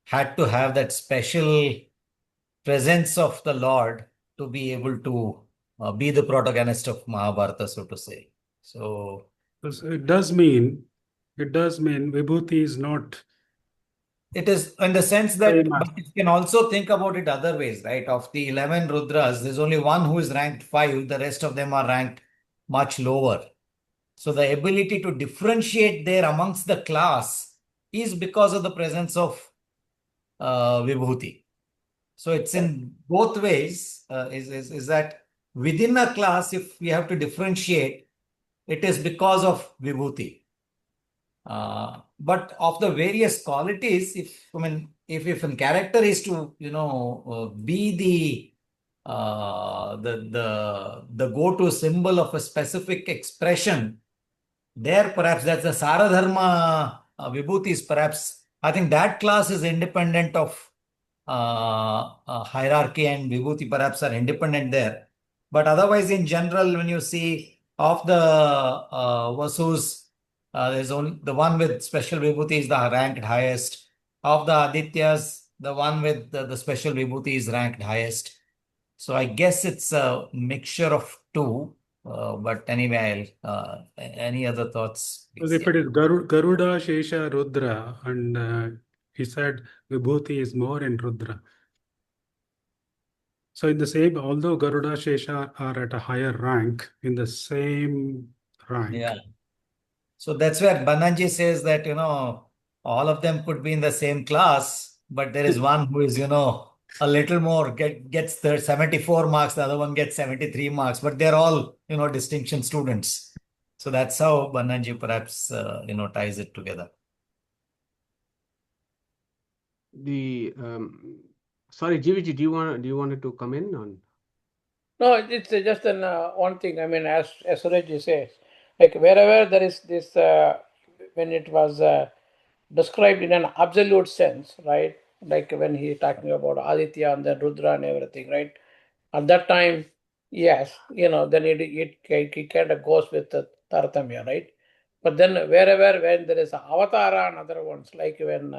had to have that special presence of the Lord to be able to be the protagonist of Mahabharata, so to say. So
it does mean Vibhuti is not.
it is in the sense that, but you can also think about it other ways, right? Of the 11 Rudras, there's only one who is ranked 5, the rest of them are ranked much lower. So the ability to differentiate there amongst the class is because of the presence of Vibhuti. So it's in both ways, is that within a class, if we have to differentiate, it is because of Vibhuti. But of the various qualities, if a character is to be the go-to symbol of a specific expression, there perhaps that's the Saradharma Vibhutis. Perhaps I think that class is independent of hierarchy, and Vibhuti perhaps are independent there. But otherwise, in general, when you see of the Vasus, there's only the one with special Vibhuti is the ranked highest. Of the Adityas, the one with the special Vibhuti is ranked highest. So I guess it's a mixture of two. But anyway, any other thoughts?
Because if it is Garuda, Shesha, Rudra, and he said Vibhuti is more in Rudra. So in the same, although Garuda, Shesha are at a higher rank, in the same rank.
Yeah. So that's where Bananji says that, all of them could be in the same class, but there is one who is, a little more, gets 74 marks, the other one gets 73 marks, but they're all, distinction students. So that's how Bananji perhaps, ties it together.
Sorry, GVG, do you want to come in on?
No, it's just one thing. I mean, as Suraj says, like wherever there is this, when it was described in an absolute sense, right? Like when he's talking about Aditya and then Rudra and everything, right? At that time, yes, then it kind of goes with the Taratamya, right? But then wherever when there is a avatara and other ones, like when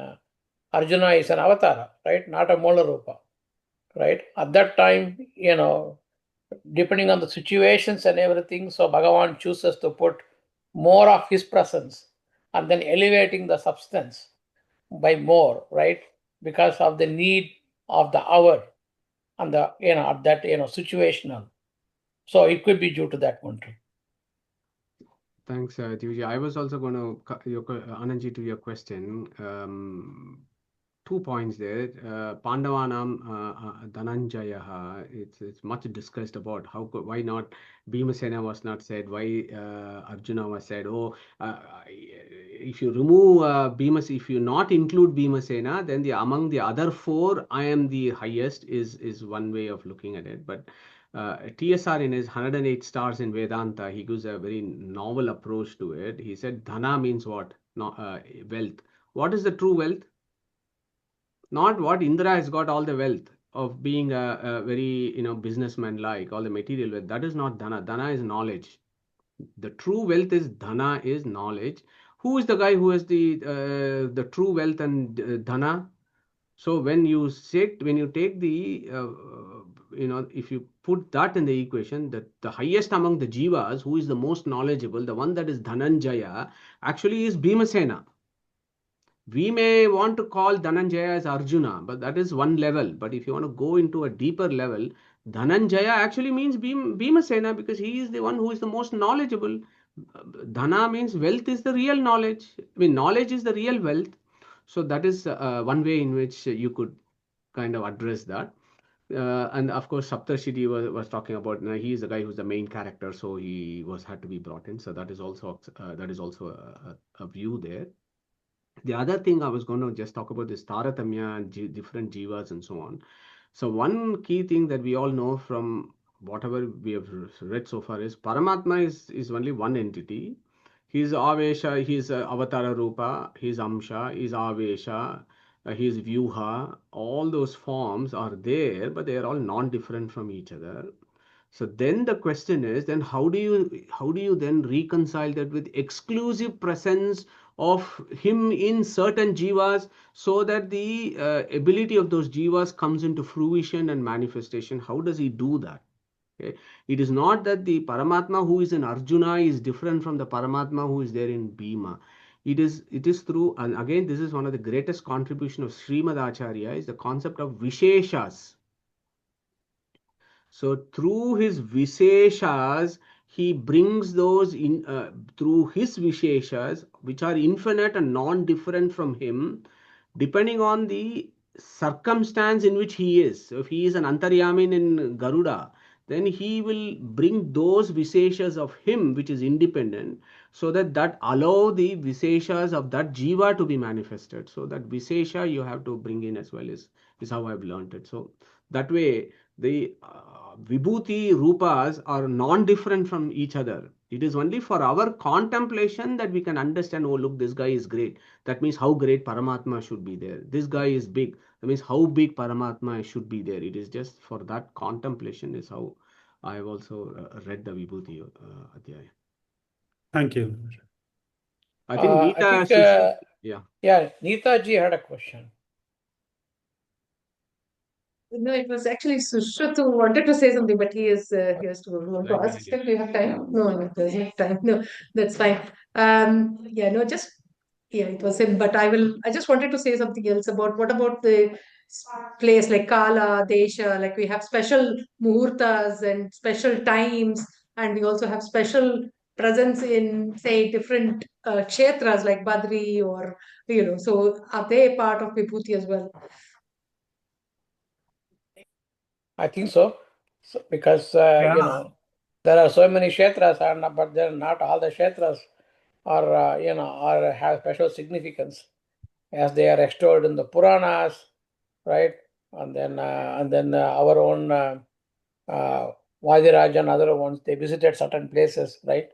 Arjuna is an avatara, right? Not a Mola Rupa, right? At that time, depending on the situations and everything, so Bhagavan chooses to put more of his presence and then elevating the substance by more, right? Because of the need of the hour and the, at that, situational. So it could be due to that one too.
Thanks, Divya. I was also going to, Anandji, to your question. 2 points there. Pandavanam Dhananjayaha. It's much discussed about why not Bhimasena was not said, why Arjuna was said. If you remove if you not include Bhimasena, then among the other four, I am the highest is one way of looking at it. But TSR in his 108 stars in Vedanta, he gives a very novel approach to it. He said, Dhana means what? No, wealth. What is the true wealth? Not what Indra has got all the wealth of being a very businessman like all the material wealth. That is not Dhana. Dhana is knowledge. The true wealth is Dhana is knowledge. Who is the guy who has the true wealth and Dhana? So when you take the if you put that in the equation, that the highest among the jivas, who is the most knowledgeable, the one that is Dhananjaya, actually is Bhimasena. We may want to call Dhananjaya as Arjuna, but that is one level. But if you want to go into a deeper level, Dhananjaya actually means Bhimasena, because he is the one who is the most knowledgeable. Dhana means wealth is the real knowledge. I mean, knowledge is the real wealth. So that is one way in which you could kind of address that. And of course, Saptarshiti was talking about. He is the guy who's the main character, so he had to be brought in. So that is also a view there. The other thing I was going to just talk about is Taratamya and different jivas and so on. So one key thing that we all know from whatever we have read so far is Paramatma is only one entity. He's Avesha, he's Avatara Rupa, he's Amsha, he's Avesha, he's Vyuha. All those forms are there, but they are all non-different from each other. So then the question is, then how do you then reconcile that with exclusive presence of him in certain jivas, so that the ability of those jivas comes into fruition and manifestation? How does he do that? Okay. It is not that the Paramatma who is in Arjuna is different from the Paramatma who is there in Bhima. It is through, and again, this is one of the greatest contribution of Srimad Acharya, is the concept of Visheshas. So through his Visheshas, he brings those in through his Visheshas, which are infinite and non-different from him, depending on the circumstance in which he is. So if he is an Antaryamin in Garuda, then he will bring those Visheshas of him, which is independent, so that allow the Visheshas of that Jiva to be manifested. So that Vishesha you have to bring in as well, is how I've learned it. So that way, the Vibhuti Rupas are non-different from each other. It is only for our contemplation that we can understand, oh, look, this guy is great. That means how great Paramatma should be there. This guy is big. That means how big Paramatma should be there. It is just for that contemplation is how I have also read the Vibhuti Adhyaya.
Thank you.
I think Gita,
I think,
yeah.
Yeah, Neeta ji had a question.
No, it was actually Sushrutu who wanted to say something, but he has to want to ask. Still, we have time. No, there's no time. No, that's fine. It was him. But I just wanted to say something else about what about the place like Kala, Desha, like we have special muhurtas and special times, and we also have special presence in, say, different kshetras like Badri or, so are they part of Vibhuti as well?
I think so. Because, there are so many kshetras, but they're not all the kshetras are have special significance, as they are extolled in the Puranas, right? And then our own Vadiraj and other ones, they visited certain places, right?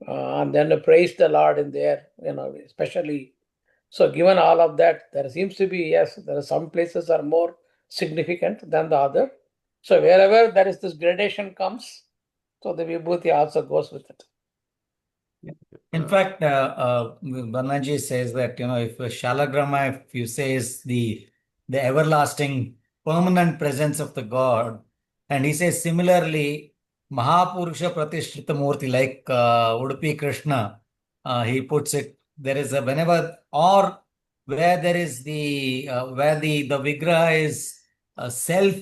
And then praised the Lord in there, especially. So given all of that, there seems to be, yes, there are some places are more significant than the other. So wherever there is this gradation comes, so the Vibhuti also goes with it.
In fact, Banaji says that, if Shalagrama, if you say is the everlasting permanent presence of the God, and he says similarly, Mahapurusha Pratishtita Murti, like Udupi Krishna, he puts it, there is a whenever, or where there is where the Vigraha is self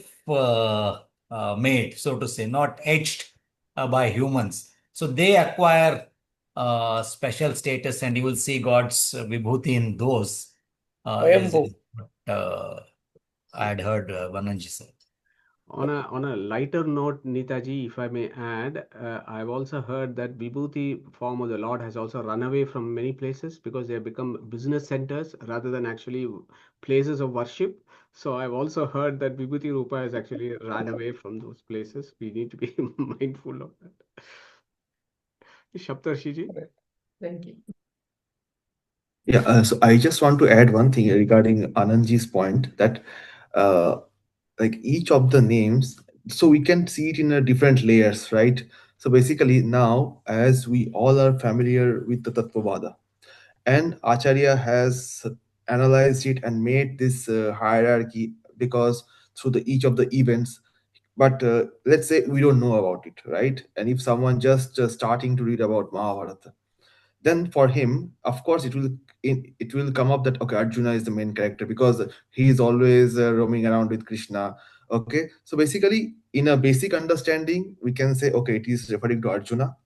made, so to say, not etched by humans. So they acquire special status, and you will see God's vibhuti in those.
Swayambhu.
Is what I had heard Vananji say.
On a lighter note, Neetaji, if I may add, I've also heard that Vibhuti form of the Lord has also run away from many places because they have become business centers rather than actually places of worship. So I've also heard that Vibhuti Rupa has actually run away from those places. We need to be mindful of that. Shaptarshiji.
Correct.
Thank you.
Yeah, so I just want to add one thing regarding Anandji's point that uh, like each of the names, so we can see it in a different layers, right? So basically now, as we all are familiar with the Tattvavada, and Acharya has analyzed it and made this hierarchy because through the each of the events. But let's say we don't know about it, right? And if someone just starting to read about Mahabharata, then for him, of course, it will come up that okay, Arjuna is the main character because he is always roaming around with Krishna. Okay, so basically, in a basic understanding, we can say okay, it is referring to Arjuna.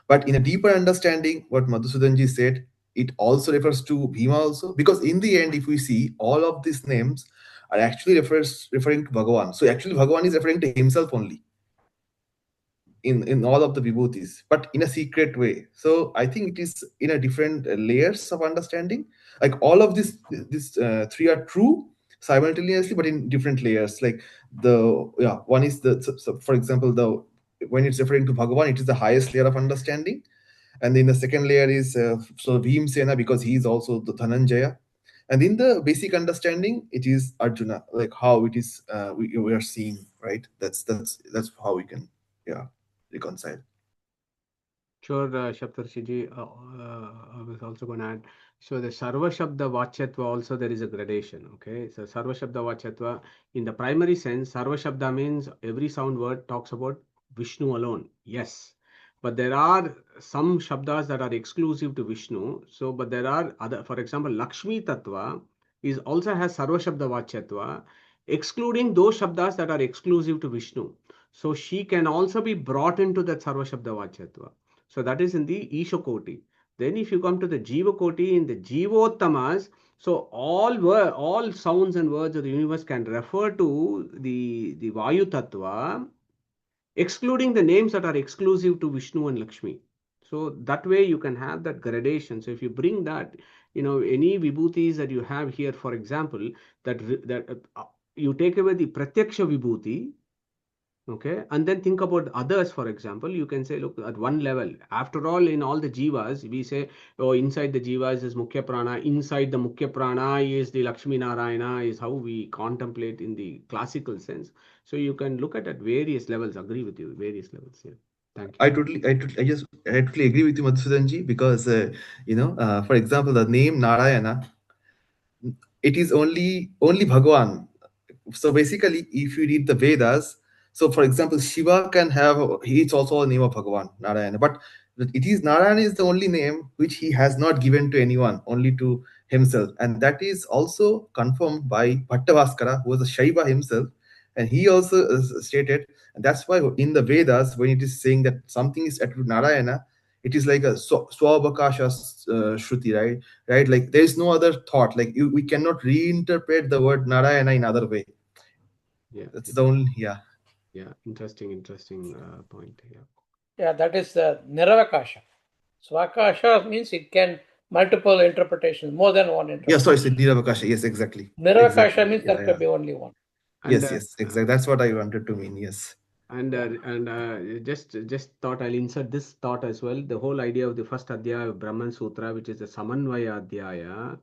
But in a deeper understanding, what Madhusudanji said, it also refers to Bhima also, because in the end, if we see, all of these names are actually referring to Bhagavan. So actually, Bhagavan is referring to himself only in all of the vibhutis, but in a secret way. So I think it is in a different layers of understanding. Like all of this three are true simultaneously, but in different layers. Like one is so for example, the when it's referring to Bhagavan, it is the highest layer of understanding, and then the second layer is so Bhimsena because he is also the Dhananjaya. And in the basic understanding, it is Arjuna, like how it is we are seeing, right? That's how we can, yeah, reconcile.
Sure, Shaptarshiji, I was also going to add. So the Sarva Shabda Vachyatva also there is a gradation. Okay, so Sarva Shabda Vachyatva in the primary sense, Sarva Shabda means every sound word talks about Vishnu alone. Yes, but there are some Shabdas that are exclusive to Vishnu. So, but there are other, for example, Lakshmi Tattva is also has Sarva Shabda Vachyatva, excluding those Shabdas that are exclusive to Vishnu. So she can also be brought into that Sarva Shabda Vachyatva. So that is in the Isha Koti. Then if you come to the Jiva Koti, in the Jivottamas, so all sounds and words of the universe can refer to the Vayu Tattva, excluding the names that are exclusive to Vishnu and Lakshmi. So that way you can have that gradation. So if you bring that, any vibhutis that you have here, for example, that you take away the Pratyaksha vibhuti, okay, and then think about others. For example, you can say, look, at one level, after all, in all the jivas we say, oh, inside the jivas is mukhya prana, inside the mukhya prana is the Lakshmi Narayana, is how we contemplate in the classical sense. So you can look at various levels. Agree with you, various levels here. Thank you.
I totally agree with you, Madhusudanji, because for example, the name Narayana, it is only Bhagavan. So basically, if you read the Vedas, so for example, Shiva can have, it's also a name of Bhagavan, Narayana, but it is Narayana is the only name which he has not given to anyone, only to himself. And that is also confirmed by Bhattavaskara, who was a Shaiva himself. And he also stated, and that's why in the Vedas, when it is saying that something is attributed to Narayana, it is like a Swabhakasha Shruti, right? Right? Like there is no other thought. Like we cannot reinterpret the word Narayana in other way.
Yeah,
That's the only, yeah.
Yeah, interesting point. Yeah.
Yeah, that is Niravakasha. Swakasha means it can multiple interpretations, more than one interpretation.
Yeah, sorry, Niravakasha. Yes, exactly.
Niravakasha
Exactly.
means there could be only one.
And,
Yes, exactly. That's what I wanted to mean. Yes.
And just thought I'll insert this thought as well. The whole idea of the first Adhyaya of Brahman Sutra, which is the Samanvaya Adhyaya,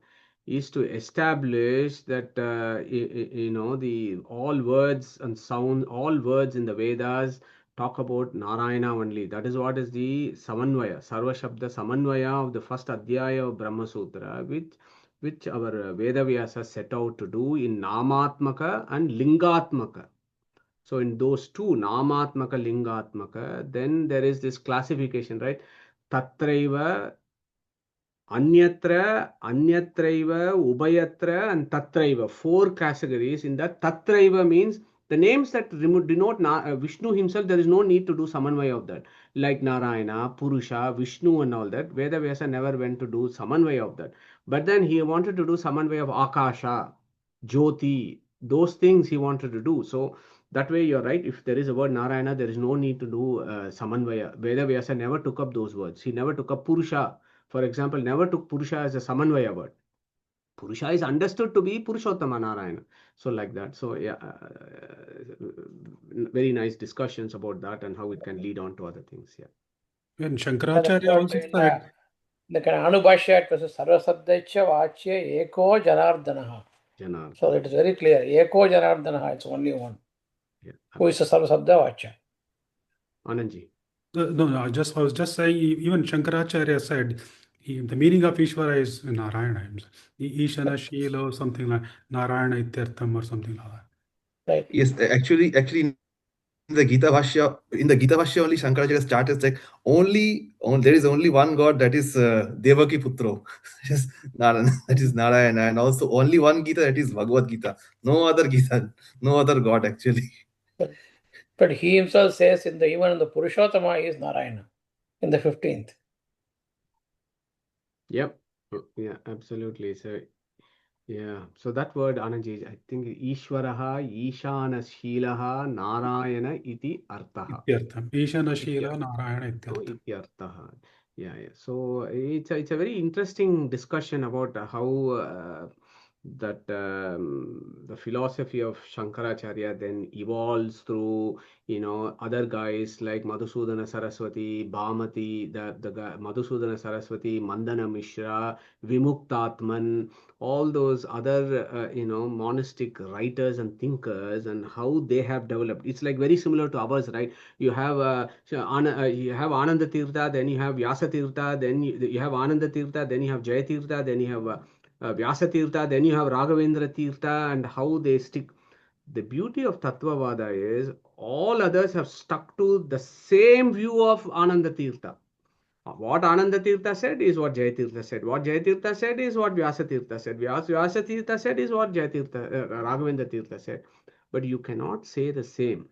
is to establish that the all words and sound, all words in the Vedas talk about Narayana only. That is what is the Samanvaya, Sarva Shabda Samanvaya of the first Adhyaya of Brahma Sutra, which our Vedavyasa set out to do in Namatmaka and Lingatmaka. So in those two, Namatmaka, Lingatmaka, then there is this classification, right? Tatraiva, Anyatra, Anyatraiva, Ubayatra, and Tatraiva. 4 categories. In that, Tatraiva means The names that denote Vishnu himself, there is no need to do Samanvaya of that. Like Narayana, Purusha, Vishnu and all that. Veda Vyasa never went to do Samanvaya of that. But then he wanted to do Samanvaya of Akasha, Jyoti, those things he wanted to do. So that way you're right. If there is a word Narayana, there is no need to do Samanvaya. Veda Vyasa never took up those words. He never took up Purusha. For example, never took Purusha as a Samanvaya word. Purusha is understood to be Purushottama Narayana. So like that. So yeah, very nice discussions about that and how it can lead on to other things. Yeah.
When
That's
Shankaracharya
what
also
in
said,
the kind of Anubhashya, it was a Sarvasabdaicha Vachya Eko Janardanaha.
Janardana.
So it is very clear. Eko Janardanaha, it's only one.
Yeah.
Who is the Sarvasabda Vachya?
Anandji.
no, I was just saying, even Shankaracharya said, the meaning of Ishvara is Narayana. Ishana Shila or something like Narayana Ityartham or something like that.
Right.
Yes, actually, in the Gita Bhashya, only Shankaracharya started like there is only one God, that is Devaki Putro, that is Narayana, and also only one Gita, that is Bhagavad Gita. No other Gita, no other God actually.
But he himself says even in the Purushottama is Narayana in the 15th.
Yep. Yeah, absolutely. So yeah. So that word Anandji, I think Ishvaraha, Ishana Shilaha, Narayana iti arthaha.
Ityartham. Ishana Shila
Ityartham.
Narayana
Oh,
Ityartham.
Ityarthaha. Yeah, yeah. So it's a very interesting discussion about how the philosophy of Shankaracharya then evolves through other guys like Madhusudana Saraswati, Bhamati, the guy, Madhusudana Saraswati, Mandana Mishra, Vimuktatman, all those other monastic writers and thinkers and how they have developed. It's like very similar to ours, right? You have you have Ananda Tirtha, then you have Vyasa Tirtha, then you have Ananda Tirtha, then you have Jaya Tirtha, then you have Vyasa Tirtha, then you have Raghavendra Tirtha, and how they stick. The beauty of Tattvavada is all others have stuck to the same view of Ananda Tirtha. What Ananda Tirtha said is what Jaya Tirtha said. What Jaya Tirtha said is what Vyasa Tirtha said. Vyasa Tirtha said is what Raghavendra Tirtha said. But you cannot say the same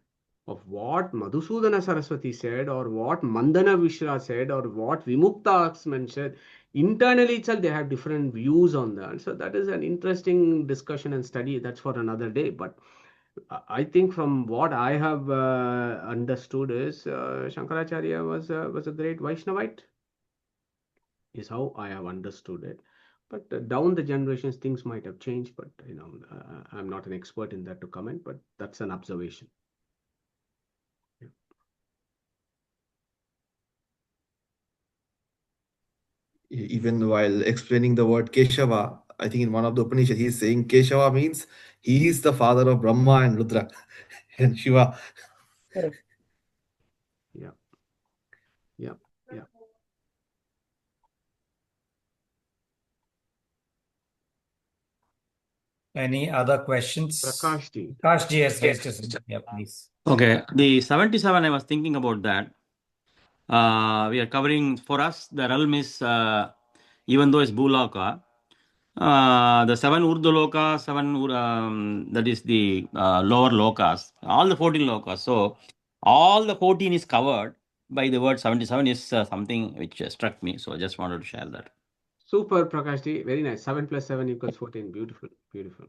of what Madhusudana Saraswati said or what Mandana Mishra said or what Vimukta said. Internally itself, they have different views on that. So that is an interesting discussion and study. That's for another day. But I think from what I have understood is Shankaracharya was a great Vaishnavite, is how I have understood it. But down the generations, things might have changed. But I'm not an expert in that to comment. But that's an observation.
Even while explaining the word Keshava, I think in one of the Upanishads, he is saying Keshava means he is the father of Brahma and Rudra and Shiva.
Correct.
Yeah. Yeah. Yeah.
Any other questions?
Prakashji.
Prakashji has raised his hand. Yeah, please.
Okay, the 77, I was thinking about that. We are covering, for us, the realm is, even though it's Bhuloka, the 7 Urdhaloka, 7, that is the lower lokas, all the 14 lokas. So, all the 14 is covered by the word 77 is something which struck me. So, I just wanted to share that.
Super, Prakashji. Very nice. 7 plus 7 equals 14. Beautiful. Beautiful.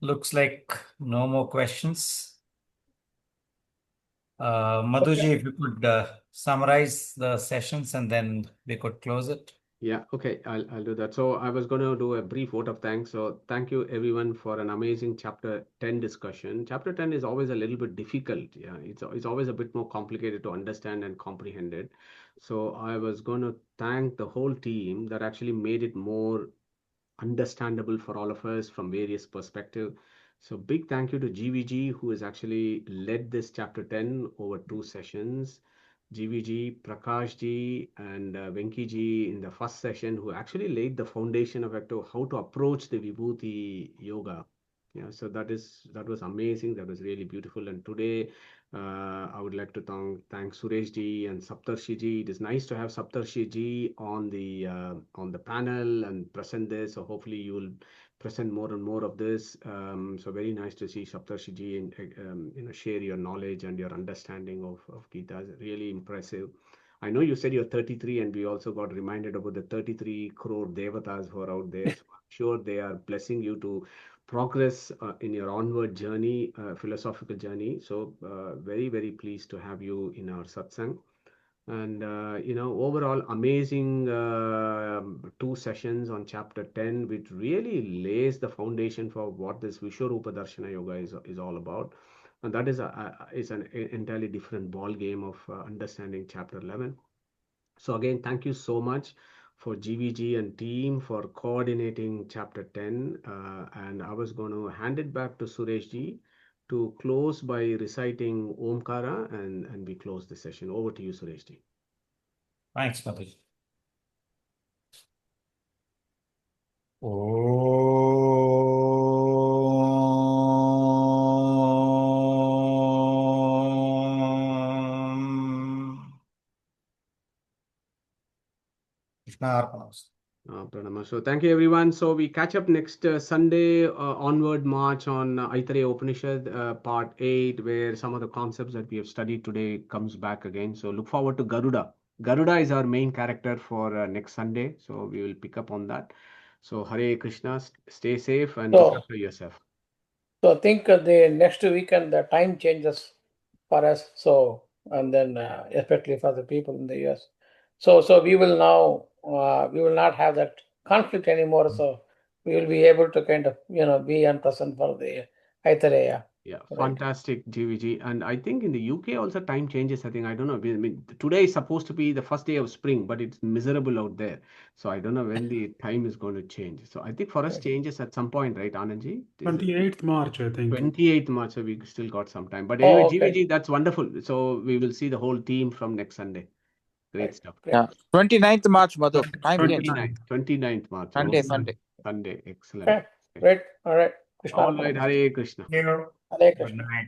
Looks like no more questions. Madhuji, if you could summarize the sessions and then we could close it.
Yeah, okay, I'll do that. So I was going to do a brief vote of thanks. So thank you everyone for an amazing chapter 10 discussion. Chapter 10 is always a little bit difficult. Yeah, it's always a bit more complicated to understand and comprehend it. So I was going to thank the whole team that actually made it more understandable for all of us from various perspectives. So big thank you to GVG who has actually led this chapter 10 over 2 sessions. GVG, Prakashji, and Venkiji in the first session, who actually laid the foundation of how to approach the Vibhuti Yoga. Yeah, so that was amazing. That was really beautiful. And today, I would like to thank Suresh ji and Saptarshi ji. It is nice to have Saptarshi ji on the panel and present this. So hopefully you will present more and more of this. So very nice to see Saptarshi ji and share your knowledge and your understanding of Gita. Really impressive. I know you said you're 33, and we also got reminded about the 33 crore devatas who are out there. So I'm sure they are blessing you to progress in your onward journey, philosophical journey. So very, very pleased to have you in our satsang. And overall amazing 2 sessions on chapter 10, which really lays the foundation for what this Vishwarupa Darshana Yoga is all about. And that is an entirely different ball game of understanding chapter 11. So again, thank you so much for GVG and team for coordinating chapter 10. And I was going to hand it back to Suresh ji to close by reciting Omkara, and we close the session. Over to you, Suresh ji.
Thanks, Mataji. Krishna Arpanamastu.
Pranama. So thank you everyone. So we catch up next Sunday, onward march on Aitareya Upanishad part 8, where some of the concepts that we have studied today comes back again. So look forward to Garuda. Garuda is our main character for next Sunday. So we will pick up on that. So Hare Krishna, stay safe and look after yourself.
So I think the next weekend the time changes for us. So and then especially for the people in the US. So we will now we will not have that conflict anymore. So we will be able to kind of be on present for the Aitareya.
Yeah,
Right.
fantastic, GVG. And I think in the UK also time changes. I think, I don't know. I mean, today is supposed to be the first day of spring, but it's miserable out there. So I don't know when the time is going to change. So I think for us changes at some point, right, Anandji?
28th March, I think.
28th March, so we still got some time. But
Oh,
anyway,
okay.
GVG, that's wonderful. So we will see the whole team from next Sunday. Great
Right.
stuff.
Great.
Yeah, 29th March, Madhu. Time change.
29th March.
Sunday,
Okay.
Sunday.
Sunday. Excellent.
Okay. Great. All right. Krishna
All right.
Arpanamastu.
Hare Krishna.
Hare
Good
Krishna.
night.